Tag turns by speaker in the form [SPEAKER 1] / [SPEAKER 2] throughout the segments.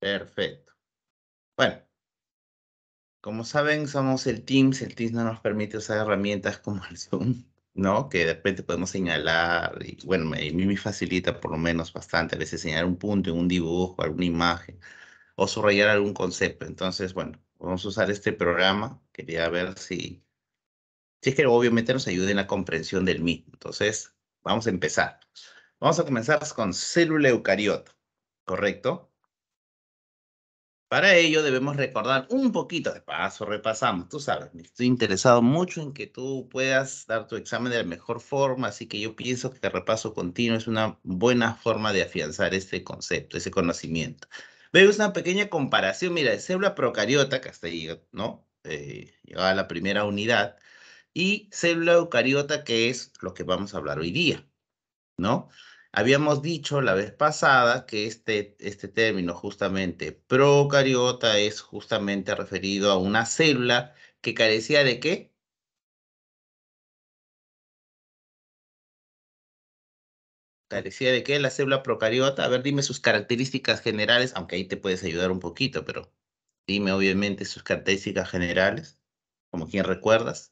[SPEAKER 1] Perfecto. Bueno, como saben, somos el Teams. El Teams no nos permite usar herramientas como el Zoom, ¿no? Que de repente podemos señalar y, bueno, a mí me facilita por lo menos bastante a veces señalar un punto en un dibujo, alguna imagen o subrayar algún concepto. Entonces, bueno, vamos a usar este programa. Quería ver si es que obviamente nos ayuda en la comprensión del mismo. Entonces, vamos a empezar. Vamos a comenzar con célula eucariota, ¿correcto? Para ello debemos recordar un poquito de paso, repasamos, tú sabes, estoy interesado mucho en que tú puedas dar tu examen de la mejor forma, así que yo pienso que el repaso continuo es una buena forma de afianzar este concepto, ese conocimiento. Vemos una pequeña comparación, mira, de célula procariota, que hasta ahí, ¿no? Llegaba a la primera unidad, y célula eucariota, que es lo que vamos a hablar hoy día, ¿no? Habíamos dicho la vez pasada que este término justamente procariota es justamente referido a una célula que carecía de ¿qué? Carecía de ¿qué? La célula procariota. A ver, dime sus características generales, aunque ahí te puedes ayudar un poquito, pero dime obviamente sus características generales, como quien recuerdas.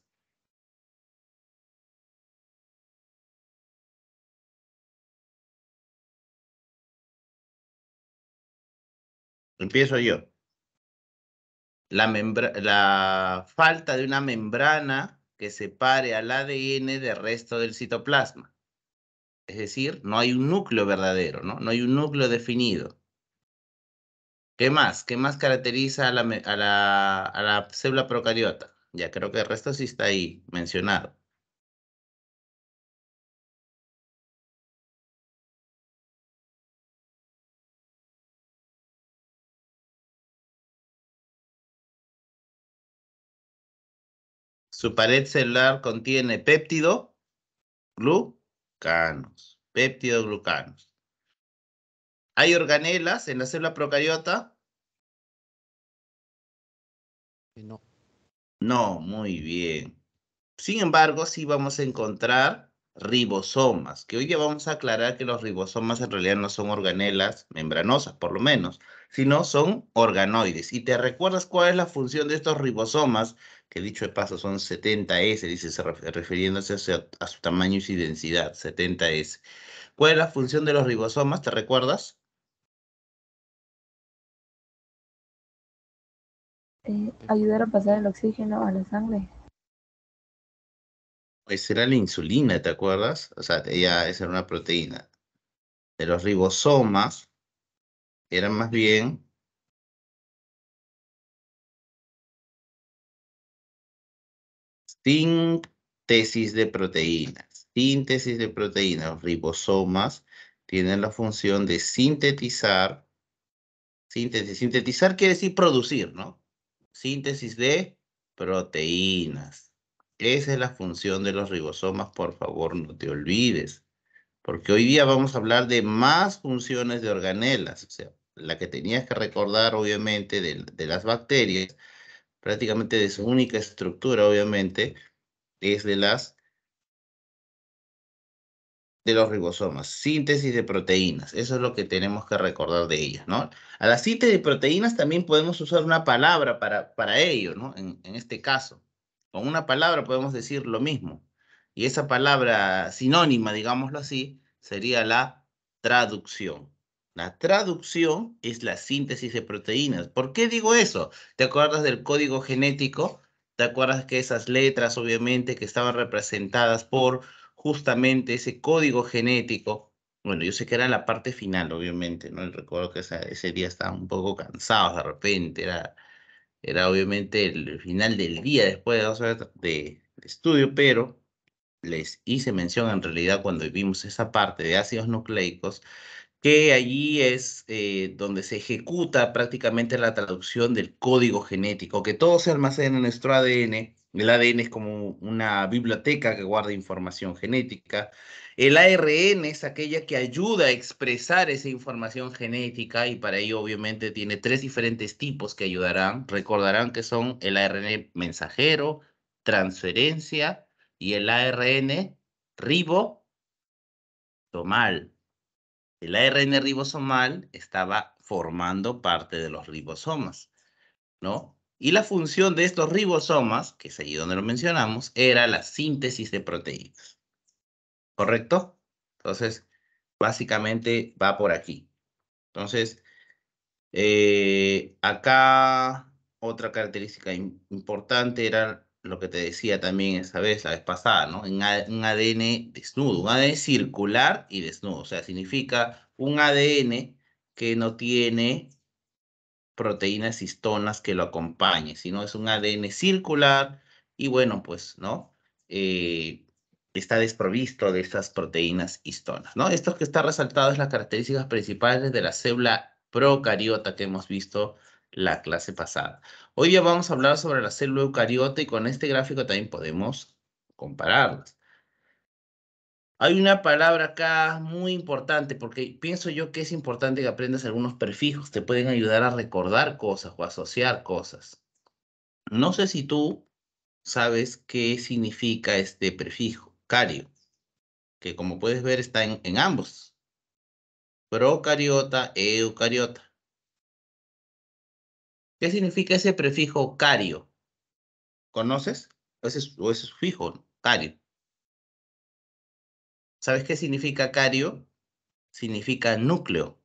[SPEAKER 1] Empiezo yo. La falta de una membrana que separe al ADN del resto del citoplasma. Es decir, no hay un núcleo verdadero, ¿no? No hay un núcleo definido. ¿Qué más? ¿Qué más caracteriza a la célula procariota? Ya creo que el resto sí está ahí mencionado. Su pared celular contiene glucanos. Péptido-glucanos. ¿Hay organelas en la célula procariota?
[SPEAKER 2] No.
[SPEAKER 1] No, muy bien. Sin embargo, sí vamos a encontrar ribosomas, que hoy ya vamos a aclarar que los ribosomas en realidad no son organelas membranosas, por lo menos, sino son organoides. ¿Y te recuerdas cuál es la función de estos ribosomas? Que dicho de paso son 70S, dice, refiriéndose a su tamaño y su densidad, 70S. ¿Cuál es la función de los ribosomas? ¿Te recuerdas?
[SPEAKER 3] Ayudar a pasar el oxígeno a la sangre.
[SPEAKER 1] Pues era la insulina, ¿te acuerdas? O sea, esa era una proteína. De los ribosomas eran más bien síntesis de proteínas. Síntesis de proteínas. Los ribosomas tienen la función de sintetizar. Sintetizar quiere decir producir, ¿no? Síntesis de proteínas. Esa es la función de los ribosomas, por favor, no te olvides. Porque hoy día vamos a hablar de más funciones de organelas. O sea, la que tenías que recordar, obviamente, de las bacterias, prácticamente de su única estructura, obviamente, es de los ribosomas, síntesis de proteínas. Eso es lo que tenemos que recordar de ellas, ¿no? A la síntesis de proteínas también podemos usar una palabra para ello, ¿no? En este caso, con una palabra podemos decir lo mismo. Y esa palabra sinónima, digámoslo así, sería la traducción. La traducción es la síntesis de proteínas. ¿Por qué digo eso? ¿Te acuerdas del código genético? ¿Te acuerdas que esas letras, obviamente, que estaban representadas por justamente ese código genético? Bueno, yo sé que era la parte final, obviamente, ¿no? Y recuerdo que ese día estaban un poco cansados de repente, era obviamente el final del día después de 2 horas de estudio, pero les hice mención en realidad cuando vimos esa parte de ácidos nucleicos, que allí es donde se ejecuta prácticamente la traducción del código genético, que todo se almacena en nuestro ADN. El ADN es como una biblioteca que guarda información genética. El ARN es aquella que ayuda a expresar esa información genética y para ello obviamente tiene 3 diferentes tipos que ayudarán. Recordarán que son el ARN mensajero, transferencia y el ARN ribosomal. El ARN ribosomal estaba formando parte de los ribosomas, ¿no? Y la función de estos ribosomas, que es ahí donde lo mencionamos, era la síntesis de proteínas. ¿Correcto? Entonces, básicamente va por aquí. Entonces, acá otra característica importante era lo que te decía también esa vez, la vez pasada, ¿no? Un ADN desnudo, un ADN circular y desnudo. O sea, significa un ADN que no tiene proteínas histonas que lo acompañen, sino es un ADN circular y bueno, pues, ¿no? Está desprovisto de esas proteínas histonas, ¿no? Esto que está resaltado es las características principales de la célula procariota que hemos visto la clase pasada. Hoy día vamos a hablar sobre la célula eucariota y con este gráfico también podemos compararlas. Hay una palabra acá muy importante porque pienso yo que es importante que aprendas algunos prefijos, te pueden ayudar a recordar cosas o asociar cosas. No sé si tú sabes qué significa este prefijo, cario, que como puedes ver está en ambos, procariota, eucariota. ¿Qué significa ese prefijo cario? ¿Conoces? O ese sufijo, ¿no? Cario. ¿Sabes qué significa cario? Significa núcleo.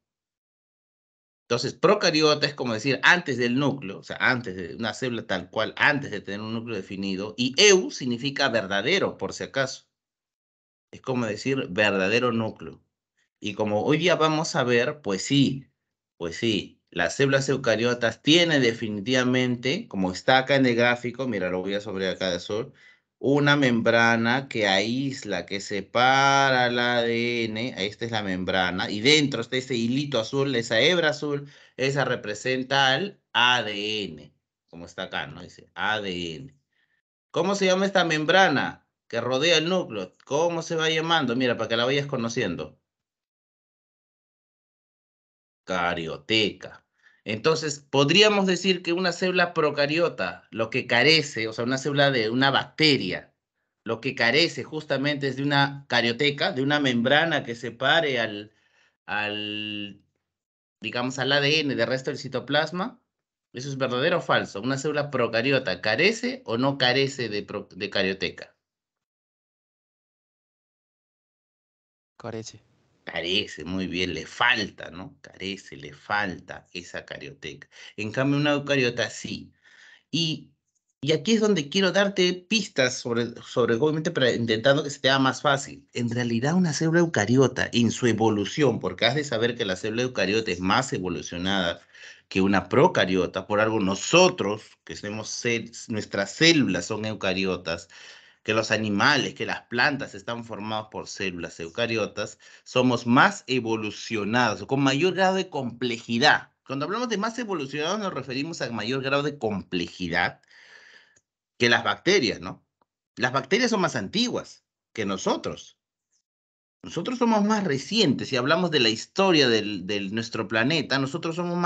[SPEAKER 1] Entonces, procariota es como decir antes del núcleo, o sea, antes de una célula tal cual, antes de tener un núcleo definido, y eu significa verdadero, por si acaso. Es como decir verdadero núcleo. Y como hoy día vamos a ver, pues sí, las células eucariotas tienen definitivamente, como está acá en el gráfico, mira, lo voy a sobre acá de azul, una membrana que aísla, que separa el ADN, esta es la membrana, y dentro está ese hilito azul, esa hebra azul, esa representa al ADN, como está acá, ¿no? Dice ADN. ¿Cómo se llama esta membrana que rodea el núcleo? ¿Cómo se va llamando? Mira, para que la vayas conociendo. Carioteca. Entonces, podríamos decir que una célula procariota, lo que carece, o sea, una célula de una bacteria, lo que carece justamente es de una carioteca, de una membrana que separe al, digamos, al ADN del resto del citoplasma. ¿Eso es verdadero o falso? ¿Una célula procariota carece o no carece de carioteca?
[SPEAKER 2] Carece.
[SPEAKER 1] Carece, muy bien, le falta, ¿no? Carece, le falta esa carioteca. En cambio, una eucariota sí. Y, y aquí es donde quiero darte pistas obviamente, para intentando que se te haga más fácil. En realidad, una célula eucariota, en su evolución, porque has de saber que la célula eucariota es más evolucionada que una procariota, por algo nosotros, que somos nuestras células son eucariotas, que los animales, que las plantas están formados por células eucariotas, somos más evolucionados, con mayor grado de complejidad. Cuando hablamos de más evolucionados nos referimos a mayor grado de complejidad que las bacterias, ¿no? Las bacterias son más antiguas que nosotros. Nosotros somos más recientes. Si hablamos de la historia de nuestro planeta, nosotros somos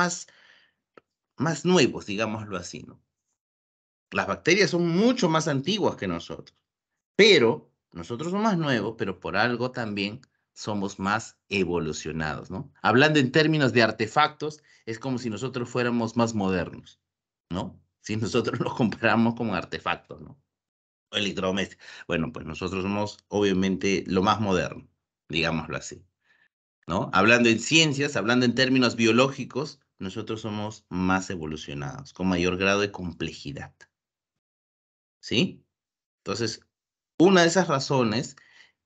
[SPEAKER 1] más nuevos, digámoslo así, ¿no? Las bacterias son mucho más antiguas que nosotros. Pero nosotros somos más nuevos, pero por algo también somos más evolucionados, ¿no? Hablando en términos de artefactos, es como si nosotros fuéramos más modernos, ¿no? Si nosotros nos comparamos con artefactos, ¿no? O electrodomésticos. Bueno, pues nosotros somos obviamente lo más moderno, digámoslo así, ¿no? Hablando en ciencias, hablando en términos biológicos, nosotros somos más evolucionados, con mayor grado de complejidad, ¿sí? Entonces, una de esas razones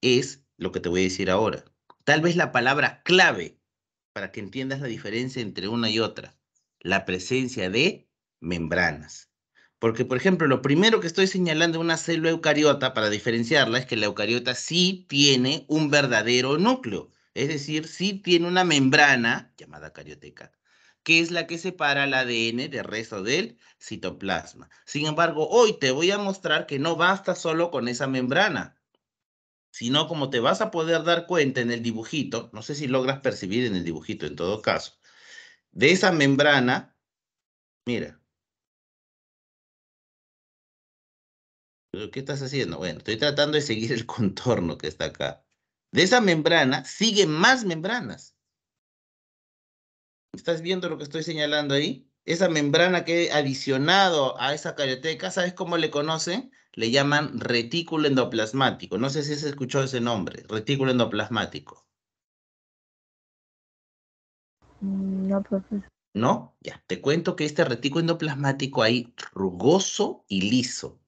[SPEAKER 1] es lo que te voy a decir ahora. Tal vez la palabra clave para que entiendas la diferencia entre una y otra, la presencia de membranas. Porque, por ejemplo, lo primero que estoy señalando de una célula eucariota para diferenciarla es que la eucariota sí tiene un verdadero núcleo, es decir, sí tiene una membrana llamada carioteca, que es la que separa el ADN del resto del citoplasma. Sin embargo, hoy te voy a mostrar que no basta solo con esa membrana, sino como te vas a poder dar cuenta en el dibujito, no sé si logras percibir en el dibujito en todo caso, de esa membrana, mira, ¿qué estás haciendo? Bueno, estoy tratando de seguir el contorno que está acá. De esa membrana siguen más membranas. ¿Estás viendo lo que estoy señalando ahí? Esa membrana que he adicionado a esa carioteca, ¿sabes cómo le conocen? Le llaman retículo endoplasmático. No sé si se escuchó ese nombre, retículo endoplasmático.
[SPEAKER 3] No, profesor.
[SPEAKER 1] ¿No? Ya, te cuento que este retículo endoplasmático hay rugoso y liso.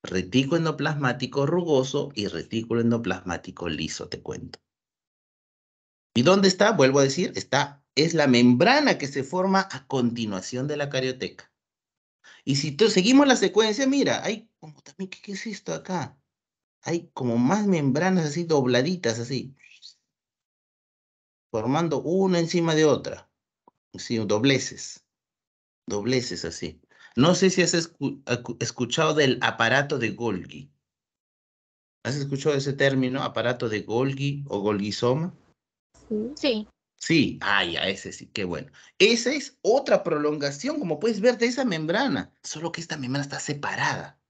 [SPEAKER 1] Retículo endoplasmático rugoso y retículo endoplasmático liso, te cuento. ¿Y dónde está? Vuelvo a decir, es la membrana que se forma a continuación de la carioteca. Y si seguimos la secuencia, mira, hay como también, ¿qué es esto acá? Hay como más membranas así dobladitas, así, formando una encima de otra. Sí, dobleces así. No sé si has escuchado del aparato de Golgi. ¿Has escuchado ese término, aparato de Golgi o Golgisoma?
[SPEAKER 3] Sí.
[SPEAKER 2] Sí.
[SPEAKER 1] Sí, ya, ese sí, qué bueno. Esa es otra prolongación, como puedes ver, de esa membrana, solo que esta membrana está separada.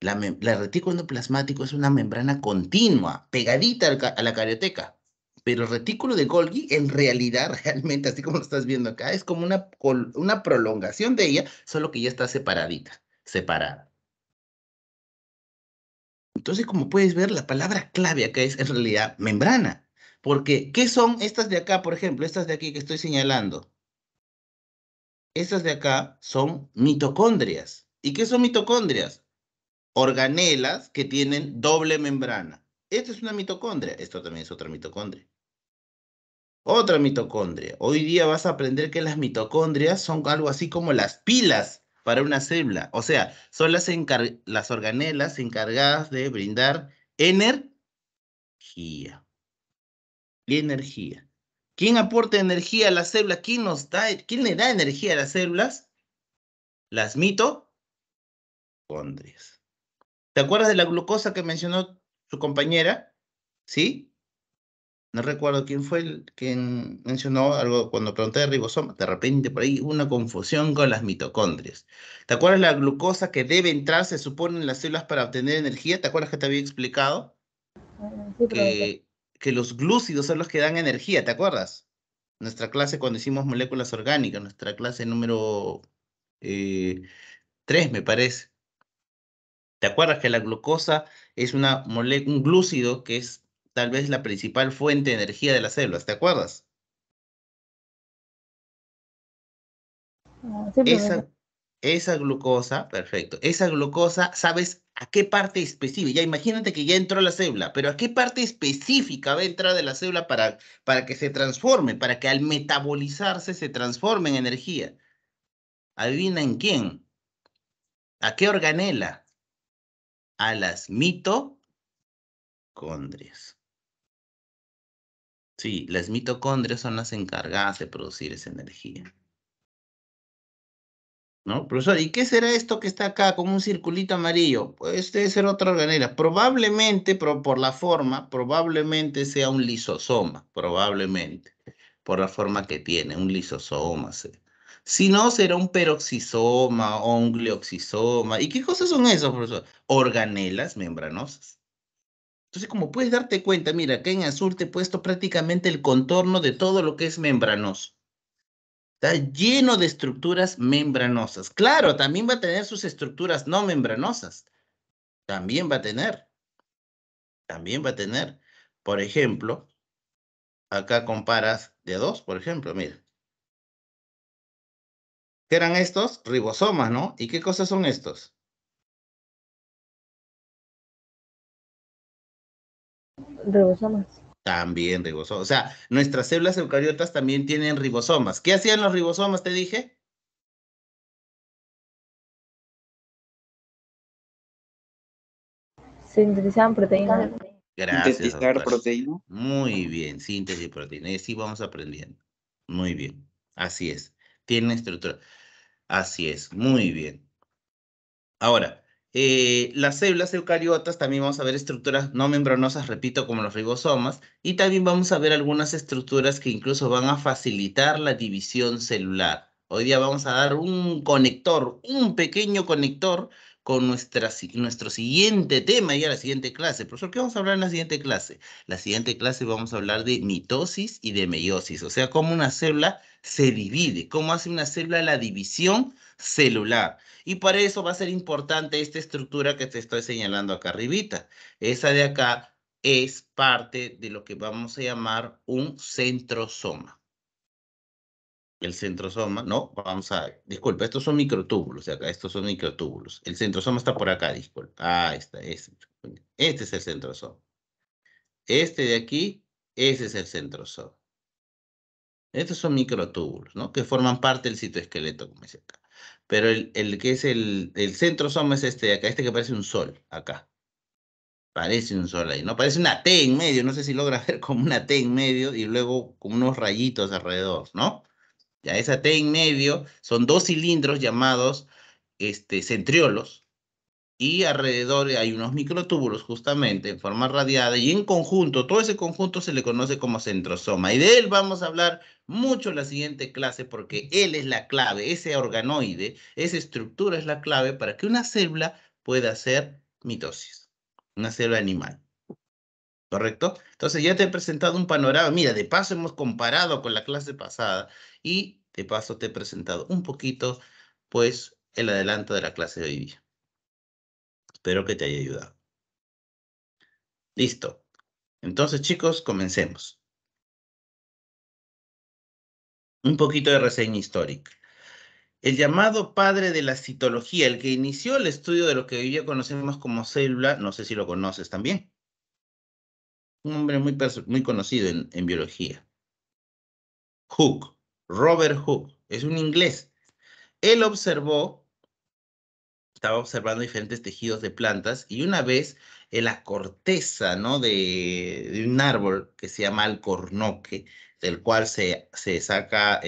[SPEAKER 1] La retículo endoplasmático es una membrana continua, pegadita a la carioteca. Pero el retículo de Golgi, en realidad, realmente, así como lo estás viendo acá, es como una prolongación de ella, solo que ya está separada. Entonces, como puedes ver, la palabra clave acá es en realidad membrana. Porque, ¿qué son estas de acá, por ejemplo? Estas de aquí que estoy señalando. Estas de acá son mitocondrias. ¿Y qué son mitocondrias? Organelas que tienen doble membrana. Esta es una mitocondria, esto también es otra mitocondria. Otra mitocondria. Hoy día vas a aprender que las mitocondrias son algo así como las pilas para una célula. O sea, son las organelas encargadas de brindar energía. Energía. ¿Quién aporta energía a la célula? ¿Quién le da energía a las células? Las mitocondrias. ¿Te acuerdas de la glucosa que mencionó su compañera? ¿Sí? No recuerdo quién fue quien mencionó algo cuando pregunté de ribosoma. De repente por ahí una confusión con las mitocondrias. ¿Te acuerdas la glucosa que debe entrar, se supone, en las células para obtener energía? ¿Te acuerdas que te había explicado?
[SPEAKER 3] Sí, profesor.
[SPEAKER 1] Que los glúcidos son los que dan energía, ¿te acuerdas? Nuestra clase cuando hicimos moléculas orgánicas, nuestra clase número 3, me parece. ¿Te acuerdas que la glucosa es un glúcido que es tal vez la principal fuente de energía de las células? ¿Te acuerdas?
[SPEAKER 3] Sí, profesor.
[SPEAKER 1] Esa, esa glucosa, perfecto, esa glucosa, ¿sabes a qué parte específica? Ya imagínate que ya entró la célula, pero ¿a qué parte específica va a entrar de la célula para que se transforme, para que al metabolizarse se transforme en energía? ¿Adivina en quién? ¿A qué organela? A las mitocondrias. Sí, las mitocondrias son las encargadas de producir esa energía. ¿No? Profesor, ¿y qué será esto que está acá con un circulito amarillo? Pues debe ser otra organela. Probablemente, por la forma, probablemente sea un lisosoma, probablemente, por la forma que tiene, un lisosoma. Si no, será un peroxisoma o un glioxisoma. ¿Y qué cosas son esas, profesor? Organelas membranosas. Entonces, como puedes darte cuenta, mira, acá en azul te he puesto prácticamente el contorno de todo lo que es membranoso. Está lleno de estructuras membranosas. Claro, también va a tener sus estructuras no membranosas. También va a tener. También va a tener. Por ejemplo, acá comparas de dos, por ejemplo, mira. ¿Qué eran estos? Ribosomas, ¿no? ¿Y qué cosas son estos?
[SPEAKER 3] Ribosomas.
[SPEAKER 1] También ribosomas. O sea, nuestras células eucariotas también tienen ribosomas. ¿Qué hacían los ribosomas, te dije?
[SPEAKER 3] Sintetizaban proteínas.
[SPEAKER 1] Gracias,
[SPEAKER 4] Sintetizar
[SPEAKER 1] doctor.
[SPEAKER 4] proteína.
[SPEAKER 1] Muy bien, síntesis de proteína. Y así vamos aprendiendo. Muy bien. Así es. Tiene estructura. Así es. Muy bien. Ahora, las células eucariotas también vamos a ver estructuras no membranosas, repito, como los ribosomas, y también vamos a ver algunas estructuras que incluso van a facilitar la división celular. Hoy día vamos a dar un conector, un pequeño conector con nuestro siguiente tema y a la siguiente clase. Profesor, ¿qué vamos a hablar en la siguiente clase? La siguiente clase vamos a hablar de mitosis y de meiosis, o sea, cómo una célula se divide. ¿Cómo hace una célula la división celular? Y para eso va a ser importante esta estructura que te estoy señalando acá arribita. Esa de acá es parte de lo que vamos a llamar un centrosoma. El centrosoma, no, disculpa, estos son microtúbulos de acá, estos son microtúbulos. El centrosoma está por acá, disculpa. Ah, está, este es el centrosoma. Este de aquí, ese es el centrosoma. Estos son microtúbulos, ¿no? Que forman parte del citoesqueleto, como dice acá. Pero el que es el centrosoma es este de acá, este que parece un sol, acá. Parece un sol ahí, ¿no? Parece una T en medio, no sé si logra ver como una T en medio y luego como unos rayitos alrededor, ¿no? Ya esa T en medio son dos cilindros llamados centriolos y alrededor hay unos microtúbulos justamente en forma radiada y en conjunto, todo ese conjunto se le conoce como centrosoma y de él vamos a hablar mucho en la siguiente clase porque él es la clave, ese organoide, esa estructura es la clave para que una célula pueda hacer mitosis, una célula animal. ¿Correcto? Entonces ya te he presentado un panorama. Mira, de paso hemos comparado con la clase pasada y de paso te he presentado un poquito, pues, el adelanto de la clase de hoy día. Espero que te haya ayudado. Listo. Entonces, chicos, comencemos. Un poquito de reseña histórica. El llamado padre de la citología, el que inició el estudio de lo que hoy día conocemos como célula, no sé si lo conoces también. Un hombre muy conocido en biología. Hooke, Robert Hooke, es un inglés. Él estaba observando diferentes tejidos de plantas y una vez en la corteza, ¿no? de un árbol que se llama alcornoque, del cual se saca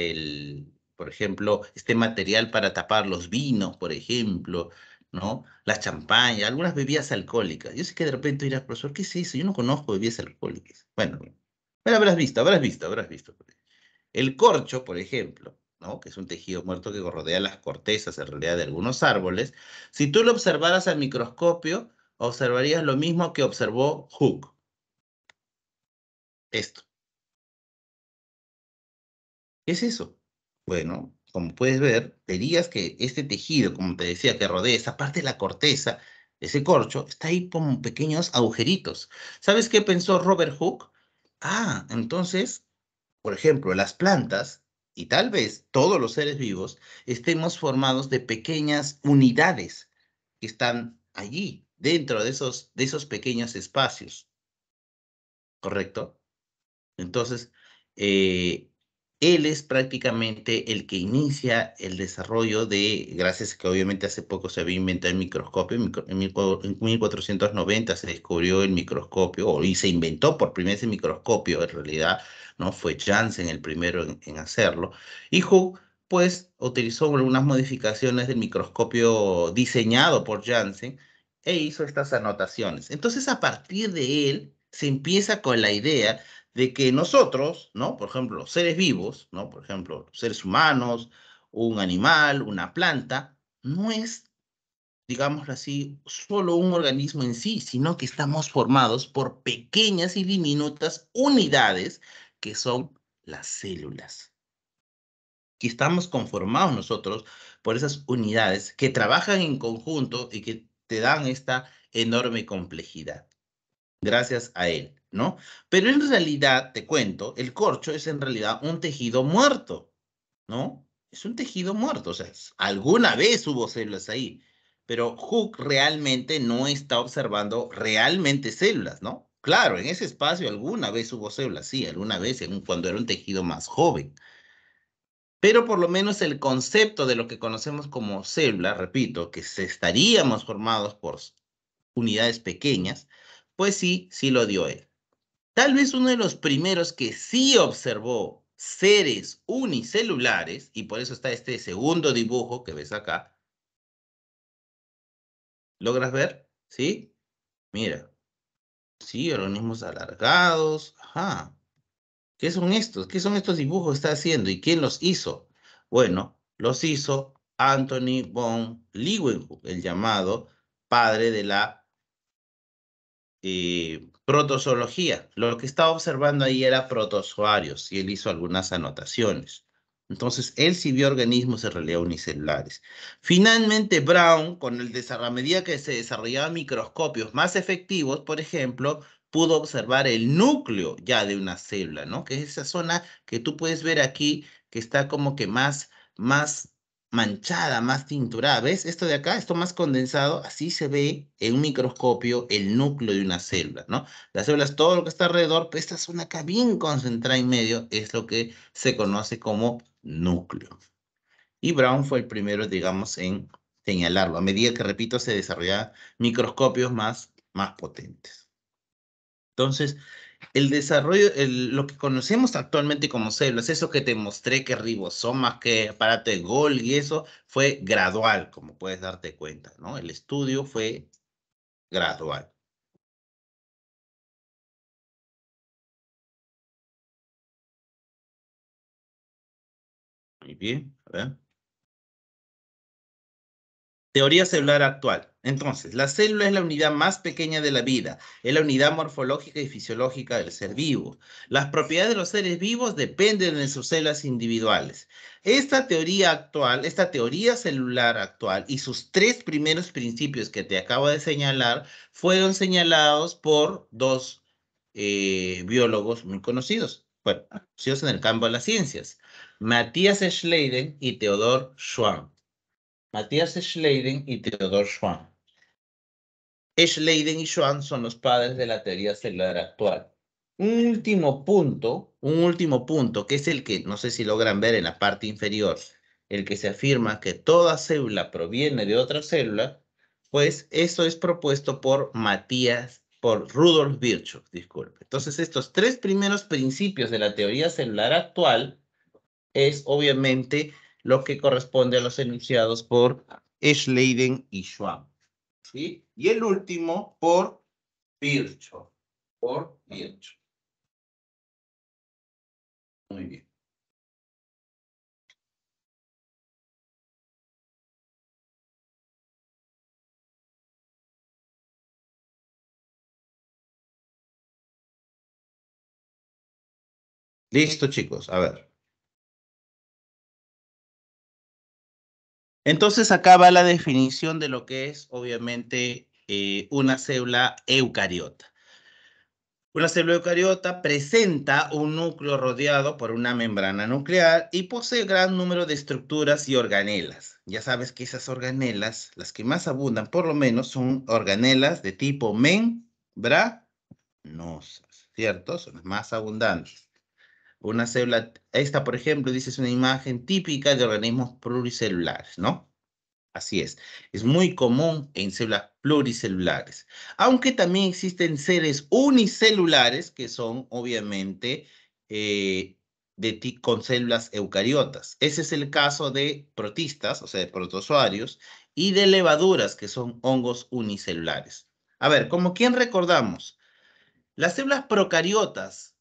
[SPEAKER 1] por ejemplo, este material para tapar los vinos, por ejemplo, ¿no? La champaña, algunas bebidas alcohólicas. Yo sé que de repente dirás, profesor, ¿qué es eso? Yo no conozco bebidas alcohólicas. Bueno, habrás visto. El corcho, por ejemplo, ¿no? Que es un tejido muerto que rodea las cortezas, en realidad, de algunos árboles, si tú lo observaras al microscopio, observarías lo mismo que observó Hooke. Esto. ¿Qué es eso? Bueno, como puedes ver, verías que este tejido, como te decía, que rodea esa parte de la corteza, ese corcho, está ahí como pequeños agujeritos. ¿Sabes qué pensó Robert Hooke? Ah, entonces por ejemplo, las plantas y tal vez todos los seres vivos estemos formados de pequeñas unidades que están allí, dentro de esos pequeños espacios, ¿correcto? Entonces, eh, él es prácticamente el que inicia el desarrollo gracias a que obviamente hace poco se había inventado el microscopio, en 1490 se descubrió el microscopio, y se inventó por primera vez el microscopio, en realidad, ¿no? Fue Janssen el primero en hacerlo, y Hooke, pues, utilizó algunas modificaciones del microscopio diseñado por Janssen, e hizo estas anotaciones. Entonces, a partir de él, se empieza con la idea de que nosotros, ¿no? Por ejemplo, los seres vivos, ¿no? Por ejemplo, los seres humanos, un animal, una planta, no es, digámoslo así, solo un organismo en sí, sino que estamos formados por pequeñas y diminutas unidades que son las células. Y estamos conformados nosotros por esas unidades que trabajan en conjunto y que te dan esta enorme complejidad gracias a él, ¿no? Pero en realidad, te cuento, el corcho es en realidad un tejido muerto, ¿no? Es un tejido muerto, o sea, alguna vez hubo células ahí, pero Hooke realmente no está observando realmente células, ¿no? Claro, en ese espacio alguna vez hubo células, sí, alguna vez cuando era un tejido más joven, pero por lo menos el concepto de lo que conocemos como célula, repito, que estaríamos formados por unidades pequeñas, pues sí lo dio él. Tal vez uno de los primeros que sí observó seres unicelulares, y por eso está este segundo dibujo que ves acá. ¿Logras ver? ¿Sí? Mira. Sí, organismos alargados. Ajá. ¿Qué son estos? ¿Qué son estos dibujos que está haciendo? ¿Y quién los hizo? Bueno, los hizo Anthony von Leeuwenhoek, el llamado padre de la protozoología. Lo que estaba observando ahí era protozoarios y él hizo algunas anotaciones. Entonces, él sí vio organismos en realidad unicelulares. Finalmente, Brown, a medida que se desarrollaban microscopios más efectivos, por ejemplo, pudo observar el núcleo ya de una célula, ¿no? Que es esa zona que tú puedes ver aquí, que está como que más manchada, más tinturada. ¿Ves? Esto de acá, esto más condensado, así se ve en un microscopio el núcleo de una célula, ¿no? Las células, todo lo que está alrededor, pero esta zona acá bien concentrada en medio es lo que se conoce como núcleo. Y Brown fue el primero, digamos, en señalarlo. A medida que, repito, se desarrollaban microscopios más potentes. Entonces, el desarrollo, lo que conocemos actualmente como células, eso que te mostré, que ribosomas, que aparato de Golgi, eso fue gradual, como puedes darte cuenta, ¿no? El estudio fue gradual. Muy bien, a ver. Teoría celular actual. Entonces, la célula es la unidad más pequeña de la vida, es la unidad morfológica y fisiológica del ser vivo. Las propiedades de los seres vivos dependen de sus células individuales. Esta teoría celular actual y sus tres primeros principios que te acabo de señalar fueron señalados por dos biólogos muy conocidos, bueno, conocidos en el campo de las ciencias, Matthias Schleiden y Theodor Schwann. Matthias Schleiden y Theodor Schwann. Schleiden y Schwann son los padres de la teoría celular actual. Un último punto, que es el que no sé si logran ver en la parte inferior, el que se afirma que toda célula proviene de otra célula, pues eso es propuesto por Rudolf Virchow, disculpe. Entonces, estos tres primeros principios de la teoría celular actual es obviamente lo que corresponde a los enunciados por Schleiden y Schwann. ¿Sí? Y el último por Virchow. Por Virchow. Muy bien. Listo, chicos. A ver. Entonces acá va la definición de lo que es, obviamente, una célula eucariota. Una célula eucariota presenta un núcleo rodeado por una membrana nuclear y posee gran número de estructuras y organelas. Ya sabes que esas organelas, las que más abundan por lo menos, son organelas de tipo membranosas, ¿cierto? Son las más abundantes. Una célula, esta por ejemplo, dice es una imagen típica de organismos pluricelulares, ¿no? Así es muy común en células pluricelulares, aunque también existen seres unicelulares que son obviamente con células eucariotas. Ese es el caso de protistas, o sea, de protozoarios, y de levaduras, que son hongos unicelulares. A ver, como quien recordamos, las células procariotas,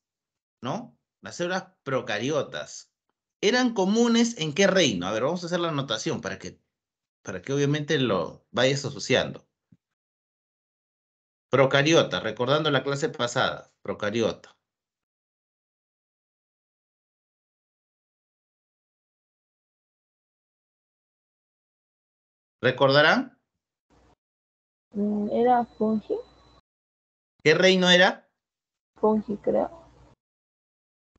[SPEAKER 1] ¿no? Las células procariotas eran comunes ¿en qué reino? A ver, vamos a hacer la anotación para que obviamente lo vayas asociando. Procariota, recordando la clase pasada, procariota. ¿Recordarán?
[SPEAKER 3] Era fungi,
[SPEAKER 1] ¿Qué reino era?
[SPEAKER 3] fungi creo.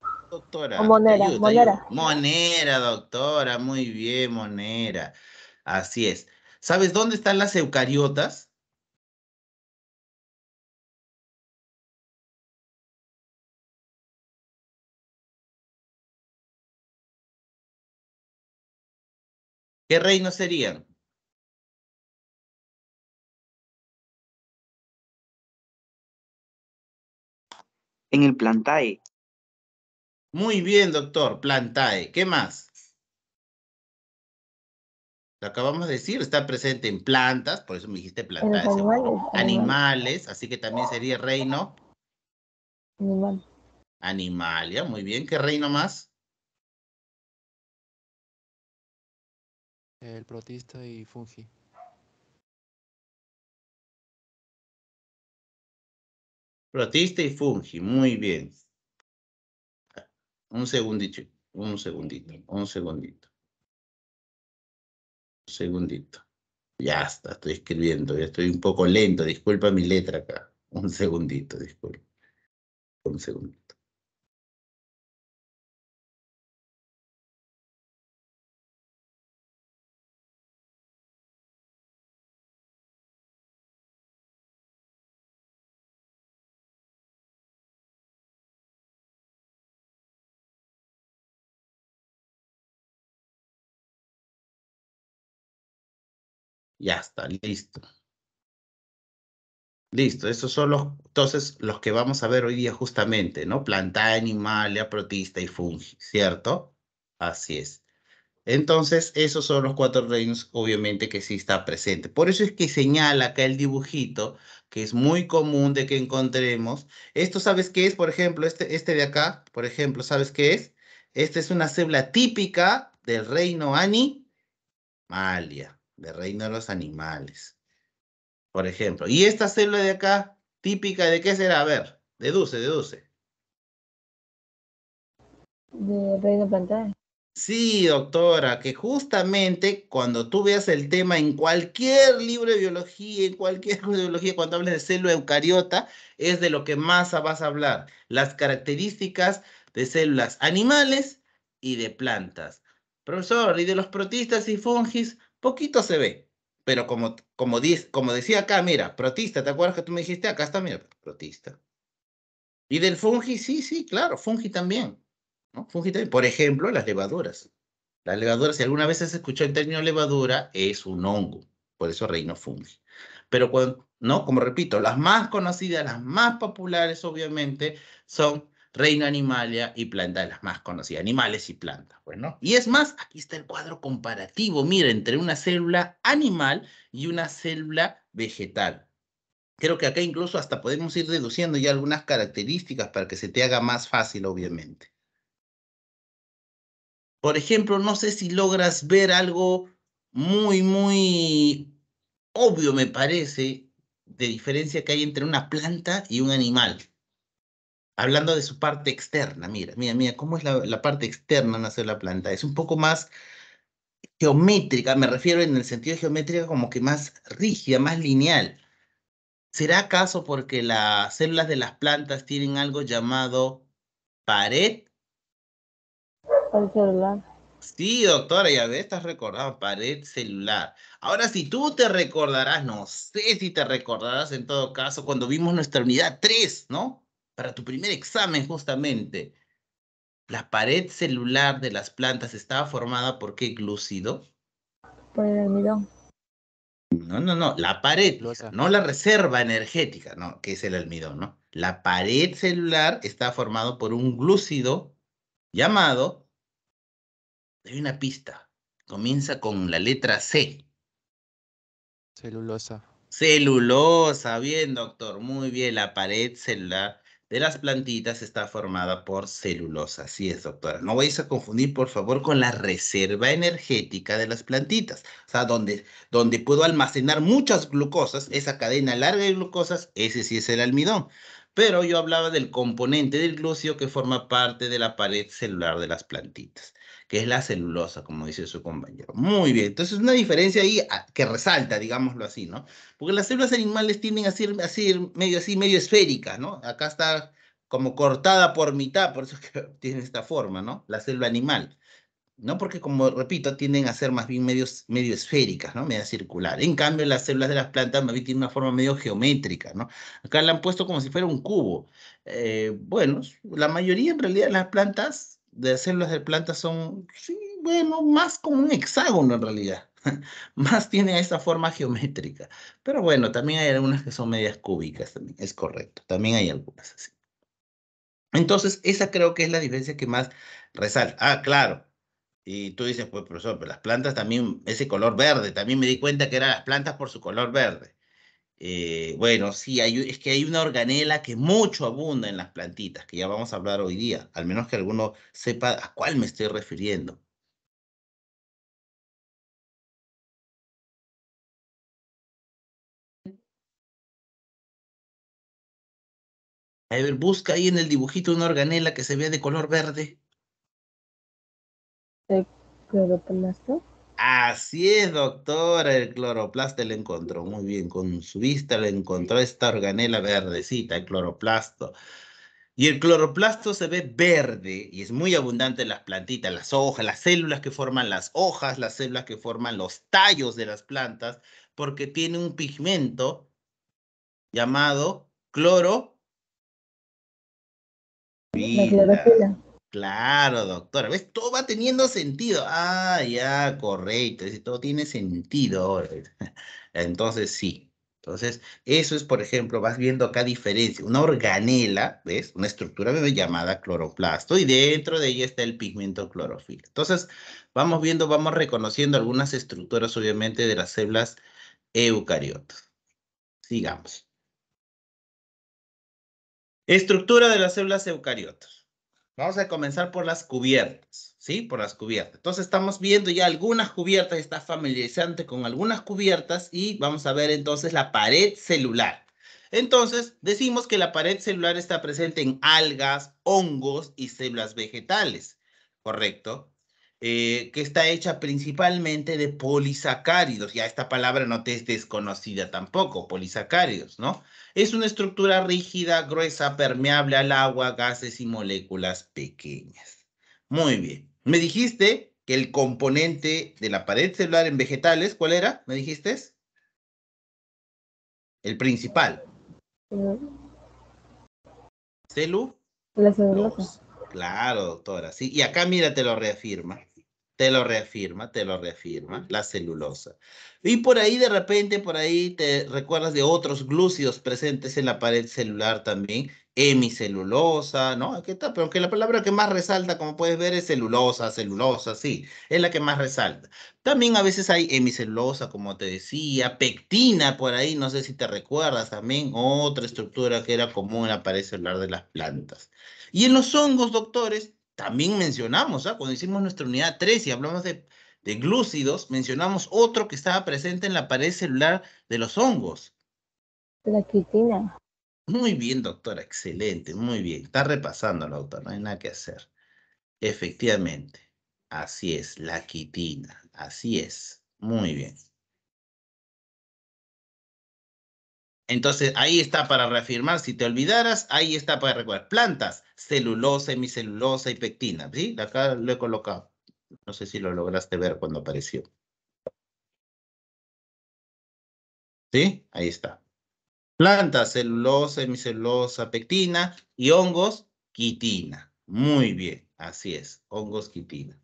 [SPEAKER 3] O
[SPEAKER 1] Doctora, te
[SPEAKER 3] monera,
[SPEAKER 1] ayudo, te
[SPEAKER 3] monera.
[SPEAKER 1] ayudo. Monera, doctora, muy bien, Monera. Así es. ¿Sabes dónde están las eucariotas? ¿Qué reino serían?
[SPEAKER 2] En el Plantae.
[SPEAKER 1] Muy bien, doctor, plantae. ¿Qué más? Lo acabamos de decir, está presente en plantas, por eso me dijiste
[SPEAKER 3] En los
[SPEAKER 1] plantae, seguro.
[SPEAKER 3] animales,
[SPEAKER 1] Animales, así que también sería reino
[SPEAKER 3] animal.
[SPEAKER 1] animalia. Muy bien, ¿qué reino más?
[SPEAKER 4] El protista y fungi.
[SPEAKER 1] Protista y fungi, muy bien. Un segundito. Un segundito, un segundito. Un segundito. Ya está, estoy escribiendo, ya estoy un poco lento, disculpa mi letra acá. Un segundito, disculpa. Un segundito. Ya está, listo. Listo, esos son entonces, los que vamos a ver hoy día justamente, ¿no? Plantae, Animalia, Protista y Fungi, ¿cierto? Así es. Entonces, esos son los cuatro reinos, obviamente, que sí está presente. Por eso es que señala acá el dibujito, que es muy común de que encontremos. Esto, ¿sabes qué es? Por ejemplo, este de acá, por ejemplo, ¿sabes qué es? Esta es una célula típica del reino Animalia, del reino de los animales, por ejemplo. Y esta célula de acá, típica de qué será? A ver, deduce, deduce.
[SPEAKER 3] De reino plantae.
[SPEAKER 1] Sí, doctora, que justamente cuando tú veas el tema en cualquier libro de biología, en cualquier libro de biología, cuando hables de célula eucariota, es de lo que más vas a hablar, las características de células animales y de plantas. Profesor, y de los protistas y fungis, poquito se ve, pero como decía acá, mira, protista, ¿te acuerdas que tú me dijiste? Acá está, mira, protista. Y del fungi, sí, sí, claro, fungi también, ¿no? Fungi también. Por ejemplo, las levaduras. Las levaduras, si alguna vez has escuchado el término levadura, es un hongo, por eso reino fungi. Pero cuando, ¿no? Como repito, las más conocidas, las más populares, obviamente, son reino animalia y planta, las más conocidas, animales y plantas, pues, ¿no? Y es más, aquí está el cuadro comparativo, mira, entre una célula animal y una célula vegetal. Creo que acá incluso hasta podemos ir deduciendo ya algunas características para que se te haga más fácil, obviamente. Por ejemplo, no sé si logras ver algo muy obvio, me parece, de diferencia que hay entre una planta y un animal. Hablando de su parte externa, mira, mira, mira, ¿cómo es la parte externa de la planta? Es un poco más geométrica, me refiero en el sentido de geométrica como que más rígida, más lineal. ¿Será acaso porque las células de las plantas tienen algo llamado pared?
[SPEAKER 3] Para el celular.
[SPEAKER 1] Sí, doctora, ya ves, estás recordando, pared celular. Ahora, si tú te recordarás, no sé si te recordarás en todo caso, cuando vimos nuestra unidad 3, ¿no? Para tu primer examen, justamente. La pared celular de las plantas estaba formada por ¿qué glúcido?
[SPEAKER 3] Por el almidón.
[SPEAKER 1] No, no, no, la pared, hija,
[SPEAKER 4] Celulosa.
[SPEAKER 1] no la reserva energética, ¿no? Que es el almidón, ¿no? La pared celular está formado por un glúcido llamado, hay una pista, comienza con la letra C.
[SPEAKER 4] Celulosa.
[SPEAKER 1] Celulosa, bien, doctor, muy bien. La pared celular de las plantitas está formada por celulosa. Así es, doctora. No vais a confundir, por favor, con la reserva energética de las plantitas. O sea, donde puedo almacenar muchas glucosas, esa cadena larga de glucosas, ese sí es el almidón. Pero yo hablaba del componente del glúcido que forma parte de la pared celular de las plantitas, que es la celulosa, como dice su compañero. Muy bien, entonces una diferencia ahí que resalta, digámoslo así, ¿no? Porque las células animales tienden así, medio esféricas, ¿no? Acá está como cortada por mitad, por eso es que tiene esta forma, ¿no? La célula animal, ¿no? Porque como repito, tienden a ser más bien medio esféricas, ¿no? Media circular. En cambio, las células de las plantas más bien tienen una forma medio geométrica, ¿no? Acá la han puesto como si fuera un cubo. Bueno, la mayoría en realidad de las plantas, de las células de plantas son, sí, bueno, más como un hexágono en realidad. Más tiene esa forma geométrica. Pero bueno, también hay algunas que son medias cúbicas también, es correcto. También hay algunas así. Entonces, esa creo que es la diferencia que más resalta. Ah, claro. Y tú dices, pues, profesor, pero las plantas también, ese color verde, también me di cuenta que eran las plantas por su color verde. Bueno, sí, es que hay una organela que mucho abunda en las plantitas, que ya vamos a hablar hoy día, al menos que alguno sepa a cuál me estoy refiriendo. A ver, busca ahí en el dibujito una organela que se vea de color verde.
[SPEAKER 3] ¿El cloroplasto?
[SPEAKER 1] Así es, doctora, el cloroplasto lo encontró. Muy bien, con su vista lo encontró esta organela verdecita, el cloroplasto. Y el cloroplasto se ve verde y es muy abundante en las plantitas, las hojas, las células que forman las hojas, las células que forman los tallos de las plantas, porque tiene un pigmento llamado clorofila.
[SPEAKER 3] La clorofila.
[SPEAKER 1] Claro, doctora. ¿Ves? Todo va teniendo sentido. Ah, ya, correcto. Si todo tiene sentido ahora. Entonces, sí. Entonces, eso es, por ejemplo, vas viendo acá diferencia. Una organela, ¿ves? Una estructura llamada cloroplasto y dentro de ella está el pigmento clorofila. Entonces, vamos viendo, vamos reconociendo algunas estructuras, obviamente, de las células eucariotas. Sigamos. Estructura de las células eucariotas. Vamos a comenzar por las cubiertas, ¿sí? Por las cubiertas. Entonces estamos viendo ya algunas cubiertas, está familiarizante con algunas cubiertas y vamos a ver entonces la pared celular. Entonces decimos que la pared celular está presente en algas, hongos y células vegetales, ¿correcto? Que está hecha principalmente de polisacáridos. Ya esta palabra no te es desconocida tampoco, polisacáridos, ¿no? Es una estructura rígida, gruesa, permeable al agua, gases y moléculas pequeñas. Muy bien. Me dijiste que el componente de la pared celular en vegetales, ¿cuál era? ¿Me dijiste? El principal.
[SPEAKER 3] eh,
[SPEAKER 1] Celulosa.
[SPEAKER 3] La celulosa.
[SPEAKER 1] Claro, doctora. Sí. Y acá mira, te lo reafirma. Te lo reafirma, te lo reafirma, la celulosa. Y por ahí, de repente, por ahí te recuerdas de otros glúcidos presentes en la pared celular también, hemicelulosa, ¿no? Aquí está, pero que la palabra que más resalta, como puedes ver, es celulosa, celulosa, sí, es la que más resalta. También a veces hay hemicelulosa, como te decía, pectina por ahí, no sé si te recuerdas también, otra estructura que era común en la pared celular de las plantas. Y en los hongos, doctores, también mencionamos, ¿ah? Cuando hicimos nuestra unidad 3 y hablamos de glúcidos, mencionamos otro que estaba presente en la pared celular de los hongos.
[SPEAKER 3] La quitina.
[SPEAKER 1] Muy bien, doctora, excelente, muy bien. Está repasando, doctor, no hay nada que hacer. Efectivamente, así es, la quitina, así es. Muy bien. Entonces, ahí está para reafirmar, si te olvidaras, ahí está para recordar. Plantas, celulosa, hemicelulosa y pectina, ¿sí? Acá lo he colocado. No sé si lo lograste ver cuando apareció. ¿Sí? Ahí está. Plantas, celulosa, hemicelulosa, pectina y hongos, quitina. Muy bien, así es, hongos, quitina.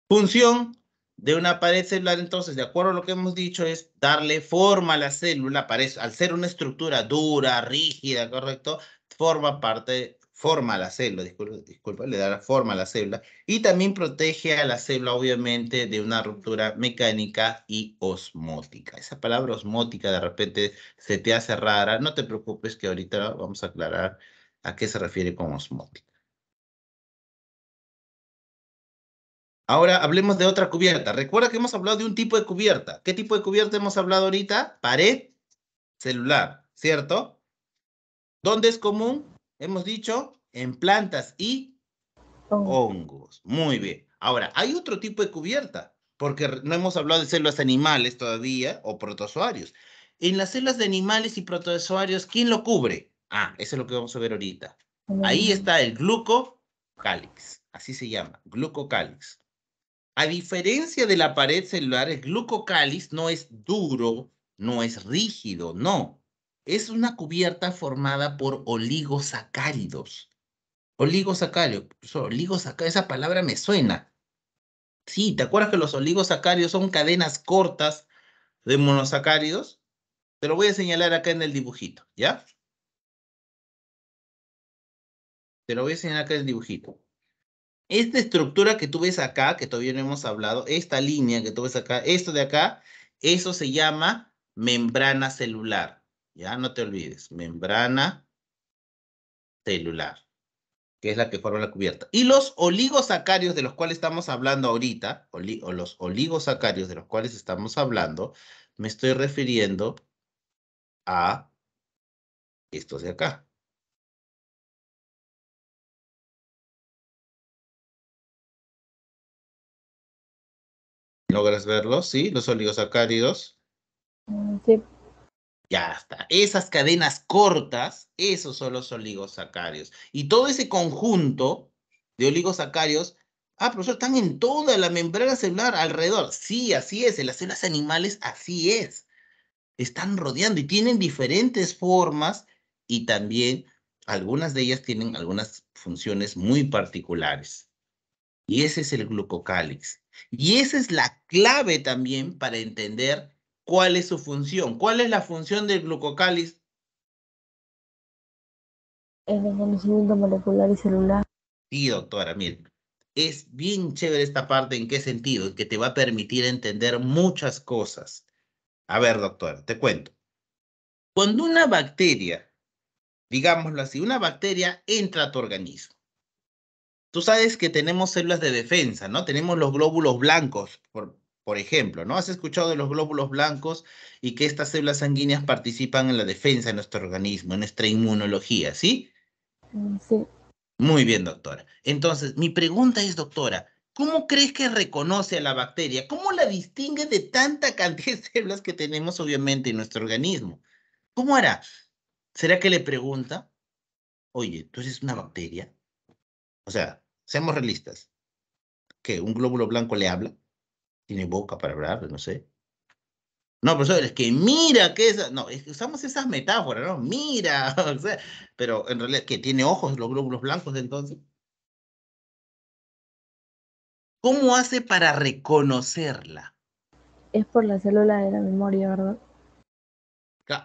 [SPEAKER 1] Función de una pared celular, entonces, de acuerdo a lo que hemos dicho, es darle forma a la célula. Al ser una estructura dura, rígida, ¿correcto? Forma a la célula, disculpa, le da forma a la célula. Y también protege a la célula, obviamente, de una ruptura mecánica y osmótica. Esa palabra osmótica de repente se te hace rara. No te preocupes que ahorita vamos a aclarar a qué se refiere con osmótica. Ahora hablemos de otra cubierta. Recuerda que hemos hablado de un tipo de cubierta. ¿Qué tipo de cubierta hemos hablado ahorita? Pared celular, ¿cierto? ¿Dónde es común? Hemos dicho en plantas y
[SPEAKER 3] Hongo.
[SPEAKER 1] hongos. Muy bien. Ahora, hay otro tipo de cubierta, porque no hemos hablado de células animales todavía o protozoarios. En las células de animales y protozoarios, ¿quién lo cubre? Ah, eso es lo que vamos a ver ahorita. Ahí está el glucocálix. Así se llama, glucocálix. A diferencia de la pared celular, el glucocáliz no es duro, no es rígido, no. Es una cubierta formada por oligosacáridos. Oligosacáridos, esa palabra me suena. Sí, ¿te acuerdas que los oligosacáridos son cadenas cortas de monosacáridos? Te lo voy a señalar acá en el dibujito, ¿ya? Te lo voy a señalar acá en el dibujito. Esta estructura que tú ves acá, que todavía no hemos hablado, esta línea que tú ves acá, esto de acá, eso se llama membrana celular. Ya no te olvides, membrana celular, que es la que forma la cubierta. Y los oligosacáridos de los cuales estamos hablando ahorita, o los oligosacáridos de los cuales estamos hablando, me estoy refiriendo a estos de acá. ¿Logras verlos? Sí, los oligosacáridos.
[SPEAKER 3] Sí,
[SPEAKER 1] Ya está. Esas cadenas cortas, esos son los oligosacáridos. Y todo ese conjunto de oligosacáridos, profesor, están en toda la membrana celular alrededor. Sí, así es. En las células animales, así es. Están rodeando y tienen diferentes formas y también algunas de ellas tienen algunas funciones muy particulares. Y ese es el glucocálix. Y esa es la clave también para entender cuál es su función. ¿Cuál es la función del glucocálix?
[SPEAKER 3] el reconocimiento molecular y celular.
[SPEAKER 1] Sí, doctora, mire, es bien chévere esta parte. ¿En qué sentido? En que te va a permitir entender muchas cosas. A ver, doctora, te cuento. Cuando una bacteria, digámoslo así, una bacteria entra a tu organismo, tú sabes que tenemos células de defensa, ¿no? Tenemos los glóbulos blancos, por ejemplo, ¿no? ¿Has escuchado de los glóbulos blancos y que estas células sanguíneas participan en la defensa de nuestro organismo, en nuestra inmunología, ¿sí?
[SPEAKER 3] Sí,
[SPEAKER 1] Muy bien, doctora. Entonces, mi pregunta es, doctora, ¿cómo crees que reconoce a la bacteria? ¿Cómo la distingue de tanta cantidad de células que tenemos, obviamente, en nuestro organismo? ¿Cómo hará? ¿Será que le pregunta, oye, tú eres una bacteria? O sea, seamos realistas. ¿Qué? ¿Un glóbulo blanco le habla? ¿Tiene boca para hablar? No sé. No, profesor, es que mira que esa. No, es que usamos esas metáforas, ¿no? Mira, o sea, pero en realidad, ¿qué? ¿Tiene ojos los glóbulos blancos entonces? ¿Cómo hace para reconocerla?
[SPEAKER 3] es por la célula de la memoria, ¿verdad?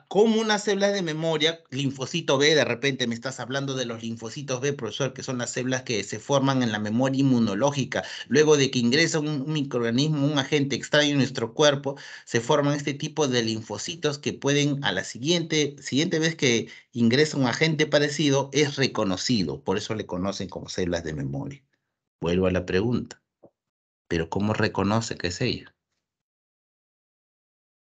[SPEAKER 1] Como una célula de memoria, linfocito B, de repente me estás hablando de los linfocitos B, profesor, que son las células que se forman en la memoria inmunológica. Luego de que ingresa un microorganismo, un agente extraño en nuestro cuerpo, se forman este tipo de linfocitos que pueden, a la siguiente vez que ingresa un agente parecido, es reconocido. Por eso le conocen como células de memoria. Vuelvo a la pregunta, ¿pero cómo reconoce que es ella?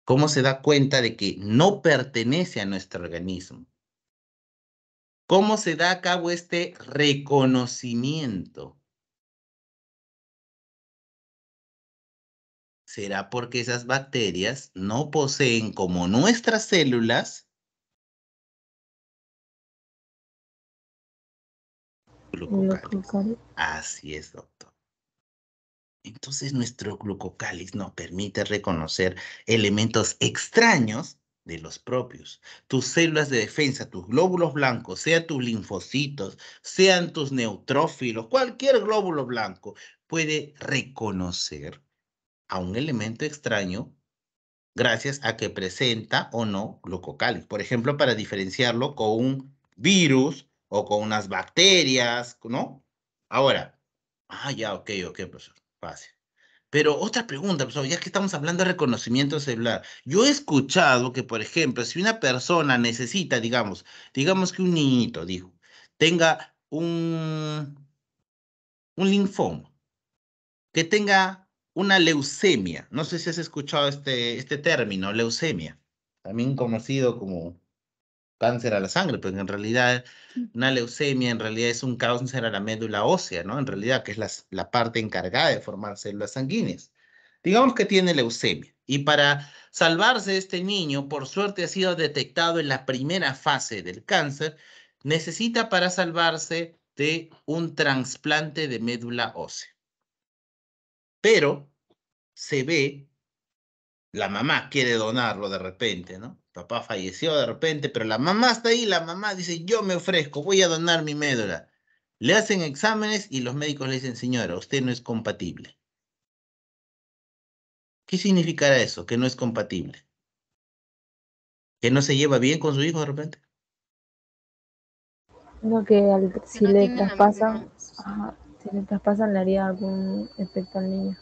[SPEAKER 1] ¿Cómo se da cuenta de que no pertenece a nuestro organismo? ¿Cómo se da a cabo este reconocimiento? ¿Será porque esas bacterias no poseen como nuestras células glucocálix?
[SPEAKER 3] Glucocálix.
[SPEAKER 1] Así es, doctor. Entonces nuestro glucocálix nos permite reconocer elementos extraños de los propios. Tus células de defensa, tus glóbulos blancos, sean tus linfocitos, sean tus neutrófilos, cualquier glóbulo blanco puede reconocer a un elemento extraño gracias a que presenta o no glucocálix. Por ejemplo, para diferenciarlo con un virus o con unas bacterias, ¿no? Ahora, ya, ok, profesor, fácil. Pero otra pregunta, profesor, ya que estamos hablando de reconocimiento celular, yo he escuchado que, por ejemplo, si una persona necesita, digamos que un niñito, dijo, tenga un linfoma, que tenga una leucemia. No sé si has escuchado este término, leucemia, también conocido como cáncer a la sangre, pero en realidad una leucemia en realidad es un cáncer a la médula ósea, ¿no? En realidad, que es la parte encargada de formar células sanguíneas. Digamos que tiene leucemia y para salvarse este niño, por suerte ha sido detectado en la primera fase del cáncer, necesita para salvarse de un trasplante de médula ósea. Pero se ve, la mamá quiere donarlo de repente, ¿no? Papá falleció de repente, pero la mamá está ahí, la mamá dice, yo me ofrezco, voy a donar mi médula. Le hacen exámenes y los médicos le dicen, señora, usted no es compatible. ¿Qué significará eso? Que no es compatible. ¿Que no se lleva bien con su hijo de repente?
[SPEAKER 3] No que
[SPEAKER 4] Que
[SPEAKER 3] si
[SPEAKER 4] no
[SPEAKER 3] le
[SPEAKER 4] tienen la misma.
[SPEAKER 3] traspasan, ajá, si le traspasan le haría algún efecto al niño.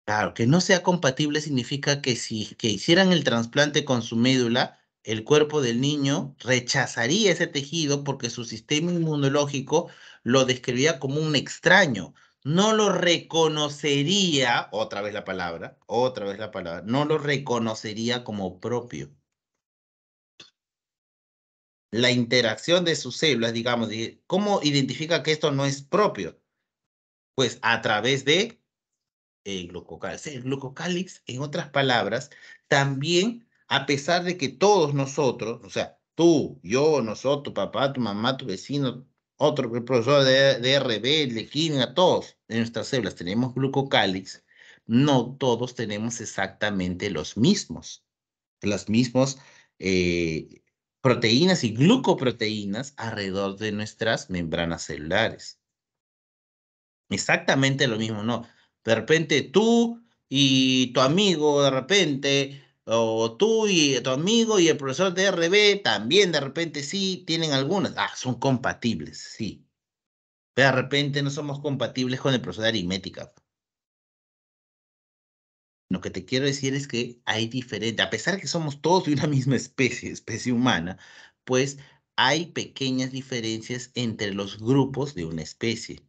[SPEAKER 1] Claro, que no sea compatible significa que si que hicieran el trasplante con su médula, el cuerpo del niño rechazaría ese tejido porque su sistema inmunológico lo describía como un extraño. No lo reconocería, otra vez la palabra, no lo reconocería como propio. La interacción de sus células, digamos, ¿cómo identifica que esto no es propio? Pues a través de el glucocálix. El glucocálix, en otras palabras, también, a pesar de que todos nosotros, o sea, tú, yo, nosotros, tu papá, tu mamá, tu vecino, otro profesor de RB, de química, todos en nuestras células tenemos glucocálix, no todos tenemos exactamente los mismos eh, proteínas y glucoproteínas alrededor de nuestras membranas celulares. Exactamente lo mismo, ¿no? De repente tú y tu amigo, de repente, o tú y tu amigo y el profesor de RB también de repente sí tienen algunas. Ah, son compatibles, sí. Pero de repente no somos compatibles con el profesor de aritmética. Lo que te quiero decir es que hay diferentes, a pesar de que somos todos de una misma especie humana, pues hay pequeñas diferencias entre los grupos de una especie.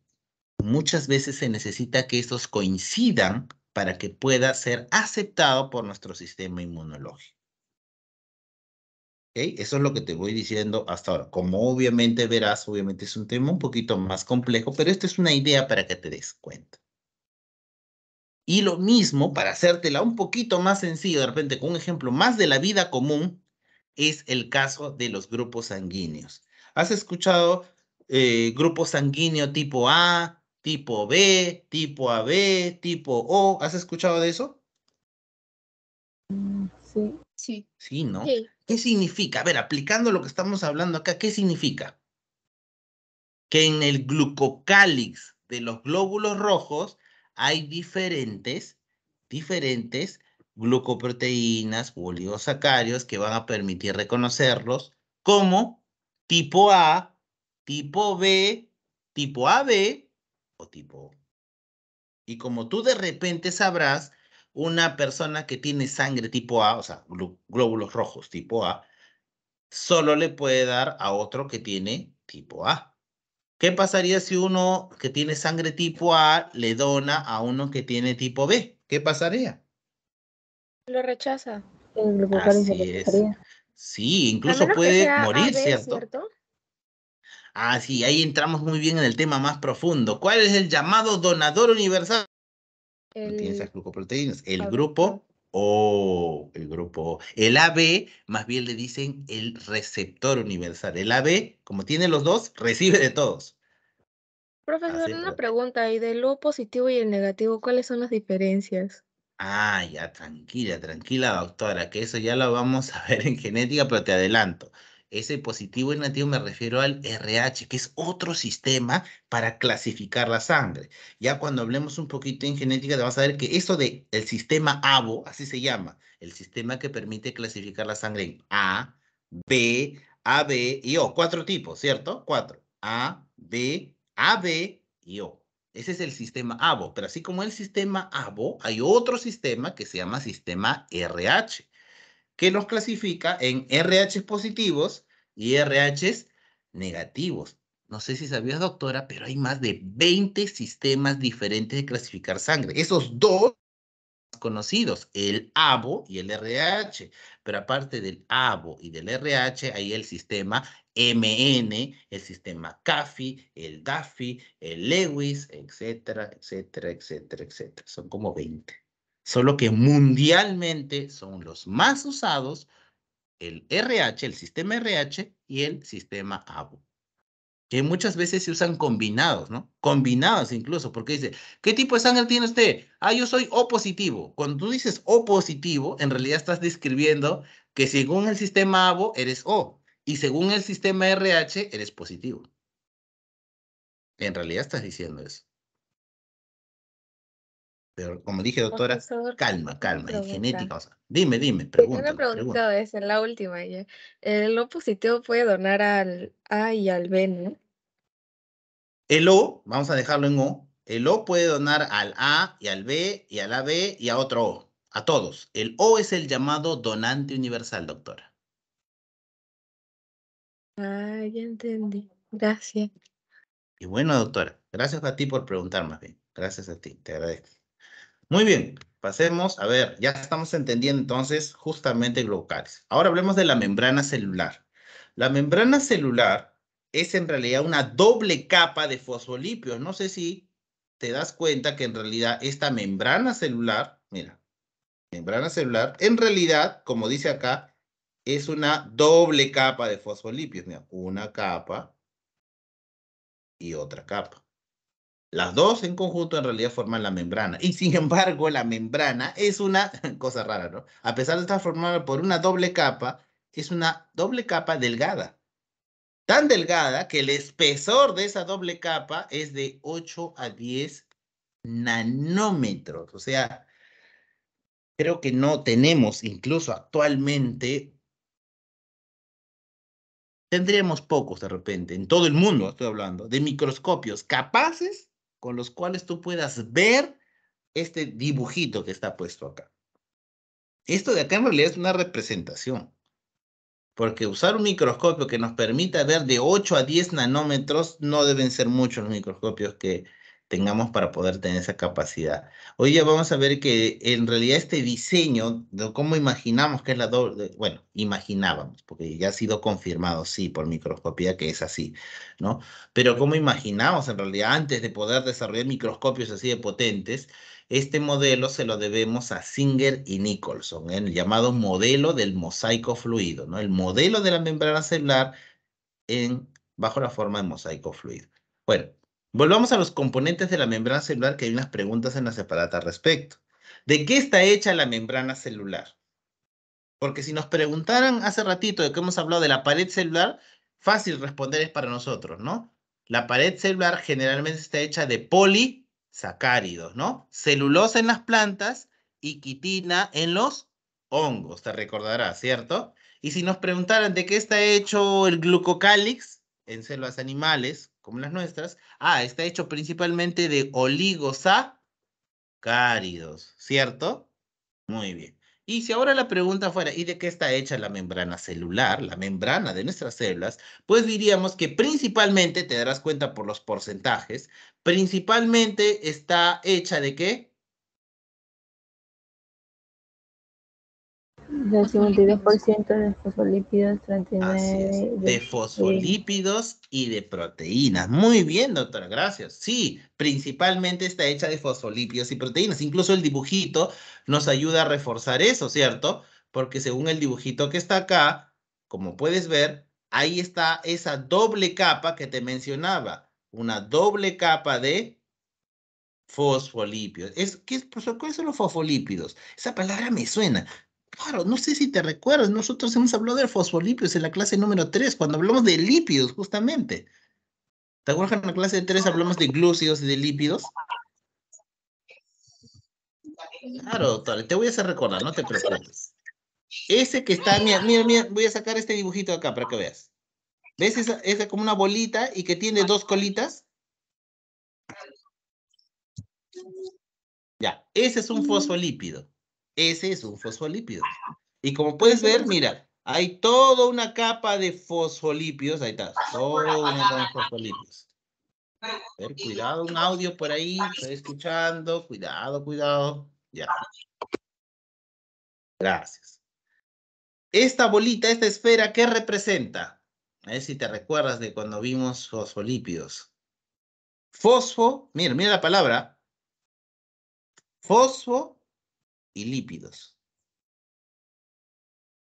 [SPEAKER 1] Muchas veces se necesita que estos coincidan para que pueda ser aceptado por nuestro sistema inmunológico. ¿Ok? Eso es lo que te voy diciendo hasta ahora. Como obviamente verás, obviamente es un tema un poquito más complejo, pero esta es una idea para que te des cuenta. Y lo mismo, para hacértela un poquito más sencillo, de repente con un ejemplo más de la vida común, es el caso de los grupos sanguíneos. ¿Has escuchado grupo sanguíneo tipo A, tipo B, tipo AB, tipo O? ¿Has escuchado de eso?
[SPEAKER 3] Sí.
[SPEAKER 4] Sí.
[SPEAKER 1] Sí, ¿no?
[SPEAKER 4] Sí.
[SPEAKER 1] ¿Qué significa? A ver, aplicando lo que estamos hablando acá, ¿qué significa? Que en el glucocálix de los glóbulos rojos hay diferentes glucoproteínas u oligosacáridos que van a permitir reconocerlos como tipo A, tipo B, tipo AB o tipo O. Y como tú de repente sabrás, una persona que tiene sangre tipo A, o sea, glóbulos rojos tipo A, solo le puede dar a otro que tiene tipo A. ¿Qué pasaría si uno que tiene sangre tipo A le dona a uno que tiene tipo B? ¿Qué pasaría?
[SPEAKER 4] Lo rechaza.
[SPEAKER 3] El glucocálix se
[SPEAKER 1] Así es.
[SPEAKER 3] rechazaría.
[SPEAKER 1] Sí,
[SPEAKER 4] A
[SPEAKER 1] incluso
[SPEAKER 4] menos que
[SPEAKER 1] puede
[SPEAKER 4] sea
[SPEAKER 1] morir,
[SPEAKER 4] AB,
[SPEAKER 1] ¿cierto?
[SPEAKER 4] ¿cierto?
[SPEAKER 1] Ah, sí, ahí entramos muy bien en el tema más profundo. ¿Cuál es el llamado donador universal? No tiene esas
[SPEAKER 4] El
[SPEAKER 1] glucoproteínas. El
[SPEAKER 4] AB.
[SPEAKER 1] grupo O, el grupo O. El AB, más bien le dicen el receptor universal. El AB, como tiene los dos, recibe de todos.
[SPEAKER 4] Profesor,
[SPEAKER 1] Así,
[SPEAKER 4] una pregunta, ¿y del O positivo y el negativo, cuáles son las diferencias?
[SPEAKER 1] ah, ya, tranquila, tranquila, doctora, que eso ya lo vamos a ver en genética, pero te adelanto. Ese positivo y negativo me refiero al RH, que es otro sistema para clasificar la sangre. Ya cuando hablemos un poquito en genética, te vas a ver que eso de el sistema ABO, así se llama, el sistema que permite clasificar la sangre en A, B, AB y O. Cuatro tipos, ¿cierto? Cuatro. A, B, AB y O. Ese es el sistema ABO, pero así como el sistema ABO, hay otro sistema que se llama sistema RH, que los clasifica en RH positivos y RH negativos. No sé si sabías, doctora, pero hay más de 20 sistemas diferentes de clasificar sangre. Esos dos conocidos, el ABO y el RH. Pero aparte del ABO y del RH, hay el sistema MN, el sistema CAFI, el DAFI, el Lewis, etcétera, etcétera, etcétera, etcétera. Son como 20. Solo que mundialmente son los más usados el RH, el sistema RH y el sistema ABO, que muchas veces se usan combinados, ¿no? Combinados incluso, porque dice, ¿qué tipo de sangre tiene usted? Ah, yo soy O positivo. Cuando tú dices O positivo, en realidad estás describiendo que según el sistema ABO eres O y según el sistema RH eres positivo. En realidad estás diciendo eso. Pero como dije, doctora,
[SPEAKER 4] Profesor,
[SPEAKER 1] calma,
[SPEAKER 4] una
[SPEAKER 1] calma, en
[SPEAKER 4] pregunta.
[SPEAKER 1] genética, o sea, dime,
[SPEAKER 4] Una
[SPEAKER 1] pregúntame, pregunta.
[SPEAKER 4] pregunta es la última ya. El O positivo puede donar al A y al B, ¿no?
[SPEAKER 1] El O, vamos a dejarlo en O, el O puede donar al A y al B y al AB y a otro O, a todos. El O es el llamado donante universal, doctora.
[SPEAKER 4] Ah, ya entendí. Gracias.
[SPEAKER 1] Y bueno, doctora, gracias a ti por preguntar más bien. Gracias a ti, te agradezco. Muy bien, pasemos, a ver, ya estamos entendiendo entonces justamente glucocálix. Ahora hablemos de la membrana celular. La membrana celular es en realidad una doble capa de fosfolípidos. No sé si te das cuenta que en realidad esta membrana celular, mira, membrana celular, en realidad, como dice acá, es una doble capa de fosfolípidos. Mira, una capa y otra capa. Las dos en conjunto en realidad forman la membrana. Y sin embargo, la membrana es una cosa rara, ¿no? A pesar de estar formada por una doble capa, es una doble capa delgada. Tan delgada que el espesor de esa doble capa es de 8 a 10 nanómetros. O sea, creo que no tenemos, incluso actualmente, tendríamos pocos de repente, en todo el mundo estoy hablando, de microscopios capaces con los cuales tú puedas ver este dibujito que está puesto acá. Esto de acá en realidad es una representación, porque usar un microscopio que nos permita ver de 8 a 10 nanómetros no deben ser muchos los microscopios que tengamos para poder tener esa capacidad. Hoy ya vamos a ver que en realidad este diseño, de cómo imaginamos que es la doble, bueno, imaginábamos, porque ya ha sido confirmado, sí, por microscopía que es así, ¿no? Pero cómo imaginamos en realidad antes de poder desarrollar microscopios así de potentes, este modelo se lo debemos a Singer y Nicholson, el llamado modelo del mosaico fluido, ¿no? El modelo de la membrana celular bajo la forma de mosaico fluido. Bueno, volvamos a los componentes de la membrana celular, que hay unas preguntas en la separata al respecto. ¿De qué está hecha la membrana celular? Porque si nos preguntaran hace ratito de que hemos hablado de la pared celular, fácil responder es para nosotros, ¿no? La pared celular generalmente está hecha de polisacáridos, ¿no? Celulosa en las plantas y quitina en los hongos, te recordarás, ¿cierto? Y si nos preguntaran de qué está hecho el glucocálix en células animales, como las nuestras, está hecho principalmente de oligosacáridos, ¿cierto? Muy bien. Y si ahora la pregunta fuera, ¿y de qué está hecha la membrana celular, la membrana de nuestras células? Pues diríamos que principalmente, te darás cuenta por los porcentajes, principalmente está hecha ¿de qué?
[SPEAKER 3] Del 52% de fosfolípidos,
[SPEAKER 1] Así es,
[SPEAKER 3] 39%
[SPEAKER 1] de
[SPEAKER 3] de proteínas.
[SPEAKER 1] fosfolípidos y de proteínas. Muy bien, doctora, gracias. Sí, principalmente está hecha de fosfolípidos y proteínas. Incluso el dibujito nos ayuda a reforzar eso, ¿cierto? Porque según el dibujito que está acá, como puedes ver, ahí está esa doble capa que te mencionaba. Una doble capa de fosfolípidos. Profesor, ¿cuáles son los fosfolípidos? Esa palabra me suena. Claro, no sé si te recuerdas, nosotros hemos hablado de fosfolípidos en la clase número 3, cuando hablamos de lípidos, justamente. ¿Te acuerdas que en la clase 3 hablamos de glúcidos y de lípidos? Claro, doctor, te voy a hacer recordar, no te preocupes. Ese que está, mira, mira, mira, voy a sacar este dibujito acá para que veas. ¿Ves esa como una bolita y que tiene dos colitas? Ya, ese es un fosfolípido. Ese es un fosfolípido. Y como puedes ver, mira, hay toda una capa de fosfolípidos. Ahí está, toda una capa de fosfolípidos. A ver, cuidado, un audio por ahí, estoy escuchando. Cuidado, cuidado. Ya. Gracias. Esta bolita, esta esfera, ¿qué representa? A ver si te recuerdas de cuando vimos fosfolípidos. Fosfo, mira, mira la palabra. Fosfo y lípidos.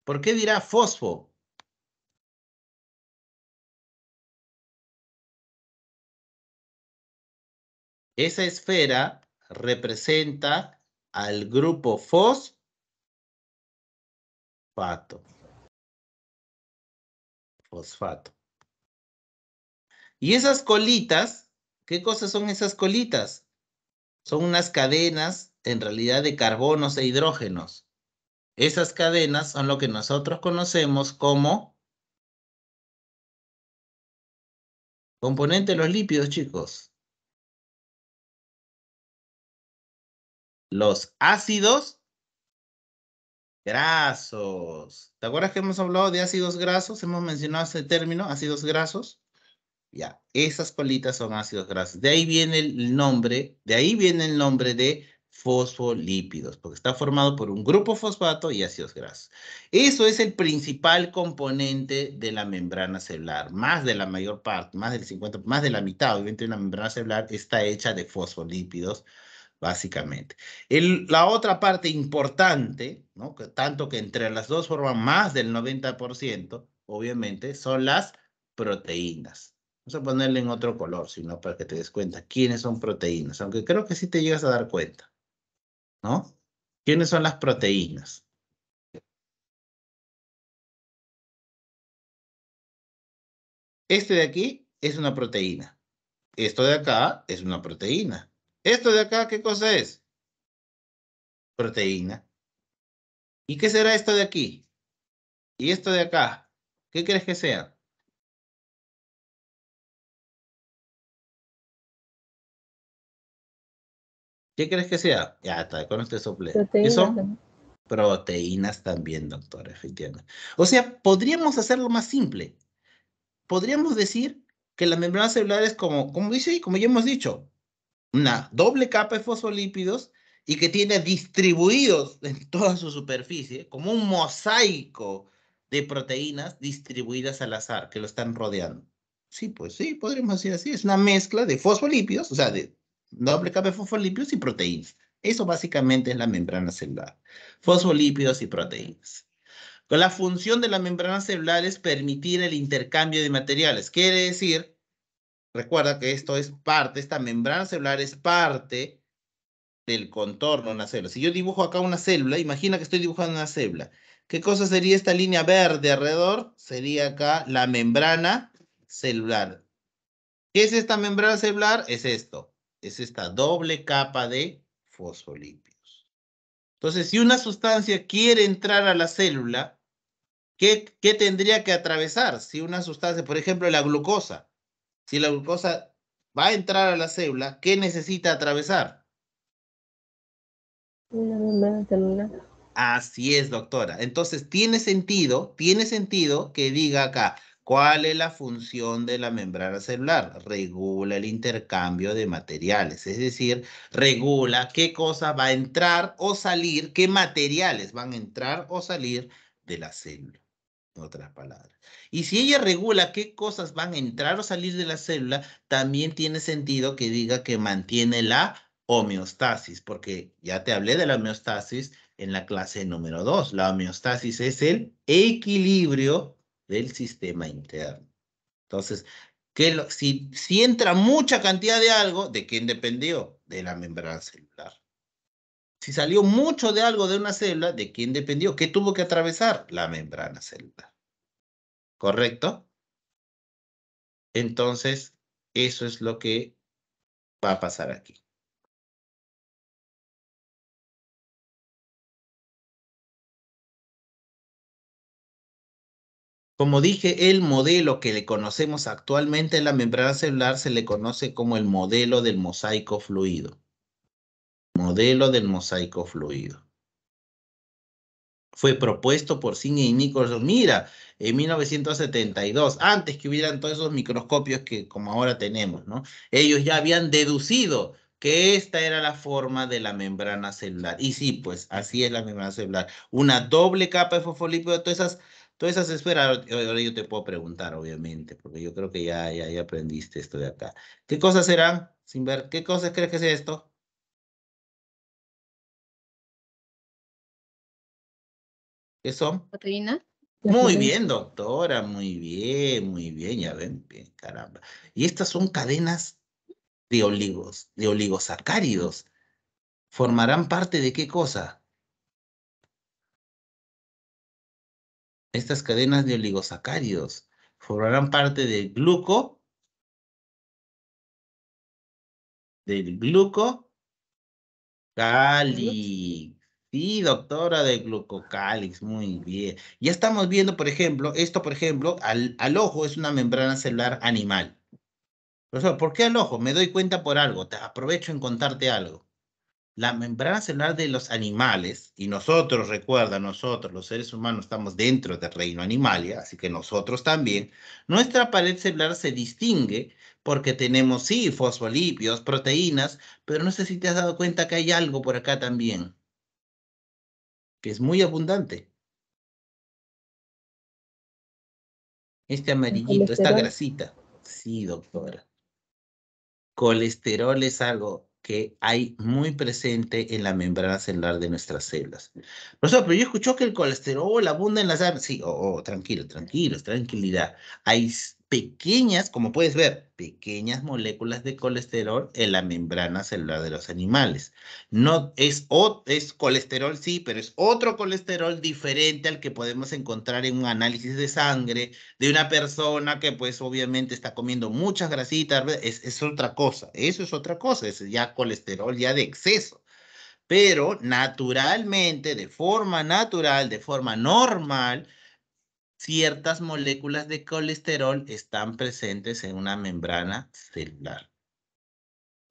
[SPEAKER 1] ¿Por qué dirá fosfo? Esa esfera representa al grupo fosfato. Fosfato. Y esas colitas, ¿qué cosas son esas colitas? Son unas cadenas, en realidad, de carbonos e hidrógenos. Esas cadenas son lo que nosotros conocemos como componente de los lípidos, chicos. Los ácidos grasos. ¿Te acuerdas que hemos hablado de ácidos grasos? Hemos mencionado ese término, ácidos grasos. Ya, esas colitas son ácidos grasos. De ahí viene el nombre, de fosfolípidos, porque está formado por un grupo fosfato y ácidos grasos. Eso es el principal componente de la membrana celular. Más de la mayor parte, más del 50, más de la mitad, obviamente, de una membrana celular está hecha de fosfolípidos, básicamente. La otra parte importante, ¿no? Tanto que entre las dos forman más del 90%, obviamente, son las proteínas. Vamos a ponerle en otro color, sino para que te des cuenta quiénes son proteínas, aunque creo que sí te llegas a dar cuenta, ¿no? ¿Quiénes son las proteínas? Este de aquí es una proteína. Esto de acá es una proteína. ¿Esto de acá qué cosa es? Proteína. ¿Y qué será esto de aquí? ¿Y esto de acá? ¿Qué crees que sea? ¿Qué crees que sea? Ya está, con este sople. ¿Qué
[SPEAKER 3] Proteínas
[SPEAKER 1] son?
[SPEAKER 3] también.
[SPEAKER 1] Proteínas también, doctor, efectivamente. O sea, podríamos hacerlo más simple. Podríamos decir que la membrana celular es como dice ahí, como ya hemos dicho, una doble capa de fosfolípidos y que tiene distribuidos en toda su superficie, como un mosaico de proteínas distribuidas al azar, que lo están rodeando. Sí, pues sí, podríamos decir así. Es una mezcla de fosfolípidos, o sea, de doble capa de fosfolípidos y proteínas. Eso básicamente es la membrana celular. Fosfolípidos y proteínas. La función de la membrana celular es permitir el intercambio de materiales. Quiere decir, recuerda que esto es parte, esta membrana celular es parte del contorno de una célula. Si yo dibujo acá una célula, imagina que estoy dibujando una célula. ¿Qué cosa sería esta línea verde alrededor? Sería acá la membrana celular. ¿Qué es esta membrana celular? Es esto. Es esta doble capa de fosfolípidos. Entonces, si una sustancia quiere entrar a la célula, ¿qué tendría que atravesar? Si una sustancia, por ejemplo, la glucosa, si la glucosa va a entrar a la célula, ¿qué necesita atravesar?
[SPEAKER 3] Una membrana celular.
[SPEAKER 1] Así es, doctora. Entonces, tiene sentido que diga acá, ¿cuál es la función de la membrana celular? Regula el intercambio de materiales, es decir, regula qué cosa va a entrar o salir, qué materiales van a entrar o salir de la célula. En otras palabras. Y si ella regula qué cosas van a entrar o salir de la célula, también tiene sentido que diga que mantiene la homeostasis, porque ya te hablé de la homeostasis en la clase número 2. La homeostasis es el equilibrio del sistema interno. Entonces, si entra mucha cantidad de algo, ¿de quién dependió? De la membrana celular. Si salió mucho de algo de una célula, ¿de quién dependió? ¿Qué tuvo que atravesar? La membrana celular. ¿Correcto? Entonces, eso es lo que va a pasar aquí. Como dije, el modelo que le conocemos actualmente en la membrana celular se le conoce como el modelo del mosaico fluido. Modelo del mosaico fluido. Fue propuesto por Singer y Nicholson, mira, en 1972, antes que hubieran todos esos microscopios que como ahora tenemos, ¿no? Ellos ya habían deducido que esta era la forma de la membrana celular. Y sí, pues así es la membrana celular. Una doble capa de fosfolípido, todas esas esferas. Ahora yo te puedo preguntar, obviamente, porque yo creo que ya aprendiste esto de acá. ¿Qué cosas serán? Sin ver, ¿qué cosas crees que sea esto? ¿Qué son?
[SPEAKER 4] ¿Proteína?
[SPEAKER 1] Muy bien, doctora, muy bien, ya ven, bien, caramba. Y estas son cadenas de oligosacáridos. ¿Formarán parte de qué cosa? Estas cadenas de oligosacáridos formarán parte del glucocálix. Sí, doctora, de glucocálix, muy bien. Ya estamos viendo, por ejemplo, esto, por ejemplo, al ojo es una membrana celular animal. Profesor, ¿por qué al ojo? Me doy cuenta por algo. Te aprovecho en contarte algo. La membrana celular de los animales, y nosotros, recuerda, nosotros los seres humanos estamos dentro del reino animalia, así que nosotros también, nuestra pared celular se distingue porque tenemos, sí, fosfolípidos, proteínas, pero no sé si te has dado cuenta que hay algo por acá también, que es muy abundante. Este
[SPEAKER 3] El
[SPEAKER 1] amarillito, esta
[SPEAKER 3] colesterol.
[SPEAKER 1] grasita. Sí, doctora. Colesterol es algo que hay muy presente en la membrana celular de nuestras células. Profesor, pero yo escucho que el colesterol abunda en las sangre. Sí, tranquilo, tranquilos, tranquilidad. Hay pequeñas, como puedes ver, pequeñas moléculas de colesterol en la membrana celular de los animales. No es colesterol, sí, pero es otro colesterol diferente al que podemos encontrar en un análisis de sangre de una persona que pues obviamente está comiendo muchas grasitas, es otra cosa, eso es otra cosa, es ya colesterol ya de exceso. Pero naturalmente, de forma natural, de forma normal, ciertas moléculas de colesterol están presentes en una membrana celular.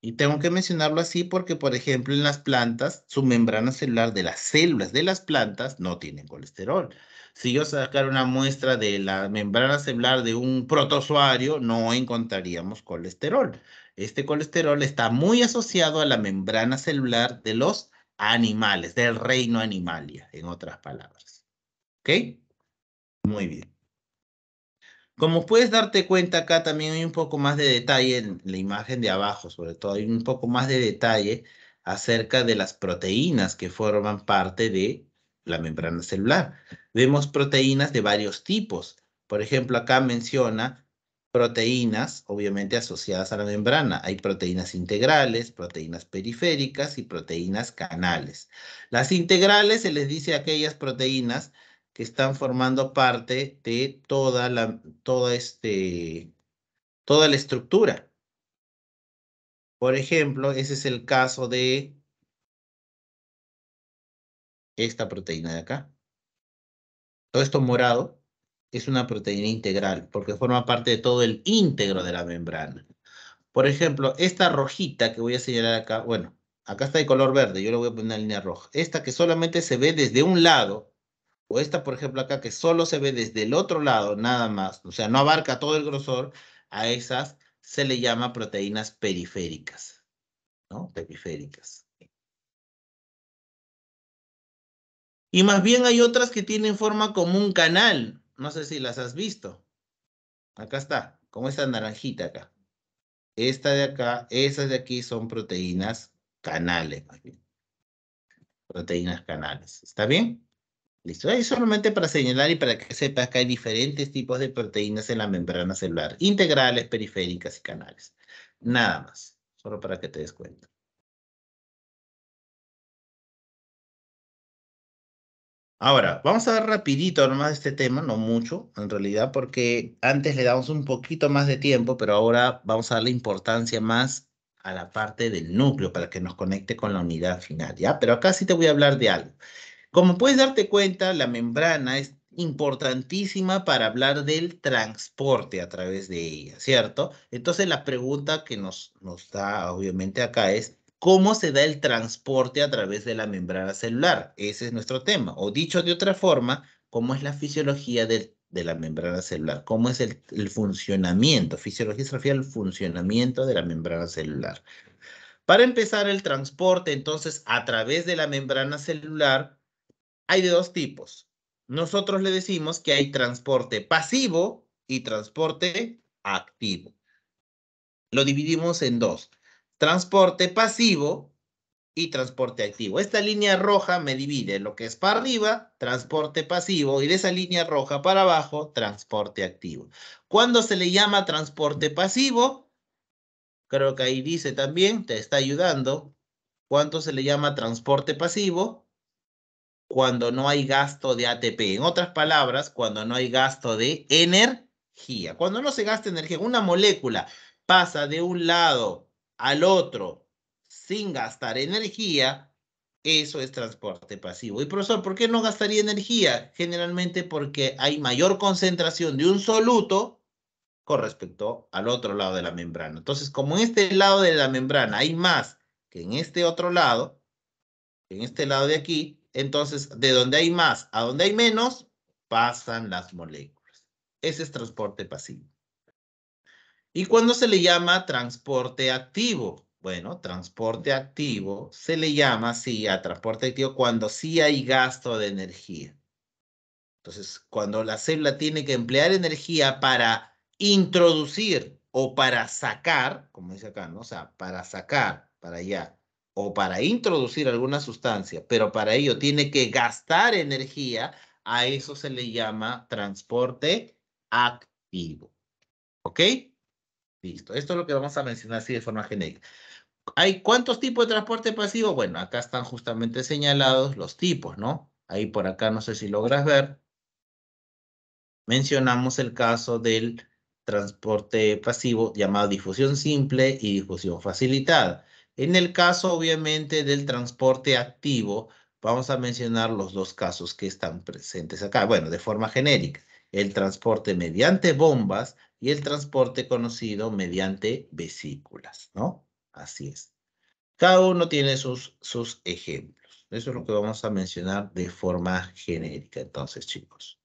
[SPEAKER 1] Y tengo que mencionarlo así porque, por ejemplo, en las plantas, su membrana celular de las células de las plantas no tienen colesterol. Si yo sacara una muestra de la membrana celular de un protozoario, no encontraríamos colesterol. Este colesterol está muy asociado a la membrana celular de los animales, del reino animalia, en otras palabras. ¿Ok? Muy bien. Como puedes darte cuenta, acá también hay un poco más de detalle en la imagen de abajo, sobre todo hay un poco más de detalle acerca de las proteínas que forman parte de la membrana celular. Vemos proteínas de varios tipos. Por ejemplo, acá menciona proteínas, obviamente asociadas a la membrana. Hay proteínas integrales, proteínas periféricas y proteínas canales. Las integrales se les dice a aquellas proteínas que están formando parte de toda la estructura. Por ejemplo, ese es el caso de esta proteína de acá. Todo esto morado es una proteína integral porque forma parte de todo el íntegro de la membrana. Por ejemplo, esta rojita que voy a señalar acá, bueno, acá está de color verde, yo le voy a poner una línea roja. Esta que solamente se ve desde un lado, o esta, por ejemplo, acá que solo se ve desde el otro lado, nada más, o sea, no abarca todo el grosor, a esas se le llama proteínas periféricas, ¿no? Periféricas. Y más bien hay otras que tienen forma como un canal, no sé si las has visto. Acá está, como esta naranjita acá. Esta de acá, esas de aquí son proteínas canales, más bien. Proteínas canales. ¿Está bien? Listo. Es solamente para señalar y para que sepas que hay diferentes tipos de proteínas en la membrana celular, integrales, periféricas y canales. Nada más, solo para que te des cuenta. Ahora, vamos a ver rapidito nomás este tema, no mucho, en realidad, porque antes le damos un poquito más de tiempo, pero ahora vamos a darle importancia más a la parte del núcleo para que nos conecte con la unidad final, ¿ya? Pero acá sí te voy a hablar de algo. Como puedes darte cuenta, la membrana es importantísima para hablar del transporte a través de ella, ¿cierto? Entonces la pregunta que nos da obviamente acá es, ¿cómo se da el transporte a través de la membrana celular? Ese es nuestro tema. O dicho de otra forma, ¿cómo es la fisiología de la membrana celular? ¿Cómo es el funcionamiento? Fisiología se refiere al funcionamiento de la membrana celular. Para empezar el transporte, entonces, a través de la membrana celular, hay de dos tipos. Nosotros le decimos que hay transporte pasivo y transporte activo. Lo dividimos en dos. Transporte pasivo y transporte activo. Esta línea roja me divide lo que es para arriba, transporte pasivo, y de esa línea roja para abajo, transporte activo. ¿Cuándo se le llama transporte pasivo? Creo que ahí dice también, te está ayudando. ¿Cuánto se le llama transporte pasivo? Cuando no hay gasto de ATP. En otras palabras, cuando no hay gasto de energía. Cuando no se gasta energía, una molécula pasa de un lado al otro sin gastar energía, eso es transporte pasivo. Y profesor, ¿por qué no gastaría energía? Generalmente porque hay mayor concentración de un soluto con respecto al otro lado de la membrana. Entonces, como en este lado de la membrana hay más que en este otro lado, en este lado de aquí, entonces de donde hay más a donde hay menos, pasan las moléculas. Ese es transporte pasivo. ¿Y cuándo se le llama transporte activo? Bueno, transporte activo se le llama así a transporte activo cuando sí hay gasto de energía. Entonces, cuando la célula tiene que emplear energía para introducir o para sacar, como dice acá, ¿no? O sea, para sacar, para allá, o para introducir alguna sustancia, pero para ello tiene que gastar energía, a eso se le llama transporte activo. ¿Ok? Listo. Esto es lo que vamos a mencionar así de forma genérica. ¿Hay cuántos tipos de transporte pasivo? Bueno, acá están justamente señalados los tipos, ¿no? Ahí por acá, no sé si logras ver. Mencionamos el caso del transporte pasivo llamado difusión simple y difusión facilitada. En el caso, obviamente, del transporte activo, vamos a mencionar los dos casos que están presentes acá. Bueno, de forma genérica, el transporte mediante bombas y el transporte conocido mediante vesículas, ¿no? Así es. Cada uno tiene sus ejemplos. Eso es lo que vamos a mencionar de forma genérica, entonces, chicos.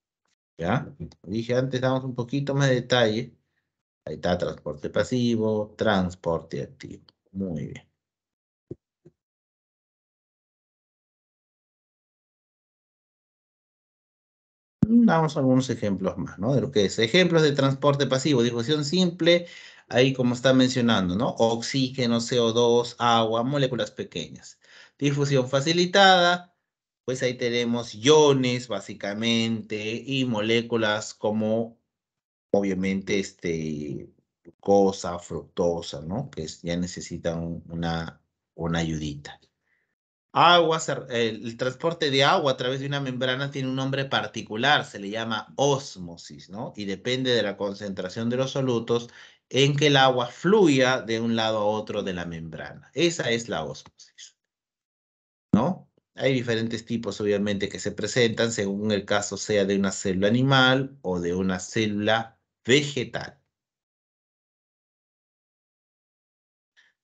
[SPEAKER 1] ¿Ya? Dije antes, damos un poquito más de detalle. Ahí está, transporte pasivo, transporte activo. Muy bien. Damos algunos ejemplos más, ¿no? De lo que es. Ejemplos de transporte pasivo, difusión simple, ahí como está mencionando, ¿no? Oxígeno, CO2, agua, moléculas pequeñas. Difusión facilitada, pues ahí tenemos iones, básicamente, y moléculas como obviamente, glucosa, fructosa, ¿no? Ya necesitan una ayudita. Agua, el transporte de agua a través de una membrana tiene un nombre particular, se le llama ósmosis, ¿no? Y depende de la concentración de los solutos en que el agua fluya de un lado a otro de la membrana. Esa es la ósmosis, ¿no? Hay diferentes tipos, obviamente, que se presentan según el caso sea de una célula animal o de una célula vegetal.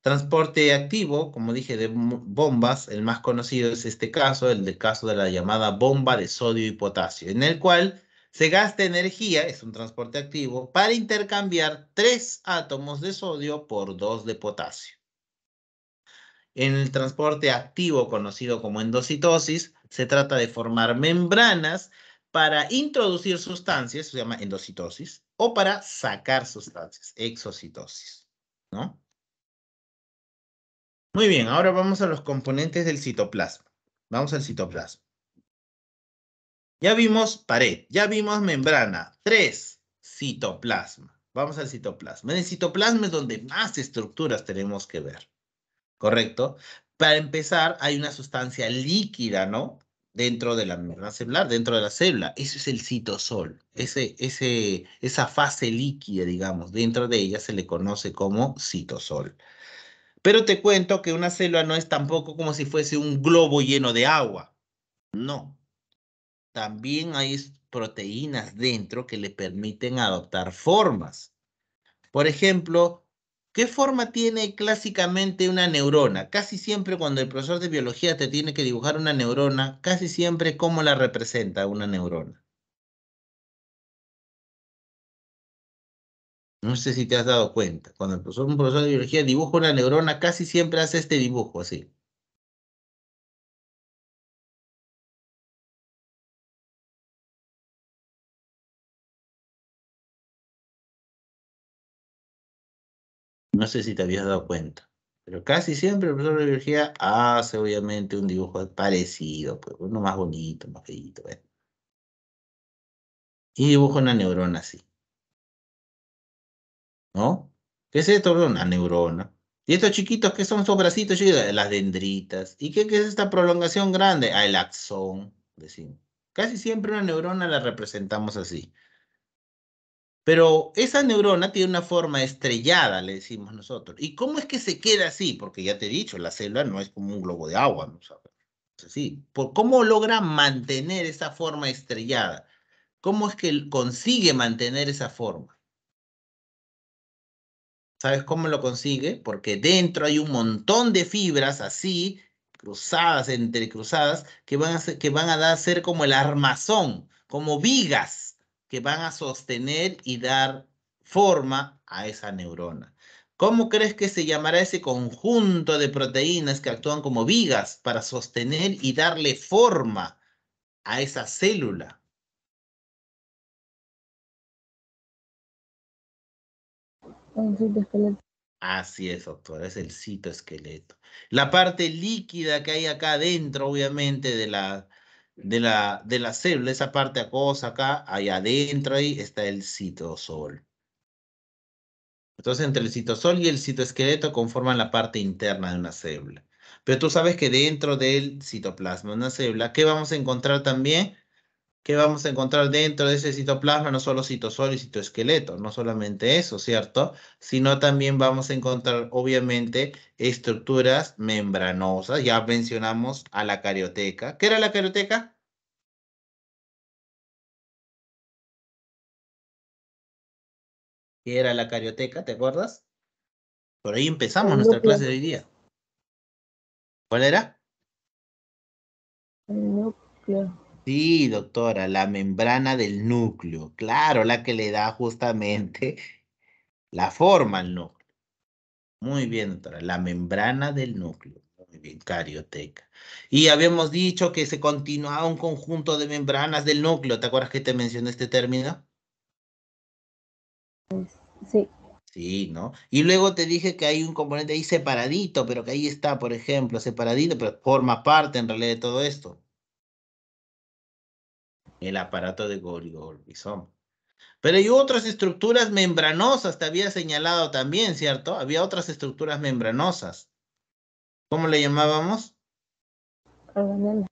[SPEAKER 1] Transporte activo, como dije, de bombas, el más conocido es este caso, el del caso de la llamada bomba de sodio y potasio, en el cual se gasta energía, es un transporte activo, para intercambiar 3 átomos de sodio por 2 de potasio. En el transporte activo, conocido como endocitosis, se trata de formar membranas para introducir sustancias, se llama endocitosis, o para sacar sustancias, exocitosis, ¿no? Muy bien, ahora vamos a los componentes del citoplasma. Vamos al citoplasma. Ya vimos pared, ya vimos membrana. 3, citoplasma. Vamos al citoplasma. En el citoplasma es donde más estructuras tenemos que ver, ¿correcto? Para empezar, hay una sustancia líquida, ¿no? Dentro de la membrana celular, dentro de la célula. Eso es el citosol. Esa fase líquida, digamos, dentro de ella se le conoce como citosol. Pero te cuento que una célula no es tampoco como si fuese un globo lleno de agua. No. También hay proteínas dentro que le permiten adoptar formas. Por ejemplo, ¿qué forma tiene clásicamente una neurona? Casi siempre cuando el profesor de biología te tiene que dibujar una neurona, casi siempre ¿cómo la representa una neurona? No sé si te has dado cuenta. Cuando un profesor de biología dibuja una neurona, casi siempre hace este dibujo así. No sé si te habías dado cuenta. Pero casi siempre el profesor de biología hace obviamente un dibujo parecido, pues uno más bonito, más feíto, ¿ves? Y dibuja una neurona así, ¿no? ¿Qué es esto? Una neurona. ¿Y estos chiquitos qué son estos bracitos chiquitos? Las dendritas. ¿Y qué es esta prolongación grande? Ah, el axón, decimos. Casi siempre una neurona la representamos así. Pero esa neurona tiene una forma estrellada, le decimos nosotros. ¿Y cómo es que se queda así? Porque ya te he dicho, la célula no es como un globo de agua, ¿no? O sea, es así. ¿Cómo logra mantener esa forma estrellada? ¿Cómo es que consigue mantener esa forma? ¿Sabes cómo lo consigue? Porque dentro hay un montón de fibras así, cruzadas, entrecruzadas, que van a dar ser como el armazón, como vigas, que van a sostener y dar forma a esa neurona. ¿Cómo crees que se llamará ese conjunto de proteínas que actúan como vigas para sostener y darle forma a esa célula?
[SPEAKER 3] Un citoesqueleto.
[SPEAKER 1] Así es, doctora, es el citoesqueleto. La parte líquida que hay acá adentro, obviamente, de la célula, esa parte acuosa acá, ahí adentro ahí está el citosol. Entonces, entre el citosol y el citoesqueleto conforman la parte interna de una célula. Pero tú sabes que dentro del citoplasma de una célula, ¿qué vamos a encontrar también? ¿Qué vamos a encontrar dentro de ese citoplasma? No solo citosol y citoesqueleto, no solamente eso, ¿cierto? Sino también vamos a encontrar, obviamente, estructuras membranosas. Ya mencionamos a la carioteca. ¿Qué era la carioteca? ¿Qué era la carioteca? ¿Te acuerdas? Por ahí empezamos
[SPEAKER 3] El
[SPEAKER 1] nuestra
[SPEAKER 3] núcleo.
[SPEAKER 1] clase de hoy día. ¿Cuál era?
[SPEAKER 3] El núcleo.
[SPEAKER 1] Sí, doctora, la membrana del núcleo. Claro, la que le da justamente la forma al núcleo. Muy bien, doctora, la membrana del núcleo. Muy bien, carioteca. Y habíamos dicho que se continuaba un conjunto de membranas del núcleo. ¿Te acuerdas que te mencioné este término?
[SPEAKER 3] Sí.
[SPEAKER 1] Sí, ¿no? Y luego te dije que hay un componente ahí separadito, pero que ahí está, por ejemplo, separadito, pero forma parte en realidad de todo esto. El aparato de Golgi-Golgi. Pero hay otras estructuras membranosas, te había señalado también, ¿cierto? Había otras estructuras membranosas. ¿Cómo le llamábamos?
[SPEAKER 3] Organela.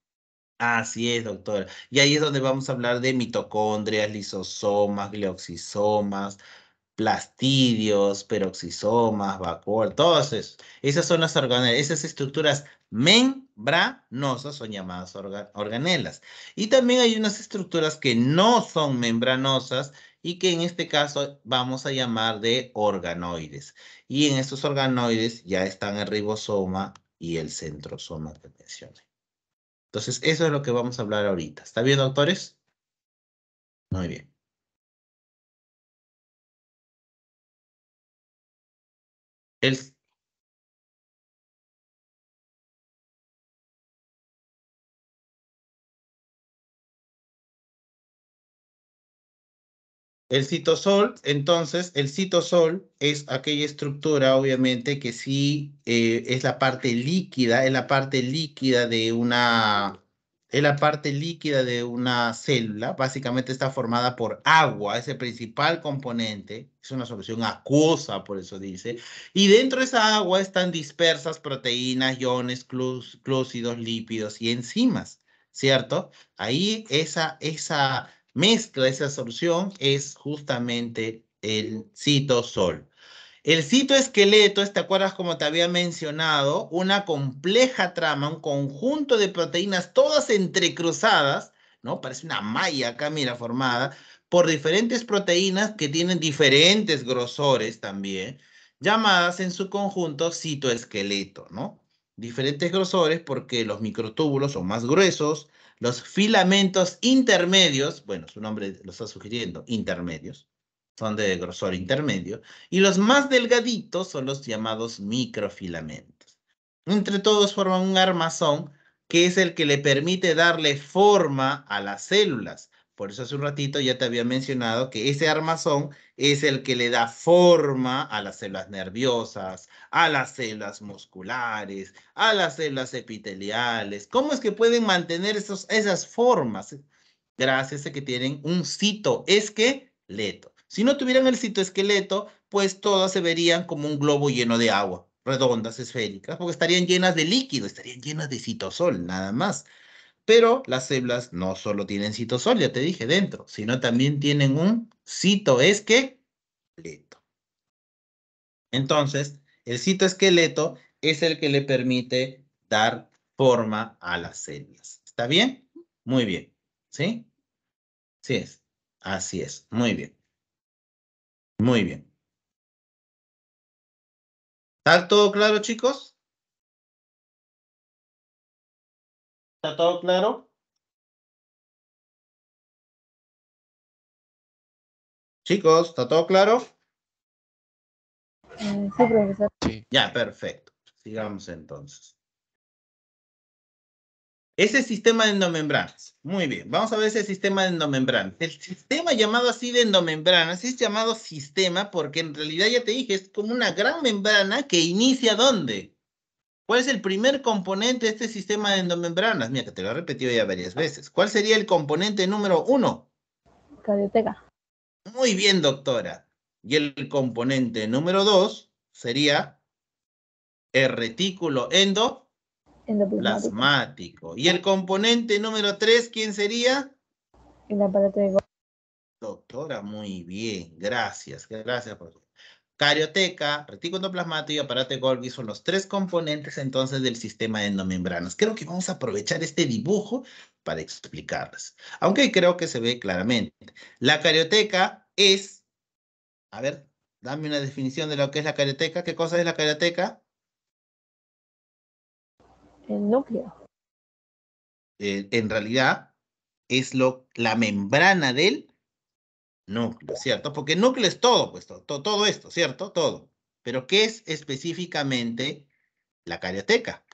[SPEAKER 1] Así es, doctora. Y ahí es donde vamos a hablar de mitocondrias, lisosomas, glioxisomas, plastidios, peroxisomas, vacuolas, todos esos. Esas son las organelas, esas estructuras membranosas son llamadas organelas. Y también hay unas estructuras que no son membranosas y que en este caso vamos a llamar de organoides. Y en estos organoides ya están el ribosoma y el centrosoma que mencioné. Entonces, eso es lo que vamos a hablar ahorita. ¿Está bien, doctores? Muy bien. El, El citosol, entonces, el citosol es aquella estructura, obviamente, que sí es la parte líquida, es la parte líquida de es la parte líquida de una célula. Básicamente está formada por agua, es el principal componente, es una solución acuosa, por eso dice. Y dentro de esa agua están dispersas proteínas, iones, glúcidos, lípidos y enzimas, ¿cierto? Ahí esa mezcla, esa solución es justamente el citosol. El citoesqueleto, ¿te acuerdas como te había mencionado? Una compleja trama, un conjunto de proteínas todas entrecruzadas, ¿no? Parece una malla acá, mira, formada por diferentes proteínas que tienen diferentes grosores también, llamadas en su conjunto citoesqueleto, ¿no? Diferentes grosores porque los microtúbulos son más gruesos, los filamentos intermedios, bueno, su nombre lo está sugiriendo, intermedios, son de grosor intermedio, y los más delgaditos son los llamados microfilamentos. Entre todos forman un armazón que es el que le permite darle forma a las células. Por eso hace un ratito ya te había mencionado que ese armazón es el que le da forma a las células nerviosas, a las células musculares, a las células epiteliales. ¿Cómo es que pueden mantener esas formas? Gracias a que tienen un citoesqueleto. Si no tuvieran el citoesqueleto, pues todas se verían como un globo lleno de agua, redondas, esféricas, porque estarían llenas de líquido, estarían llenas de citosol, nada más. Pero las células no solo tienen citosol, ya te dije, dentro, sino también tienen un citoesqueleto. Entonces, el citoesqueleto es el que le permite dar forma a las células. ¿Está bien? Muy bien. ¿Sí? Sí es. Así es. Muy bien. Muy bien. ¿Está todo claro, chicos? ¿Está todo claro? Chicos, ¿está todo claro?
[SPEAKER 3] Sí, profesor.
[SPEAKER 5] Sí.
[SPEAKER 1] Ya, perfecto. Sigamos entonces. Ese sistema de endomembranas. Muy bien, vamos a ver ese sistema de endomembranas. El sistema llamado así de endomembranas es llamado sistema porque en realidad ya te dije, es como una gran membrana que inicia ¿dónde? ¿Cuál es el primer componente de este sistema de endomembranas? Mira, que te lo he repetido ya varias veces. ¿Cuál sería el componente número 1?
[SPEAKER 3] Carioteca.
[SPEAKER 1] Muy bien, doctora. Y el componente número 2 sería el retículo
[SPEAKER 3] Endoplasmático.
[SPEAKER 1] endoplasmático. Y el componente número 3, ¿quién sería?
[SPEAKER 3] El aparato de Golgi.
[SPEAKER 1] Doctora, muy bien. Gracias. Gracias por carioteca, retículo endoplasmático y aparato de Golgi son los 3 componentes entonces del sistema de endomembranas. Creo que vamos a aprovechar este dibujo para explicarles. Aunque creo que se ve claramente. La carioteca es, a ver, dame una definición de lo que es la carioteca. ¿Qué cosa es la carioteca?
[SPEAKER 3] El núcleo.
[SPEAKER 1] En realidad es la membrana del núcleo, ¿cierto? Porque el núcleo es todo, pues todo esto, ¿cierto? Todo. Pero ¿qué es específicamente la carioteca?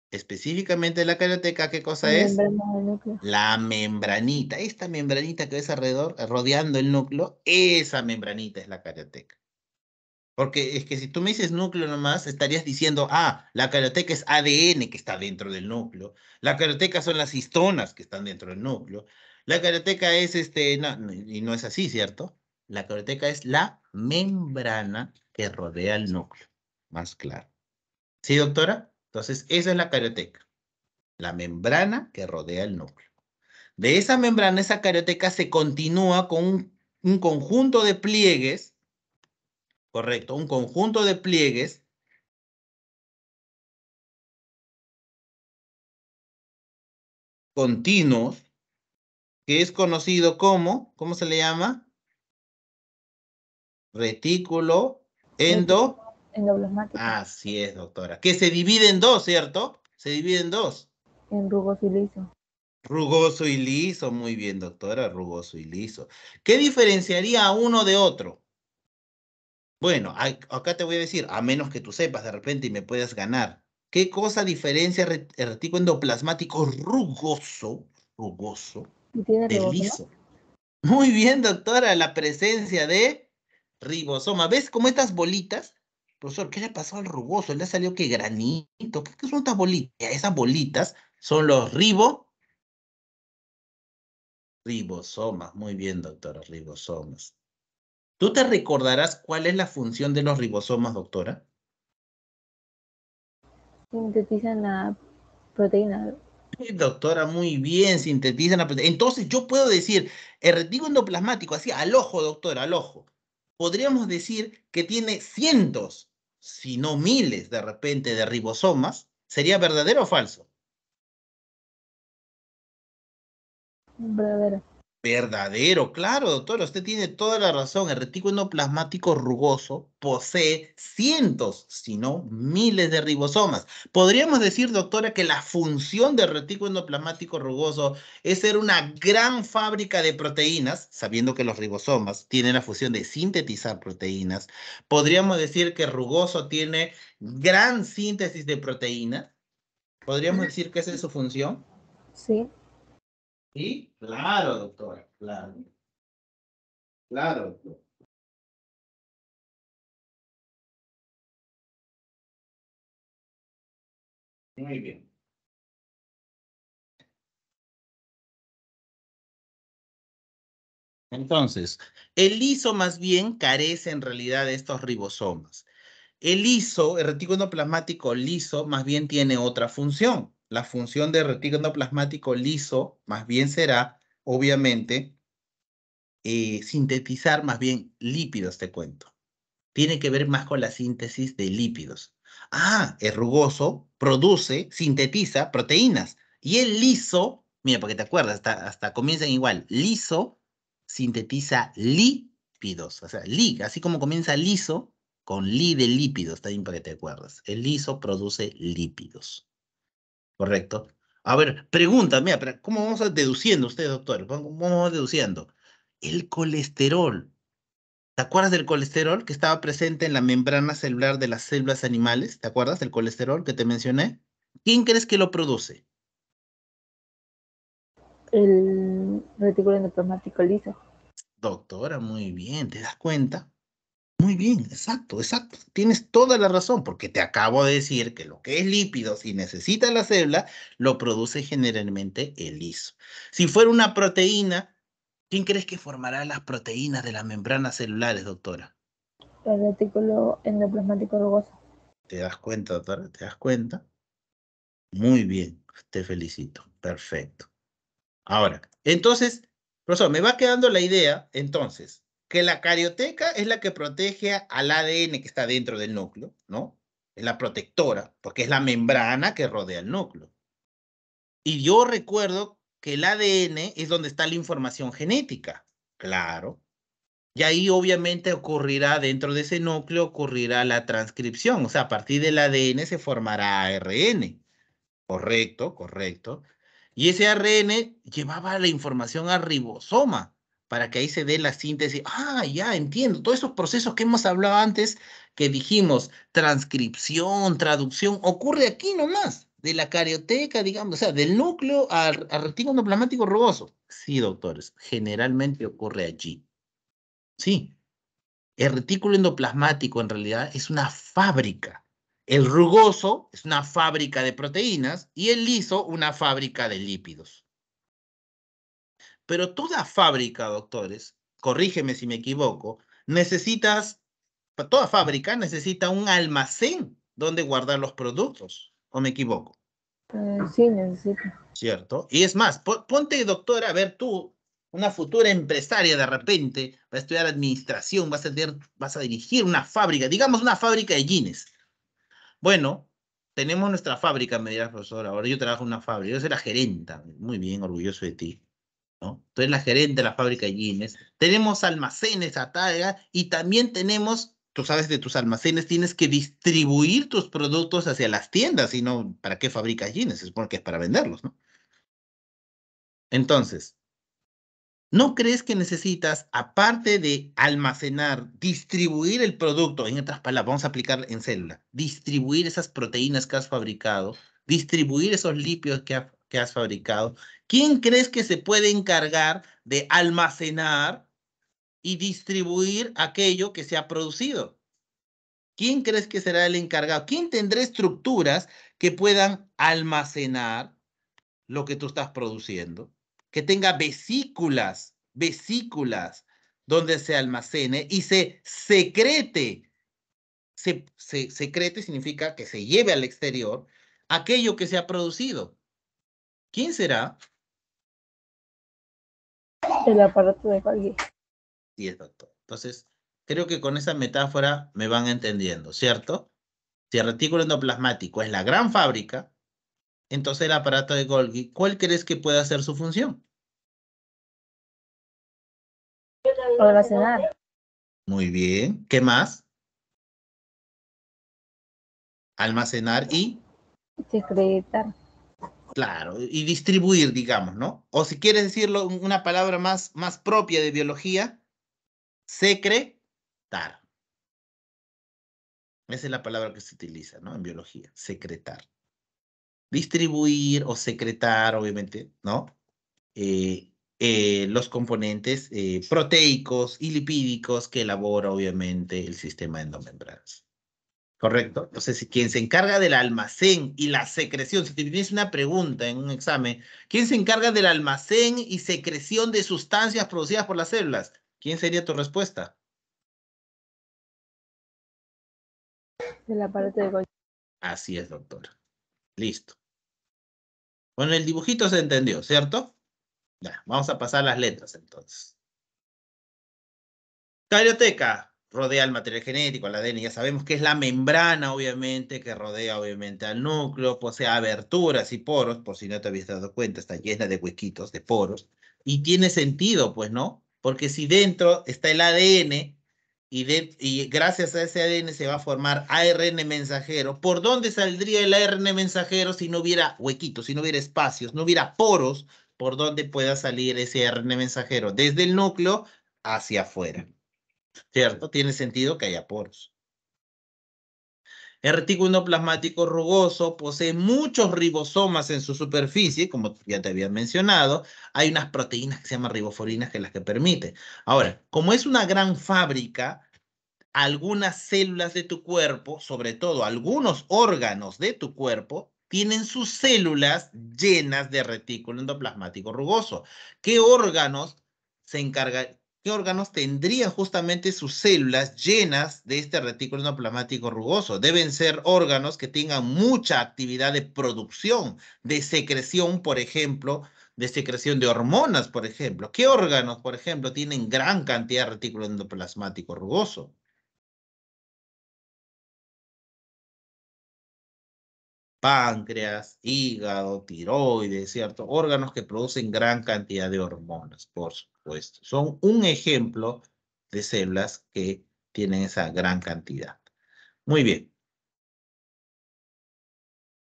[SPEAKER 1] Específicamente la carioteca, ¿qué cosa
[SPEAKER 3] La
[SPEAKER 1] es?
[SPEAKER 3] membrana del núcleo.
[SPEAKER 1] La membranita. Esta membranita que ves alrededor, rodeando el núcleo, esa membranita es la carioteca. Porque es que si tú me dices núcleo nomás, estarías diciendo, ah, la carioteca es ADN que está dentro del núcleo. La carioteca son las histonas que están dentro del núcleo. La carioteca es y no es así, ¿cierto? La carioteca es la membrana que rodea el núcleo. Más claro. ¿Sí, doctora? Entonces, esa es la carioteca. La membrana que rodea el núcleo. De esa membrana, esa carioteca se continúa con un conjunto de pliegues, correcto, un conjunto de pliegues continuos, que es conocido como, ¿cómo se le llama? Retículo
[SPEAKER 3] Endoplasmático.
[SPEAKER 1] Así es, doctora. Que se divide en dos, ¿cierto? Se divide en dos.
[SPEAKER 3] En rugoso y liso.
[SPEAKER 1] Rugoso y liso, muy bien, doctora, rugoso y liso. ¿Qué diferenciaría a uno de otro? Bueno, acá te voy a decir, a menos que tú sepas de repente y me puedas ganar. ¿Qué cosa diferencia el retículo endoplasmático rugoso,
[SPEAKER 3] ¿Y tiene
[SPEAKER 1] del
[SPEAKER 3] ribosoma?
[SPEAKER 1] liso? Muy bien, doctora, la presencia de ribosoma. ¿Ves cómo estas bolitas? Profesor, ¿qué le pasó al rugoso? Le ha salido que granito. ¿Qué son estas bolitas? Esas bolitas son los ribosomas. Muy bien, doctora, ribosomas. ¿Tú te recordarás cuál es la función de los ribosomas, doctora?
[SPEAKER 3] Sintetizan la proteína.
[SPEAKER 1] Sí, doctora, muy bien, sintetizan la proteína. Entonces, yo puedo decir, el retículo endoplasmático, así al ojo, doctora, al ojo. Podríamos decir que tiene cientos, si no miles, de repente, de ribosomas. ¿Sería verdadero o falso?
[SPEAKER 3] Verdadero.
[SPEAKER 1] Verdadero, claro, doctora, usted tiene toda la razón. El retículo endoplasmático rugoso posee cientos, si no miles de ribosomas. Podríamos decir, doctora, que la función del retículo endoplasmático rugoso es ser una gran fábrica de proteínas, sabiendo que los ribosomas tienen la función de sintetizar proteínas. Podríamos decir que rugoso tiene gran síntesis de proteínas. Podríamos decir que esa es su función.
[SPEAKER 3] Sí.
[SPEAKER 1] Sí, claro, doctora, claro. Claro. Muy bien. Entonces, el liso más bien carece en realidad de estos ribosomas. El liso, el retículo endoplasmático liso, más bien tiene otra función. La función del retículo endoplasmático liso más bien será, obviamente, sintetizar más bien lípidos, te cuento. Tiene que ver más con la síntesis de lípidos. Ah, el rugoso produce, sintetiza proteínas. Y el liso, mira, porque te acuerdas, hasta comienzan igual. Liso sintetiza lípidos. O sea, así como comienza liso, con de lípidos, también para que te acuerdas. El liso produce lípidos. ¿Correcto? A ver, pregunta, mira, ¿cómo vamos a deduciendo ustedes, doctor? ¿Cómo vamos deduciendo? El colesterol ¿Te acuerdas del colesterol que estaba presente en la membrana celular de las células animales? ¿Te acuerdas del colesterol que te mencioné? ¿Quién crees que lo produce?
[SPEAKER 3] El retículo endoplasmático liso.
[SPEAKER 1] Doctora, muy bien, ¿te das cuenta? Muy bien, exacto, exacto. Tienes toda la razón, porque te acabo de decir que lo que es lípidos y necesita la célula, lo produce generalmente el liso. Si fuera una proteína, ¿quién crees que formará las proteínas de las membranas celulares, doctora?
[SPEAKER 3] El retículo endoplasmático rugoso.
[SPEAKER 1] ¿Te das cuenta, doctora? ¿Te das cuenta? Muy bien, te felicito. Perfecto. Ahora, entonces, profesor, me va quedando la idea, entonces, que la carioteca es la que protege al ADN que está dentro del núcleo, ¿no? Es la protectora, porque es la membrana que rodea el núcleo. Y yo recuerdo que el ADN es donde está la información genética, claro. Y ahí obviamente ocurrirá, dentro de ese núcleo, ocurrirá la transcripción, o sea, a partir del ADN se formará ARN. Correcto, correcto. Y ese ARN llevaba la información al ribosoma para que ahí se dé la síntesis. Ah, ya entiendo. Todos esos procesos que hemos hablado antes, que dijimos, transcripción, traducción, ocurre aquí nomás, de la carioteca, digamos, o sea, del núcleo al retículo endoplasmático rugoso. Sí, doctores, generalmente ocurre allí. Sí, el retículo endoplasmático en realidad es una fábrica. El rugoso es una fábrica de proteínas y el liso una fábrica de lípidos. Pero toda fábrica, doctores, corrígeme si me equivoco, toda fábrica necesita un almacén donde guardar los productos, ¿o me equivoco?
[SPEAKER 3] Sí, necesito.
[SPEAKER 1] ¿Cierto? Y es más, ponte, doctora, a ver tú, una futura empresaria de repente, va a estudiar administración, vas a dirigir una fábrica, digamos una fábrica de jeans. Bueno, tenemos nuestra fábrica, me dirás, profesor, ahora yo trabajo en una fábrica, yo soy la gerenta, muy bien, orgulloso de ti, ¿no? Tú eres la gerente de la fábrica de jeans. Tenemos almacenes a talla y también tenemos, tú sabes, de tus almacenes tienes que distribuir tus productos hacia las tiendas, si no, ¿para qué fabricas jeans? Se supone que es para venderlos, ¿no? Entonces, ¿no crees que necesitas, aparte de almacenar, distribuir el producto, en otras palabras, vamos a aplicar en célula, distribuir esas proteínas que has fabricado, distribuir esos lípidos que has fabricado? ¿Quién crees que se puede encargar de almacenar y distribuir aquello que se ha producido? ¿Quién crees que será el encargado? ¿Quién tendrá estructuras que puedan almacenar lo que tú estás produciendo, que tenga vesículas donde se almacene y se secrete? Secrete significa que se lleve al exterior aquello que se ha producido. ¿Quién será?
[SPEAKER 3] El aparato de Golgi.
[SPEAKER 1] Sí, es doctor. Entonces, creo que con esa metáfora me van entendiendo, ¿cierto? Si el retículo endoplasmático es la gran fábrica, entonces el aparato de Golgi, ¿cuál crees que pueda ser su función?
[SPEAKER 3] Almacenar.
[SPEAKER 1] Muy bien. ¿Qué más? Almacenar y,
[SPEAKER 3] Secretar.
[SPEAKER 1] claro, y distribuir, digamos, ¿no? O si quieres decirlo, una palabra más propia de biología, secretar. Esa es la palabra que se utiliza, ¿no? En biología, secretar. Distribuir o secretar, obviamente, ¿no? Los componentes proteicos y lipídicos que elabora, obviamente, el sistema endomembranas. ¿Correcto? Entonces, quien se encarga del almacén y la secreción, si te tienes una pregunta en un examen, ¿quién se encarga del almacén y secreción de sustancias producidas por las células? ¿Quién sería tu respuesta?
[SPEAKER 3] El aparato de Golgi.
[SPEAKER 1] Así es, doctor. Listo. Bueno, el dibujito se entendió, ¿cierto? Ya, vamos a pasar las letras entonces. Carioteca rodea el material genético, el ADN, ya sabemos que es la membrana, obviamente, que rodea, obviamente, al núcleo, posee aberturas y poros, por si no te habías dado cuenta, está llena de huequitos, de poros, y tiene sentido, pues, ¿no? Porque si dentro está el ADN, y gracias a ese ADN se va a formar ARN mensajero, ¿por dónde saldría el ARN mensajero si no hubiera huequitos, si no hubiera espacios, no hubiera poros, por donde pueda salir ese ARN mensajero? Desde el núcleo hacia afuera. ¿cierto? Tiene sentido que haya poros. El retículo endoplasmático rugoso posee muchos ribosomas en su superficie, como ya te había mencionado. Hay unas proteínas que se llaman riboforinas que las que permiten. Ahora, como es una gran fábrica, algunas células de tu cuerpo, sobre todo algunos órganos de tu cuerpo, tienen sus células llenas de retículo endoplasmático rugoso. ¿Qué órganos se encargan? ¿Qué órganos tendrían justamente sus células llenas de este retículo endoplasmático rugoso? Deben ser órganos que tengan mucha actividad de producción, de secreción, por ejemplo, de secreción de hormonas, por ejemplo. ¿Qué órganos, por ejemplo, tienen gran cantidad de retículo endoplasmático rugoso? Páncreas, hígado, tiroides, ¿cierto? Órganos que producen gran cantidad de hormonas, por supuesto. Son un ejemplo de células que tienen esa gran cantidad. Muy bien.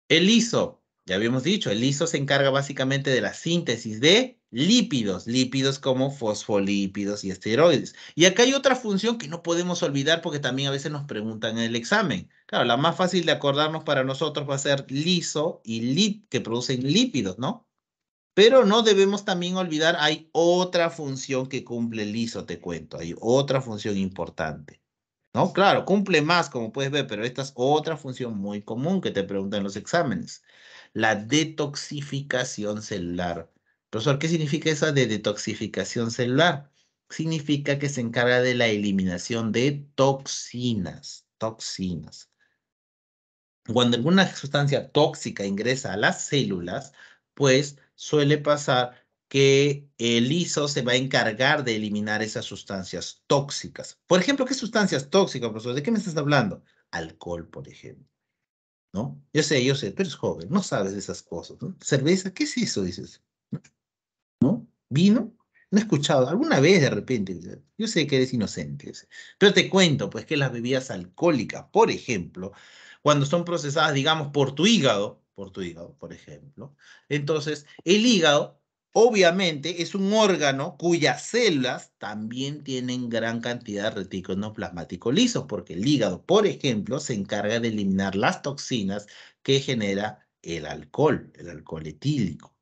[SPEAKER 1] El liso, ya habíamos dicho, el liso se encarga básicamente de la síntesis de lípidos, lípidos como fosfolípidos y esteroides. Y acá hay otra función que no podemos olvidar porque también a veces nos preguntan en el examen. Claro, la más fácil de acordarnos para nosotros va a ser liso y que producen lípidos, ¿no? Pero no debemos también olvidar, hay otra función que cumple el liso, te cuento, hay otra función importante. ¿No? Claro, cumple más, como puedes ver, pero esta es otra función muy común que te preguntan en los exámenes. La detoxificación celular. Profesor, ¿qué significa esa de detoxificación celular? Significa que se encarga de la eliminación de toxinas, toxinas. Cuando alguna sustancia tóxica ingresa a las células, pues suele pasar que el liso se va a encargar de eliminar esas sustancias tóxicas. Por ejemplo, ¿qué sustancias tóxicas, profesor? ¿De qué me estás hablando? Alcohol, por ejemplo, ¿no? Yo sé, tú eres joven, no sabes de esas cosas, ¿no? Cerveza, ¿qué es eso? Dices, ¿no? ¿Vino? No he escuchado, alguna vez de repente, yo sé que eres inocente, yo sé. Pero te cuento, pues, que las bebidas alcohólicas, por ejemplo, cuando son procesadas, digamos, por tu hígado, por ejemplo, entonces, el hígado, obviamente, es un órgano cuyas células también tienen gran cantidad de retículo endoplasmático liso, porque el hígado, por ejemplo, se encarga de eliminar las toxinas que genera el alcohol etílico.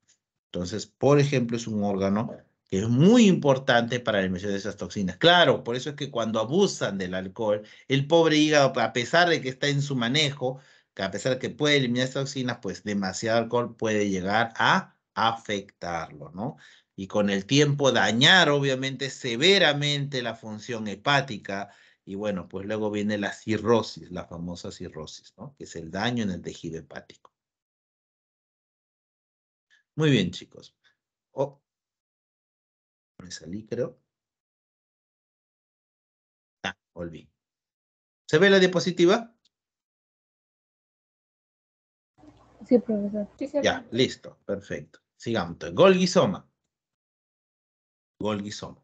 [SPEAKER 1] Entonces, por ejemplo, es un órgano que es muy importante para la eliminación de esas toxinas. Claro, por eso es que cuando abusan del alcohol, el pobre hígado, a pesar de que está en su manejo, que a pesar de que puede eliminar esas toxinas, pues demasiado alcohol puede llegar a afectarlo, ¿no? Y con el tiempo dañar, obviamente, severamente la función hepática. Y bueno, pues luego viene la cirrosis, la famosa cirrosis, ¿no? Que es el daño en el tejido hepático. Muy bien, chicos. Oh, me salí, creo. Ah, volví. ¿Se ve la diapositiva?
[SPEAKER 3] Sí, profesor. Sí, se
[SPEAKER 1] Ya,
[SPEAKER 3] ve.
[SPEAKER 1] listo, perfecto. Sigamos. Entonces, Golgi-soma. Golgi-soma.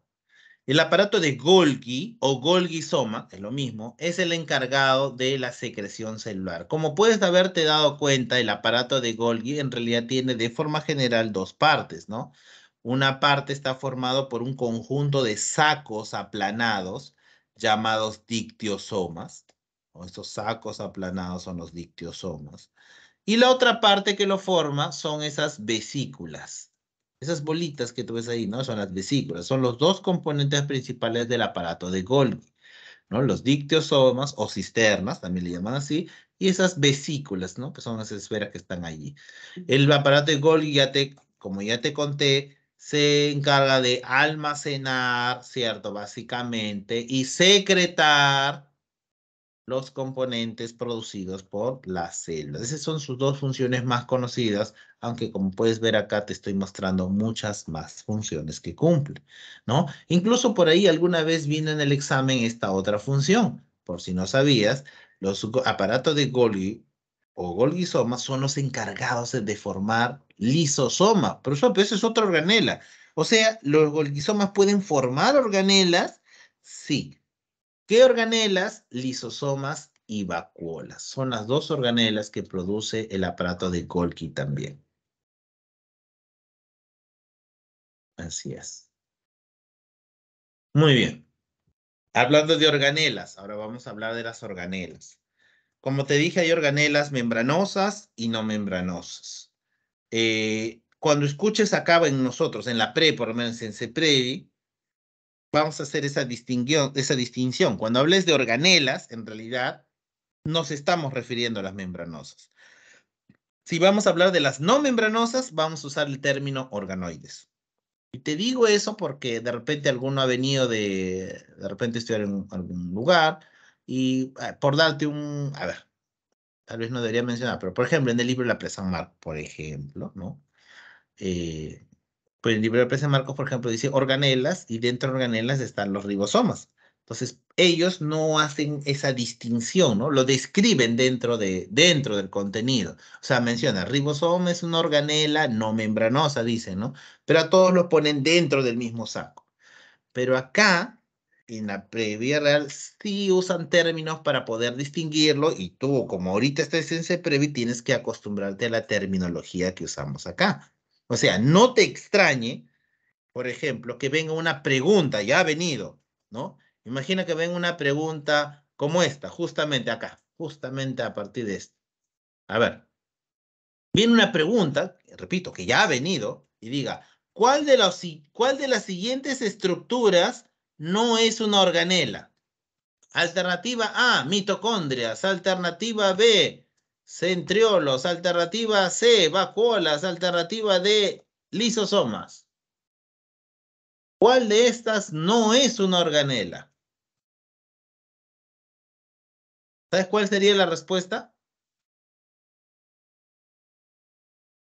[SPEAKER 1] El aparato de Golgi o Golgi-soma, es lo mismo, es el encargado de la secreción celular. Como puedes haberte dado cuenta, el aparato de Golgi en realidad tiene de forma general dos partes, ¿no? Una parte está formado por un conjunto de sacos aplanados llamados dictiosomas. O estos sacos aplanados son los dictiosomas. Y la otra parte que lo forma son esas vesículas. Esas bolitas que tú ves ahí, ¿no? Son las vesículas. Son los dos componentes principales del aparato de Golgi, ¿no? Los dictiosomas o cisternas, también le llaman así, y esas vesículas, ¿no? Que son las esferas que están allí. El aparato de Golgi, como ya te conté, se encarga de almacenar, ¿cierto? Básicamente, y secretar los componentes producidos por las células. Esas son sus dos funciones más conocidas, aunque como puedes ver acá te estoy mostrando muchas más funciones que cumple, ¿no? Incluso por ahí alguna vez vino en el examen esta otra función. Por si no sabías, los aparatos de Golgi o Golgisomas son los encargados de formar lisosomas. Pero eso es otra organela. O sea, ¿los Golgisomas pueden formar organelas? Sí. ¿Qué organelas? Lisosomas y vacuolas. Son las dos organelas que produce el aparato de Golgi también. Así es. Muy bien. Hablando de organelas, ahora vamos a hablar de las organelas. Como te dije, hay organelas membranosas y no membranosas. Cuando escuches acá en nosotros, en la pre, por lo menos en CEPREVI, vamos a hacer esa distinción. Cuando hables de organelas, en realidad, nos estamos refiriendo a las membranosas. Si vamos a hablar de las no membranosas, vamos a usar el término organoides. Y te digo eso porque de repente alguno ha venido de repente estudiar en algún lugar y por darte a ver, tal vez no debería mencionar, pero por ejemplo en el libro La Presa Marcos, por ejemplo, ¿no? Pues el libro de Presa Marcos, por ejemplo, dice organelas y dentro de organelas están los ribosomas. Entonces, ellos no hacen esa distinción, ¿no? Lo describen dentro del contenido. O sea, menciona, ribosoma es una organela no membranosa, dicen, ¿no? Pero a todos los ponen dentro del mismo saco. Pero acá, en la previa real, sí usan términos para poder distinguirlo y tú, como ahorita estás en CEPREVI, tienes que acostumbrarte a la terminología que usamos acá. O sea, no te extrañe, por ejemplo, que venga una pregunta, ya ha venido, ¿no? Imagina que venga una pregunta como esta, justamente acá, justamente a partir de esto. A ver, viene una pregunta, repito, que ya ha venido, y diga, ¿cuál de las siguientes estructuras no es una organela? Alternativa A, mitocondrias. Alternativa B, centriolos. Alternativa C, vacuolas. Alternativa D, lisosomas. ¿Cuál de estas no es una organela? ¿Sabes cuál sería la respuesta?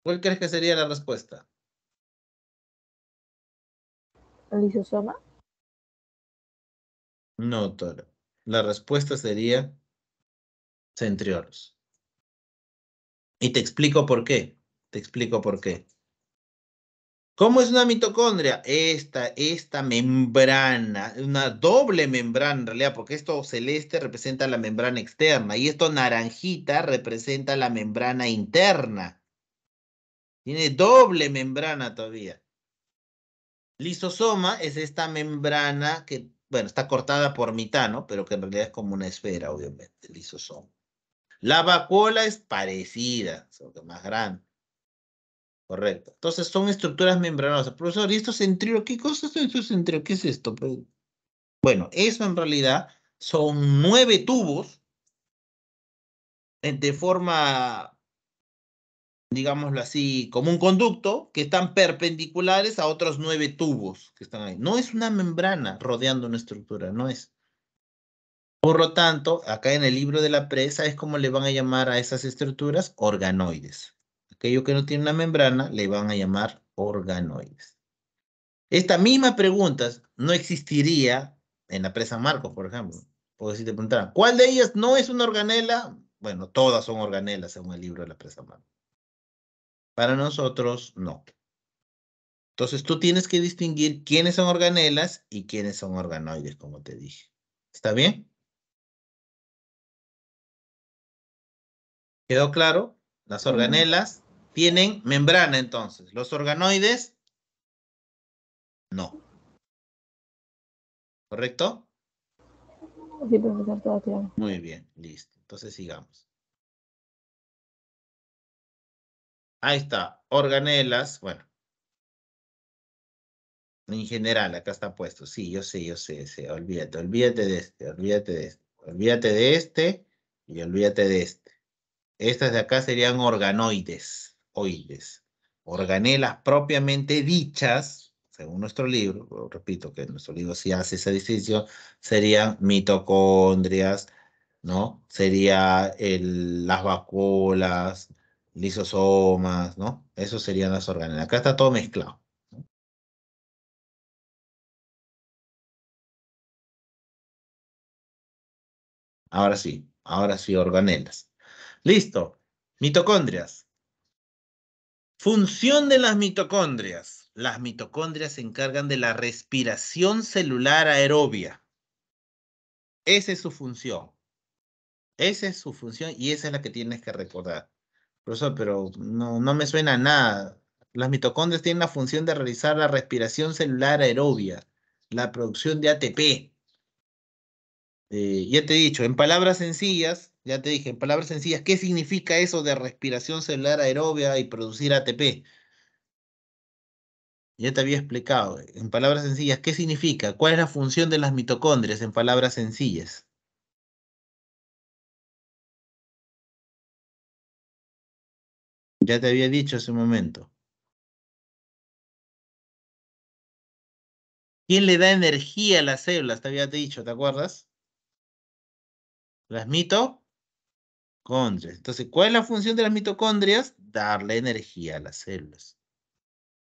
[SPEAKER 1] ¿Cuál crees que sería la respuesta?
[SPEAKER 3] ¿El lisosoma?
[SPEAKER 1] No, Toro. La respuesta sería centriolos. Y te explico por qué. Te explico por qué. ¿Cómo es una mitocondria? Esta membrana, una doble membrana en realidad, porque esto celeste representa la membrana externa y esto naranjita representa la membrana interna. Tiene doble membrana todavía. Lisosoma es esta membrana que, bueno, está cortada por mitad, ¿no? Pero que en realidad es como una esfera, obviamente, lisosoma. La vacuola es parecida, solo que más grande. Correcto. Entonces son estructuras membranosas. Profesor, ¿y esto centríolo? ¿Qué cosa es esto centríolo? ¿Qué es esto? Pues, bueno, eso en realidad son 9 tubos de forma, digámoslo así, como un conducto que están perpendiculares a otros 9 tubos que están ahí. No es una membrana rodeando una estructura, no es. Por lo tanto, acá en el libro de la presa es como le van a llamar a esas estructuras organoides. Aquello que no tiene una membrana le van a llamar organoides. Esta misma pregunta no existiría en la presa Marcos, por ejemplo. Porque si te preguntaran, ¿cuál de ellas no es una organela? Bueno, todas son organelas según el libro de la presa Marcos. Para nosotros, no. Entonces tú tienes que distinguir quiénes son organelas y quiénes son organoides, como te dije. ¿Está bien? ¿Quedó claro? Las organelas tienen membrana entonces. Los organoides, no. ¿Correcto?
[SPEAKER 3] Sí, profesor, todo claro.
[SPEAKER 1] Muy bien, listo. Entonces sigamos. Ahí está, organelas, bueno, en general, acá está puesto. Sí, yo sé, olvídate de este, olvídate de este y olvídate de este. Estas de acá serían organoides, oides. Organelas propiamente dichas, según nuestro libro, lo repito que nuestro libro sí hace esa distinción, serían mitocondrias, ¿no? Sería las vacuolas, lisosomas, ¿no? Esos serían las organelas. Acá está todo mezclado. Ahora sí, organelas. Listo. Mitocondrias. Función de las mitocondrias. Las mitocondrias se encargan de la respiración celular aerobia. Esa es su función. Esa es su función y esa es la que tienes que recordar. Profesor, pero no me suena a nada. Las mitocondrias tienen la función de realizar la respiración celular aerobia, la producción de ATP. Ya te he dicho, en palabras sencillas, ya te dije, en palabras sencillas, ¿qué significa eso de respiración celular aerobia y producir ATP? Ya te había explicado, en palabras sencillas, ¿qué significa? ¿Cuál es la función de las mitocondrias en palabras sencillas? Ya te había dicho hace un momento. ¿Quién le da energía a las células? Te había dicho, ¿te acuerdas? Las mitocondrias. Entonces, ¿cuál es la función de las mitocondrias? Darle energía a las células.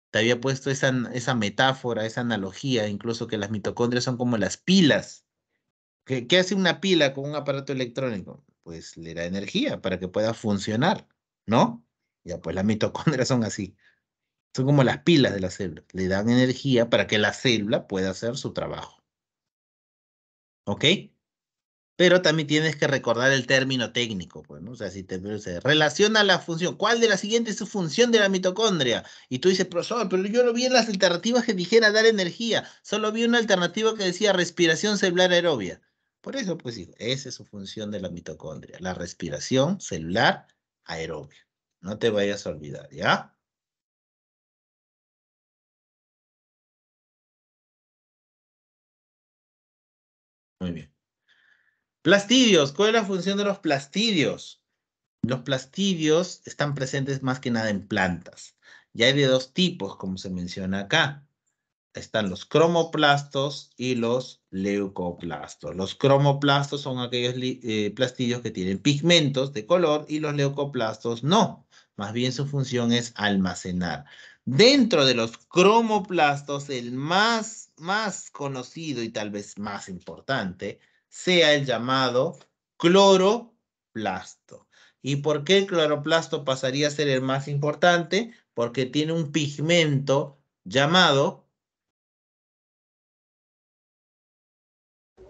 [SPEAKER 1] Te había puesto esa metáfora, esa analogía, incluso que las mitocondrias son como las pilas. ¿Qué hace una pila con un aparato electrónico? Pues le da energía para que pueda funcionar, ¿no? Ya, pues las mitocondrias son así. Son como las pilas de la célula. Le dan energía para que la célula pueda hacer su trabajo. ¿Ok? Pero también tienes que recordar el término técnico, pues, ¿no? O sea, si te dice, relaciona la función, ¿cuál de las siguientes es su función de la mitocondria? Y tú dices, profesor, pero yo no vi en las alternativas que dijera dar energía, solo vi una alternativa que decía respiración celular aerobia. Por eso, pues, hijo, esa es su función de la mitocondria, la respiración celular aerobia. No te vayas a olvidar, ¿ya? Muy bien. Plastidios, ¿cuál es la función de los plastidios? Los plastidios están presentes más que nada en plantas. Y hay de dos tipos, como se menciona acá. Están los cromoplastos y los leucoplastos. Los cromoplastos son aquellos plastidios que tienen pigmentos de color y los leucoplastos no. Más bien su función es almacenar. Dentro de los cromoplastos, el más conocido y tal vez más importante sea el llamado cloroplasto. ¿Y por qué el cloroplasto pasaría a ser el más importante? Porque tiene un pigmento llamado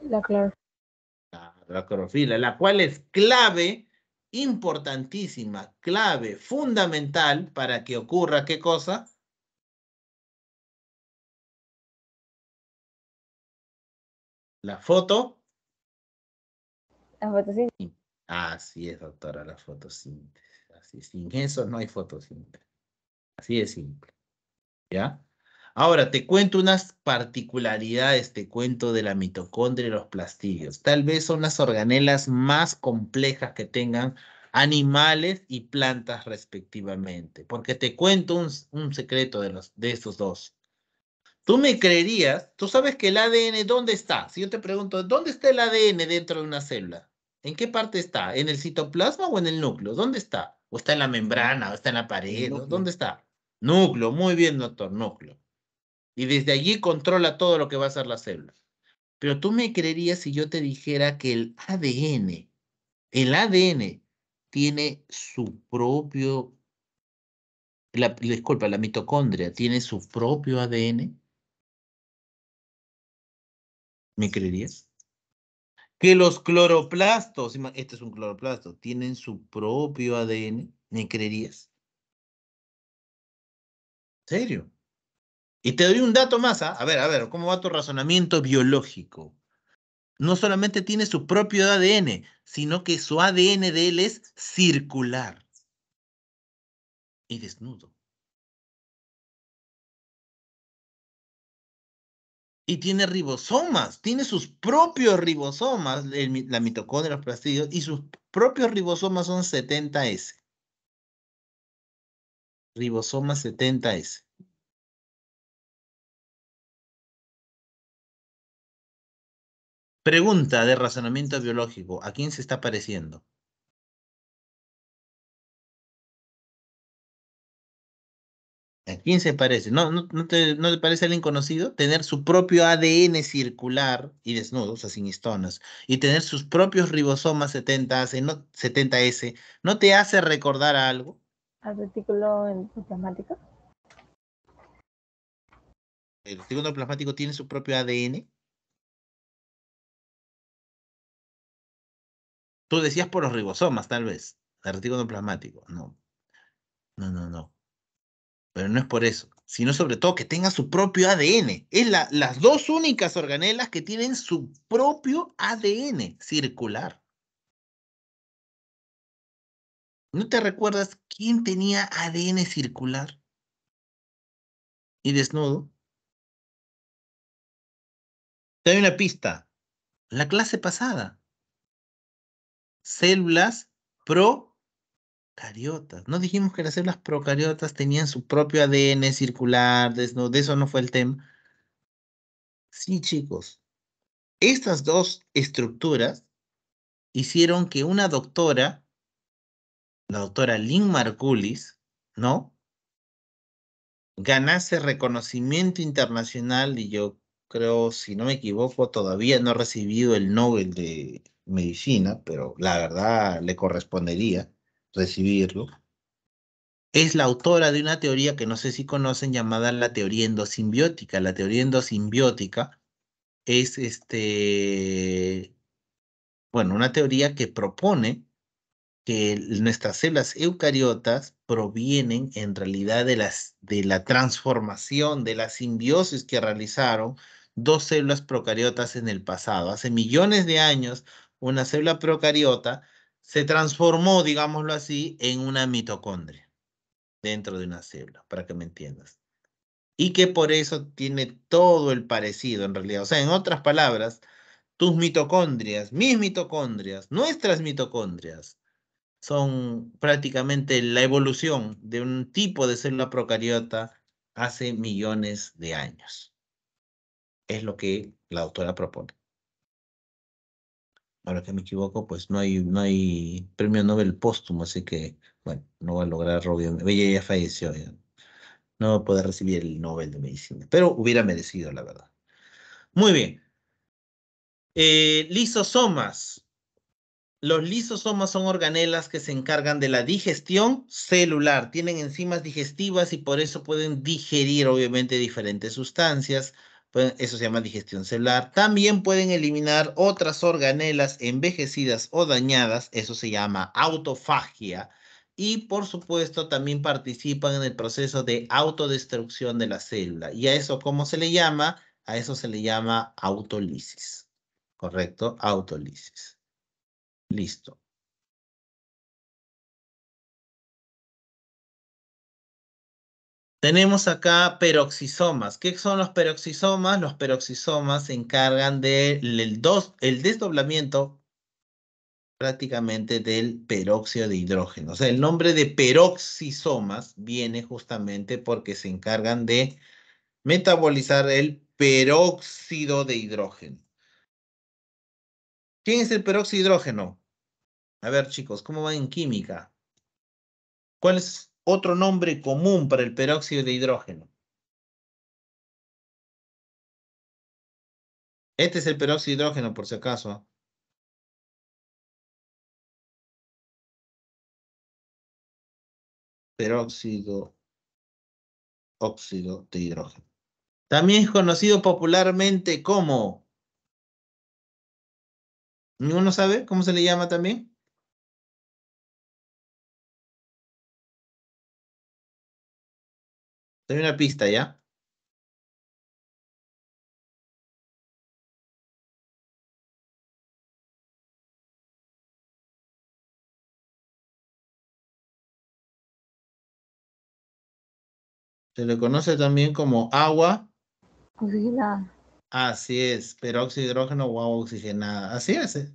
[SPEAKER 3] La clor.
[SPEAKER 1] la clorofila, la cual es clave, importantísima, clave, fundamental para que ocurra ¿qué cosa? La foto.
[SPEAKER 3] La fotosíntesis.
[SPEAKER 1] Así es, doctora, la fotosíntesis. Así, sin eso no hay fotosíntesis. Así de simple. ¿Ya? Ahora, te cuento unas particularidades, te cuento de la mitocondria y los plastidios. Tal vez son las organelas más complejas que tengan animales y plantas respectivamente, porque te cuento un secreto de estos dos. Tú me creerías, tú sabes que el ADN, ¿dónde está? Si yo te pregunto, ¿dónde está el ADN dentro de una célula? ¿En qué parte está? ¿En el citoplasma o en el núcleo? ¿Dónde está? ¿O está en la membrana? ¿O está en la pared? ¿Dónde está? Núcleo, muy bien, doctor, núcleo. Y desde allí controla todo lo que va a hacer la célula. Pero tú me creerías si yo te dijera que el ADN tiene su propio, disculpa, la mitocondria tiene su propio ADN. ¿Me creerías? Que los cloroplastos, este es un cloroplasto, tienen su propio ADN. ¿Me creerías? ¿En serio? Y te doy un dato más, ¿ah? A ver, ¿cómo va tu razonamiento biológico? No solamente tiene su propio ADN, sino que su ADN de él es circular y desnudo. Y tiene ribosomas, tiene sus propios ribosomas, la mitocondria, los plastidios, y sus propios ribosomas son 70S. Ribosoma 70S. Pregunta de razonamiento biológico, ¿a quién se está pareciendo? ¿A quién se parece? ¿No te parece alguien conocido? Tener su propio ADN circular y desnudo, o sea, sin histonas, y tener sus propios ribosomas 70S, ¿no te hace recordar a algo?
[SPEAKER 3] Al retículo endoplasmático.
[SPEAKER 1] ¿El retículo plasmático tiene su propio ADN? Tú decías por los ribosomas, tal vez. El retículo plasmático. No, no, no, no. Pero no es por eso. sino sobre todo que tenga su propio ADN. Es las dos únicas organelas que tienen su propio ADN circular. ¿No te recuerdas quién tenía ADN circular y desnudo? Te doy una pista. La clase pasada. Células procariotas. ¿No dijimos que las células procariotas tenían su propio ADN circular, desnudo? De eso no fue el tema. Sí, chicos. Estas dos estructuras hicieron que una doctora, la doctora Lynn Margulis, ¿no?, ganase reconocimiento internacional y yo creo, si no me equivoco, todavía no ha recibido el Nobel de Medicina, pero la verdad le correspondería recibirlo. Es la autora de una teoría que no sé si conocen llamada la teoría endosimbiótica. La teoría endosimbiótica es bueno, una teoría que propone que nuestras células eucariotas provienen en realidad de la transformación, de la simbiosis que realizaron dos células procariotas en el pasado. Hace millones de años, una célula procariota se transformó, digámoslo así, en una mitocondria dentro de una célula, para que me entiendas. Y que por eso tiene todo el parecido en realidad. O sea, en otras palabras, tus mitocondrias, mis mitocondrias, nuestras mitocondrias, son prácticamente la evolución de un tipo de célula procariota hace millones de años. Es lo que la autora propone. Ahora que me equivoco, pues no hay premio Nobel póstumo, así que, bueno, no va a lograr, obviamente. Ella ya falleció, ya. No va a poder recibir el Nobel de Medicina, pero hubiera merecido, la verdad. Muy bien. Lisosomas. Los lisosomas son organelas que se encargan de la digestión celular. Tienen enzimas digestivas y por eso pueden digerir, obviamente, diferentes sustancias. Eso se llama digestión celular. También pueden eliminar otras organelas envejecidas o dañadas. Eso se llama autofagia. Y, por supuesto, también participan en el proceso de autodestrucción de la célula. ¿Y a eso cómo se le llama? A eso se le llama autólisis. ¿Correcto? Autólisis. Listo. Tenemos acá peroxisomas. ¿Qué son los peroxisomas? Los peroxisomas se encargan del el desdoblamiento prácticamente del peróxido de hidrógeno. O sea, el nombre de peroxisomas viene justamente porque se encargan de metabolizar el peróxido de hidrógeno. ¿Quién es el peróxido de hidrógeno? A ver, chicos, ¿cómo van en química? ¿Cuál es otro nombre común para el peróxido de hidrógeno? Este es el peróxido de hidrógeno, por si acaso. Peróxido, óxido de hidrógeno. También es conocido popularmente como... ¿Ninguno sabe cómo se le llama también? Te doy una pista, ¿ya? Se le conoce también como agua.
[SPEAKER 3] Oxigenada.
[SPEAKER 1] Así es, peróxido de hidrógeno o agua oxigenada. Así es.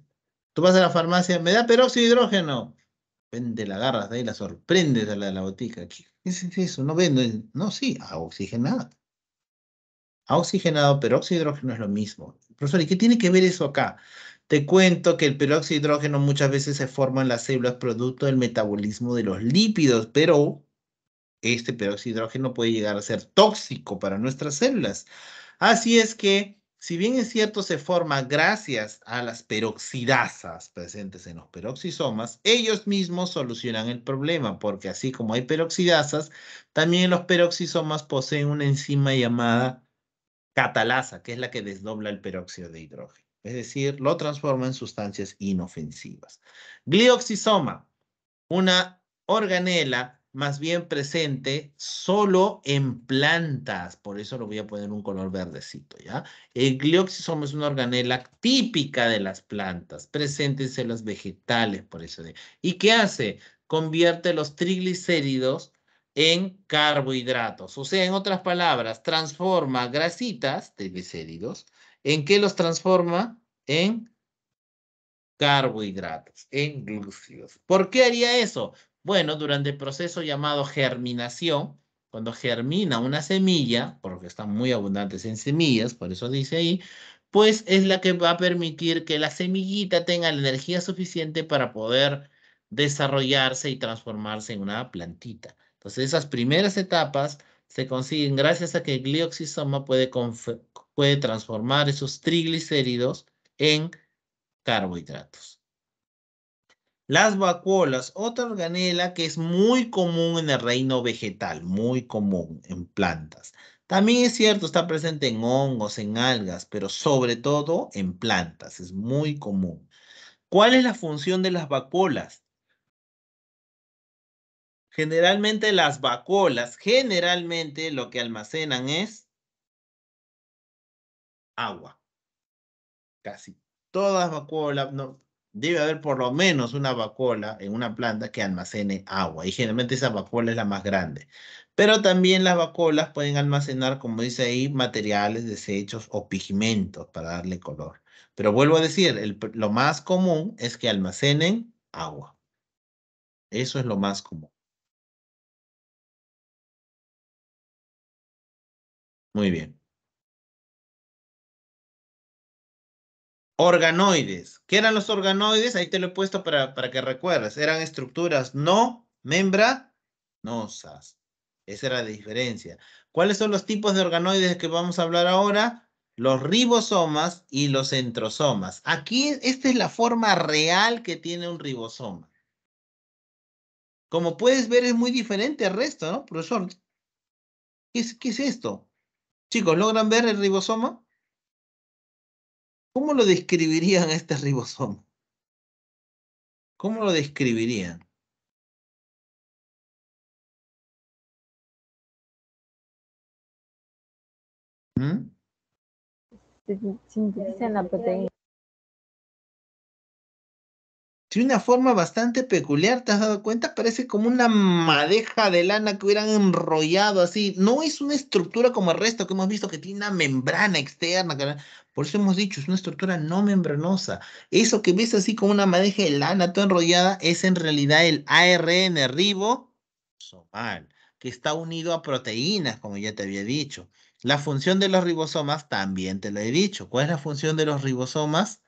[SPEAKER 1] Tú vas a la farmacia, ¿me da peróxido de hidrógeno? Vende, la agarras de ahí, la sorprendes a la botica. ¿Qué es eso? No vende. No, sí, agua oxigenada. Oxigenado, peróxido de hidrógeno es lo mismo. Profesor, ¿y qué tiene que ver eso acá? Te cuento que el peróxido de hidrógeno muchas veces se forma en las células producto del metabolismo de los lípidos, pero este peróxido de hidrógeno puede llegar a ser tóxico para nuestras células. Así es que, si bien es cierto, se forma gracias a las peroxidasas presentes en los peroxisomas, ellos mismos solucionan el problema, porque así como hay peroxidasas, también los peroxisomas poseen una enzima llamada catalasa, que es la que desdobla el peróxido de hidrógeno. Es decir, lo transforma en sustancias inofensivas. Glioxisoma, una organela más bien presente solo en plantas. Por eso lo voy a poner un color verdecito, ¿ya? El glioxisoma es una organela típica de las plantas, presente en células vegetales, por eso de. ¿Y qué hace? Convierte los triglicéridos en carbohidratos. O sea, en otras palabras, transforma grasitas, triglicéridos, ¿en qué los transforma? En carbohidratos, en glúcidos. ¿Por qué haría eso? Bueno, durante el proceso llamado germinación, cuando germina una semilla, porque están muy abundantes en semillas, por eso dice ahí, pues es la que va a permitir que la semillita tenga la energía suficiente para poder desarrollarse y transformarse en una plantita. Entonces, esas primeras etapas se consiguen gracias a que el glioxisoma puede transformar esos triglicéridos en carbohidratos. Las vacuolas, otra organela que es muy común en el reino vegetal, muy común en plantas. También es cierto, está presente en hongos, en algas, pero sobre todo en plantas, es muy común. ¿Cuál es la función de las vacuolas? Generalmente las vacuolas, generalmente lo que almacenan es agua. Casi todas vacuolas, no, debe haber por lo menos una vacuola en una planta que almacene agua y generalmente esa vacuola es la más grande. Pero también las vacuolas pueden almacenar, como dice ahí, materiales, desechos o pigmentos para darle color. Pero vuelvo a decir, lo más común es que almacenen agua. Eso es lo más común. Muy bien. Organoides. ¿Qué eran los organoides? Ahí te lo he puesto para que recuerdes. Eran estructuras no membranosas. Esa era la diferencia. ¿Cuáles son los tipos de organoides que vamos a hablar ahora? Los ribosomas y los centrosomas. Aquí, esta es la forma real que tiene un ribosoma. Como puedes ver, es muy diferente al resto, ¿no, profesor? ¿Qué es esto? Chicos, ¿logran ver el ribosoma? ¿Cómo lo describirían a este ribosoma? ¿Cómo lo describirían? ¿Mm?
[SPEAKER 3] Sintetizan la proteína.
[SPEAKER 1] Tiene una forma bastante peculiar, ¿te has dado cuenta? Parece como una madeja de lana que hubieran enrollado así. No es una estructura como el resto que hemos visto que tiene una membrana externa. Por eso hemos dicho, es una estructura no membranosa. Eso que ves así como una madeja de lana toda enrollada es en realidad el ARN ribosomal, que está unido a proteínas, como ya te había dicho. La función de los ribosomas también te lo he dicho. ¿Cuál es la función de los ribosomas?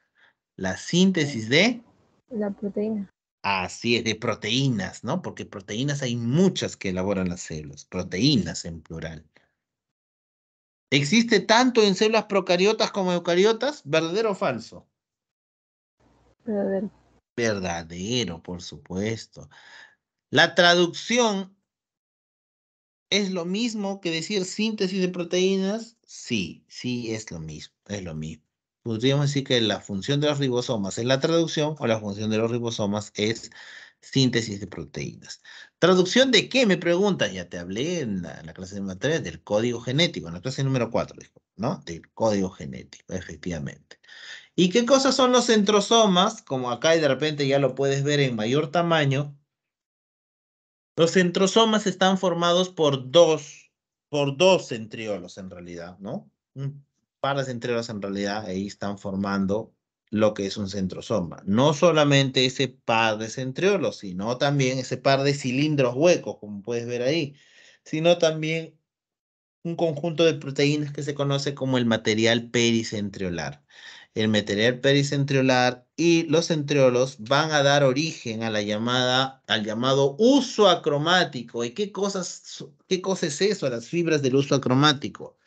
[SPEAKER 1] La síntesis de.
[SPEAKER 3] La proteína.
[SPEAKER 1] Así es, de proteínas, ¿no? Porque proteínas hay muchas que elaboran las células, proteínas en plural. ¿Existe tanto en células procariotas como eucariotas? ¿Verdadero o falso?
[SPEAKER 3] Verdadero.
[SPEAKER 1] Verdadero, por supuesto. La traducción es lo mismo que decir síntesis de proteínas. Sí, sí, es lo mismo, es lo mismo. Podríamos decir que la función de los ribosomas es la traducción o la función de los ribosomas es síntesis de proteínas. ¿Traducción de qué? Me preguntas. Ya te hablé en la clase número 3 del código genético, en la clase número 4, dijo, ¿no? Del código genético, efectivamente. ¿Y qué cosas son los centrosomas? Como acá y de repente ya lo puedes ver en mayor tamaño. Los centrosomas están formados por dos centriolos en realidad, ¿no? Un par de centriolos en realidad ahí están formando lo que es un centrosoma. No solamente ese par de centriolos, sino también ese par de cilindros huecos, como puedes ver ahí, sino también un conjunto de proteínas que se conoce como el material pericentriolar. El material pericentriolar y los centriolos van a dar origen a al llamado uso acromático. ¿Y qué cosa es eso? Las fibras del uso acromático.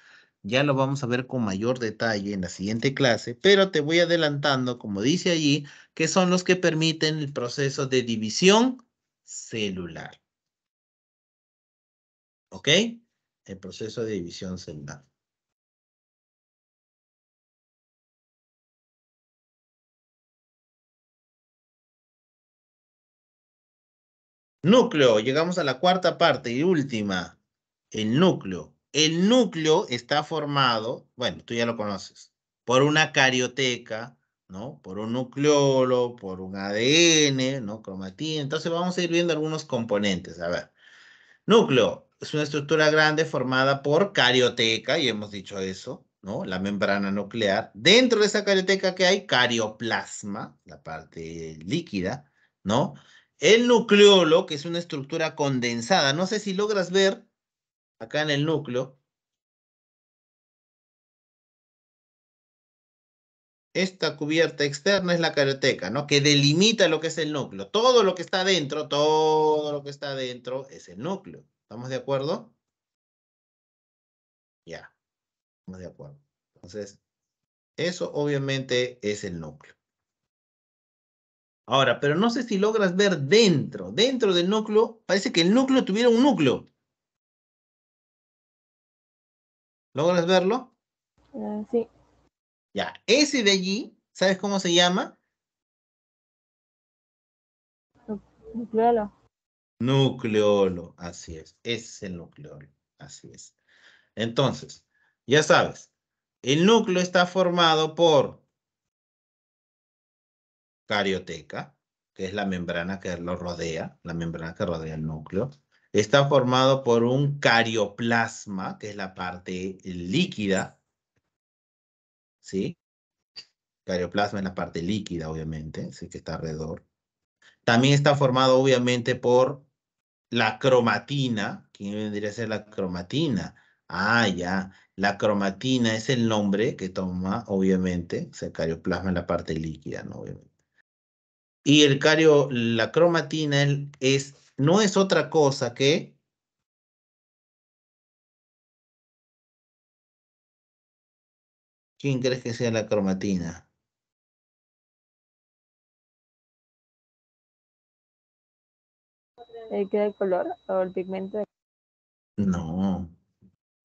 [SPEAKER 1] Ya lo vamos a ver con mayor detalle en la siguiente clase, pero te voy adelantando, como dice allí, que son los que permiten el proceso de división celular. ¿Ok? El proceso de división celular. Núcleo, llegamos a la cuarta parte y última. El núcleo. El núcleo está formado, bueno, tú ya lo conoces, por una carioteca, ¿no? Por un nucleolo, por un ADN, ¿no? Cromatina. Entonces vamos a ir viendo algunos componentes. A ver. Núcleo es una estructura grande formada por carioteca, y hemos dicho eso, ¿no? La membrana nuclear. Dentro de esa carioteca que hay carioplasma, la parte líquida, ¿no? El nucleolo, que es una estructura condensada. No sé si logras ver acá en el núcleo. Esta cubierta externa es la carioteca, ¿no? Que delimita lo que es el núcleo. Todo lo que está dentro, todo lo que está dentro es el núcleo. ¿Estamos de acuerdo? Ya, estamos de acuerdo. Entonces, eso obviamente es el núcleo. Ahora, pero no sé si logras ver dentro del núcleo, parece que el núcleo tuviera un núcleo. ¿Logras verlo?
[SPEAKER 3] Sí,
[SPEAKER 1] Ya, ese de allí, ¿sabes cómo se llama?
[SPEAKER 3] nucleolo.
[SPEAKER 1] Nucleolo, así es, ese es el nucleolo, así es. Entonces, ya sabes, el núcleo está formado por carioteca, que es la membrana que lo rodea, la membrana que rodea el núcleo. Está formado por un carioplasma, que es la parte líquida, ¿sí? Carioplasma es la parte líquida, obviamente, sí que está alrededor. También está formado, obviamente, por la cromatina. ¿Quién vendría a ser la cromatina? Ah, ya. La cromatina es el nombre que toma, obviamente, o sea, carioplasma es la parte líquida, ¿no? Obviamente. Y la cromatina no es otra cosa que, ¿quién crees que sea la cromatina?
[SPEAKER 3] Que el color o el pigmento.
[SPEAKER 1] No,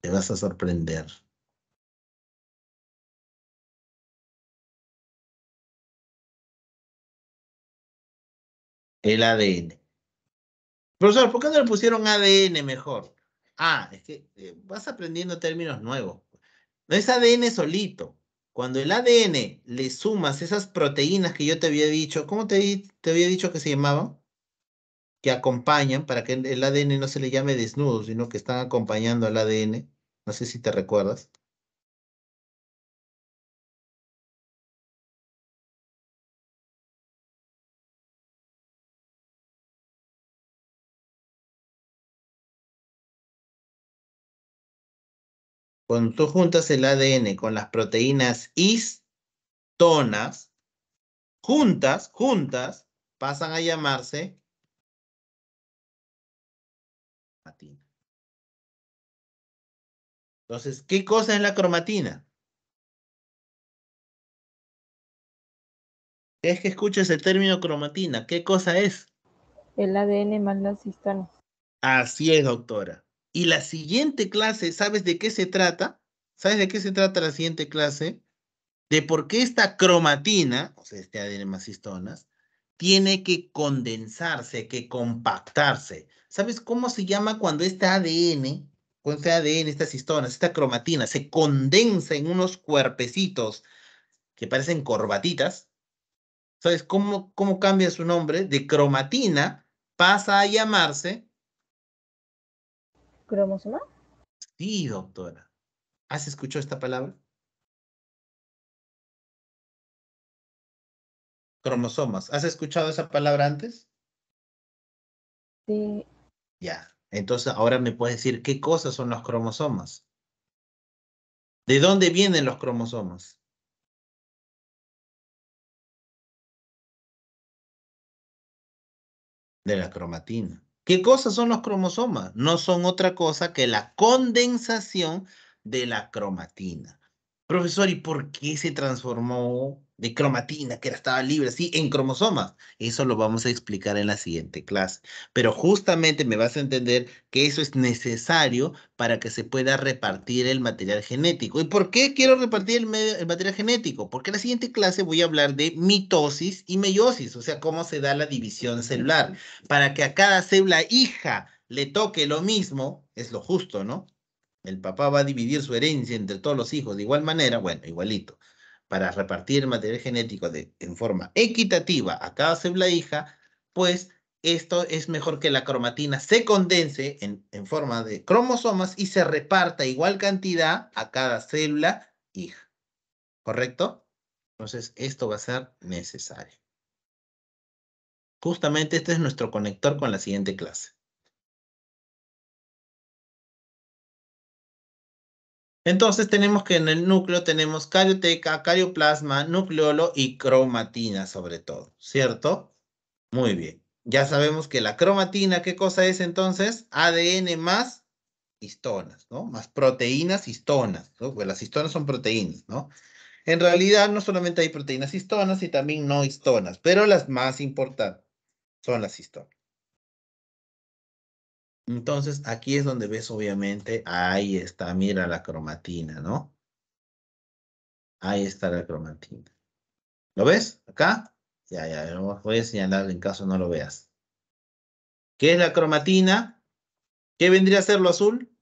[SPEAKER 1] te vas a sorprender. El ADN. Profesor, ¿por qué no le pusieron ADN mejor? Ah, es que vas aprendiendo términos nuevos. No es ADN solito. Cuando el ADN le sumas esas proteínas que yo te había dicho, ¿cómo te había dicho que se llamaban? Que acompañan, para que el ADN no se le llame desnudo, sino que están acompañando al ADN. No sé si te recuerdas. Cuando tú juntas el ADN con las proteínas histonas, juntas, pasan a llamarse cromatina. Entonces, ¿qué cosa es la cromatina? Es que escuches el término cromatina. ¿Qué cosa es?
[SPEAKER 3] El ADN más los histones.
[SPEAKER 1] Así es, doctora. Y la siguiente clase, ¿sabes de qué se trata? ¿Sabes de qué se trata la siguiente clase? De por qué esta cromatina, o sea, este ADN más histonas, tiene que condensarse, que compactarse. ¿Sabes cómo se llama cuando este ADN, estas histonas, esta cromatina, se condensa en unos cuerpecitos que parecen corbatitas? ¿Sabes cómo cambia su nombre? De cromatina pasa a llamarse...
[SPEAKER 3] ¿Cromosoma?
[SPEAKER 1] Sí, doctora. ¿Has escuchado esta palabra? Cromosomas. ¿Has escuchado esa palabra antes?
[SPEAKER 3] Sí,
[SPEAKER 1] Ya. Entonces ahora me puedes decir qué cosas son los cromosomas. ¿De dónde vienen los cromosomas? De la cromatina. ¿Qué cosas son los cromosomas? No son otra cosa que la condensación de la cromatina. Profesor, ¿y por qué se transformó de cromatina que estaba libre, así, en cromosomas. Eso lo vamos a explicar en la siguiente clase. Pero justamente me vas a entender que eso es necesario para que se pueda repartir el material genético. ¿Y por qué quiero repartir el material genético? Porque en la siguiente clase voy a hablar de mitosis y meiosis, o sea, cómo se da la división celular. Para que a cada célula hija le toque lo mismo, es lo justo, ¿no? El papá va a dividir su herencia entre todos los hijos de igual manera, bueno, igualito, para repartir el material genético en forma equitativa a cada célula hija, pues esto es mejor que la cromatina se condense en forma de cromosomas y se reparta igual cantidad a cada célula hija. ¿Correcto? Entonces, esto va a ser necesario. Justamente este es nuestro conector con la siguiente clase. Entonces tenemos que en el núcleo tenemos carioteca, carioplasma, nucleolo y cromatina sobre todo, ¿cierto? Muy bien. Ya sabemos que la cromatina, ¿qué cosa es entonces? ADN más histonas, ¿no? Más proteínas histonas, ¿no? Pues las histonas son proteínas, ¿no? En realidad no solamente hay proteínas histonas y también no histonas, pero las más importantes son las histonas. Entonces aquí es donde ves obviamente, ahí está, mira la cromatina, ¿no? Ahí está la cromatina. ¿Lo ves? Acá. Ya, lo voy a señalar en caso no lo veas. ¿Qué es la cromatina? ¿Qué vendría a ser lo azul?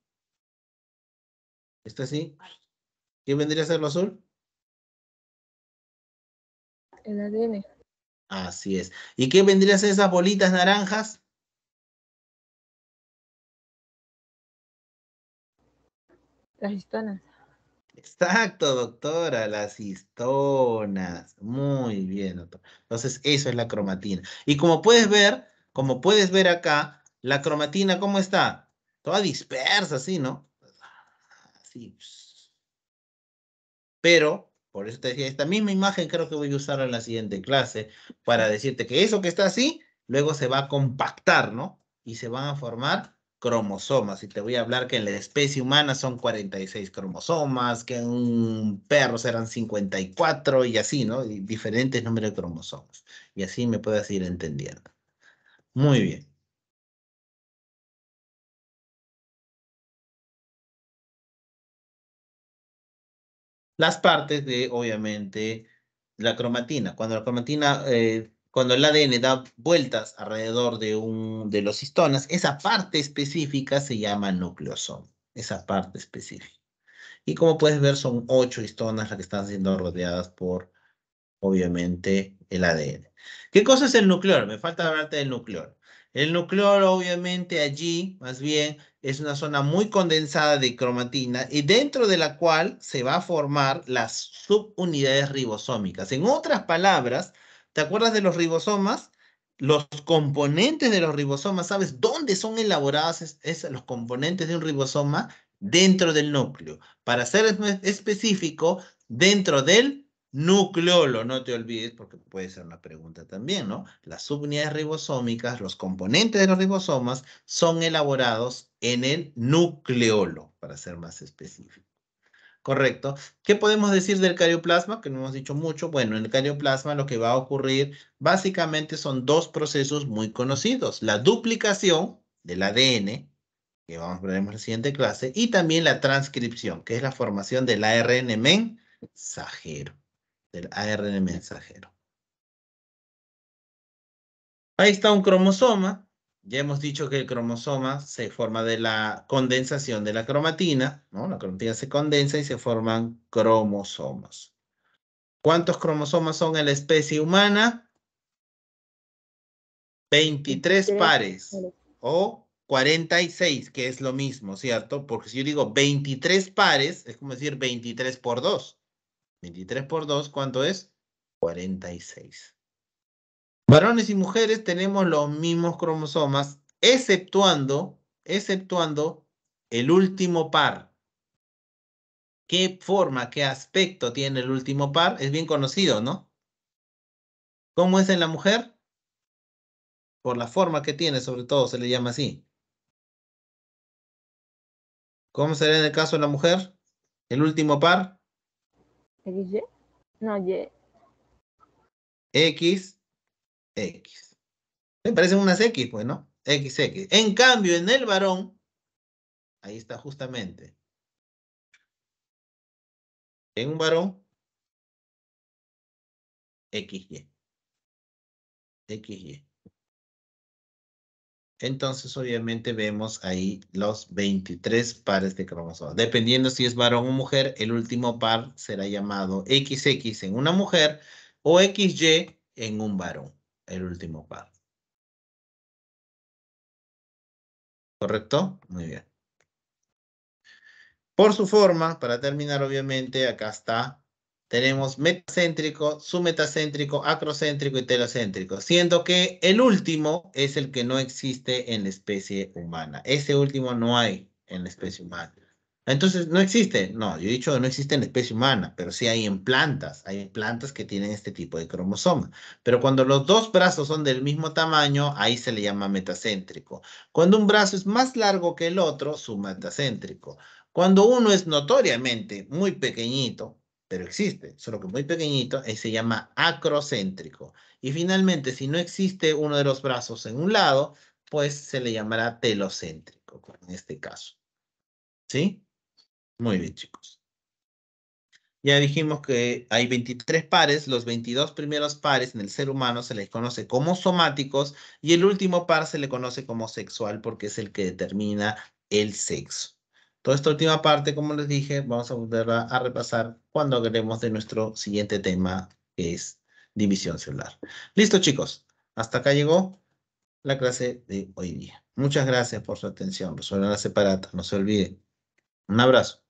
[SPEAKER 1] ¿Esto sí? ¿Qué vendría a ser lo azul?
[SPEAKER 3] El ADN,
[SPEAKER 1] Así es. ¿Y qué vendría a ser esas bolitas naranjas?
[SPEAKER 3] las histonas.
[SPEAKER 1] Exacto, doctora, las histonas. Muy bien, doctor. Entonces, eso es la cromatina. Y como puedes ver acá, la cromatina, ¿cómo está? Toda dispersa, así, ¿no? Así. Pero, por eso te decía, esta misma imagen creo que voy a usar en la siguiente clase para decirte que eso que está así, luego se va a compactar, ¿no? Y se van a formar cromosomas. Y te voy a hablar que en la especie humana son 46 cromosomas, que en un perro serán 54 y así, ¿no? Y diferentes números de cromosomas. Y así me puedes ir entendiendo. Muy bien. Las partes de, obviamente, la cromatina. Cuando el ADN da vueltas alrededor de los histonas, esa parte específica se llama nucleosoma. Esa parte específica. Y como puedes ver, son 8 histonas las que están siendo rodeadas por, obviamente, el ADN. ¿Qué cosa es el nucleolo? Me falta hablarte del nucleolo. El nucleolo, obviamente, allí, más bien, es una zona muy condensada de cromatina y dentro de la cual se va a formar las subunidades ribosómicas. En otras palabras, ¿te acuerdas de los ribosomas? Los componentes de los ribosomas, ¿sabes dónde son elaborados los componentes de un ribosoma? Dentro del núcleo. Para ser específico, dentro del nucleolo, no te olvides, porque puede ser una pregunta también, ¿no? Las subunidades ribosómicas, los componentes de los ribosomas, son elaborados en el nucleolo, para ser más específico. Correcto. ¿Qué podemos decir del carioplasma? Que no hemos dicho mucho. Bueno, en el carioplasma lo que va a ocurrir básicamente son dos procesos muy conocidos. La duplicación del ADN, que veremos en la siguiente clase, y también la transcripción, que es la formación del ARN mensajero. Del ARN mensajero. Ahí está un cromosoma. Ya hemos dicho que el cromosoma se forma de la condensación de la cromatina, ¿no? La cromatina se condensa y se forman cromosomas. ¿Cuántos cromosomas son en la especie humana? 23 pares o 46, que es lo mismo, ¿cierto? Porque si yo digo 23 pares, es como decir 23 por 2. 23 por 2, ¿cuánto es? 46. Varones y mujeres tenemos los mismos cromosomas, exceptuando el último par. ¿Qué forma, qué aspecto tiene el último par? Es bien conocido, ¿no? ¿Cómo es en la mujer? Por la forma que tiene, sobre todo, se le llama así. ¿Cómo será en el caso de la mujer? El último par.
[SPEAKER 3] ¿XY? No, Y.
[SPEAKER 1] X, X. Me parecen unas X, pues, ¿no? X, X. En cambio, en el varón, ahí está justamente. En un varón, XY. XY. Entonces, obviamente, vemos ahí los 23 pares de cromosomas. Dependiendo si es varón o mujer, el último par será llamado XX en una mujer o XY en un varón, el último par. ¿Correcto? Muy bien. Por su forma, para terminar, obviamente, acá está. Tenemos metacéntrico, submetacéntrico, acrocéntrico y telocéntrico, siendo que el último es el que no existe en la especie humana. Ese último no hay en la especie humana. Entonces, ¿no existe? No, yo he dicho que no existe en la especie humana, pero sí hay en plantas. Hay plantas que tienen este tipo de cromosoma. Pero cuando los dos brazos son del mismo tamaño, ahí se le llama metacéntrico. Cuando un brazo es más largo que el otro, submetacéntrico. Cuando uno es notoriamente muy pequeñito, pero existe, solo que muy pequeñito, se llama acrocéntrico. Y finalmente, si no existe uno de los brazos en un lado, pues se le llamará telocéntrico, en este caso. ¿Sí? Muy bien, chicos. Ya dijimos que hay 23 pares, los 22 primeros pares en el ser humano se les conoce como somáticos y el último par se le conoce como sexual porque es el que determina el sexo. Toda esta última parte, como les dije, vamos a volverla a repasar cuando hablemos de nuestro siguiente tema, que es división celular. Listo, chicos. Hasta acá llegó la clase de hoy día. Muchas gracias por su atención. Resuelvan la separata, no se olviden. Un abrazo.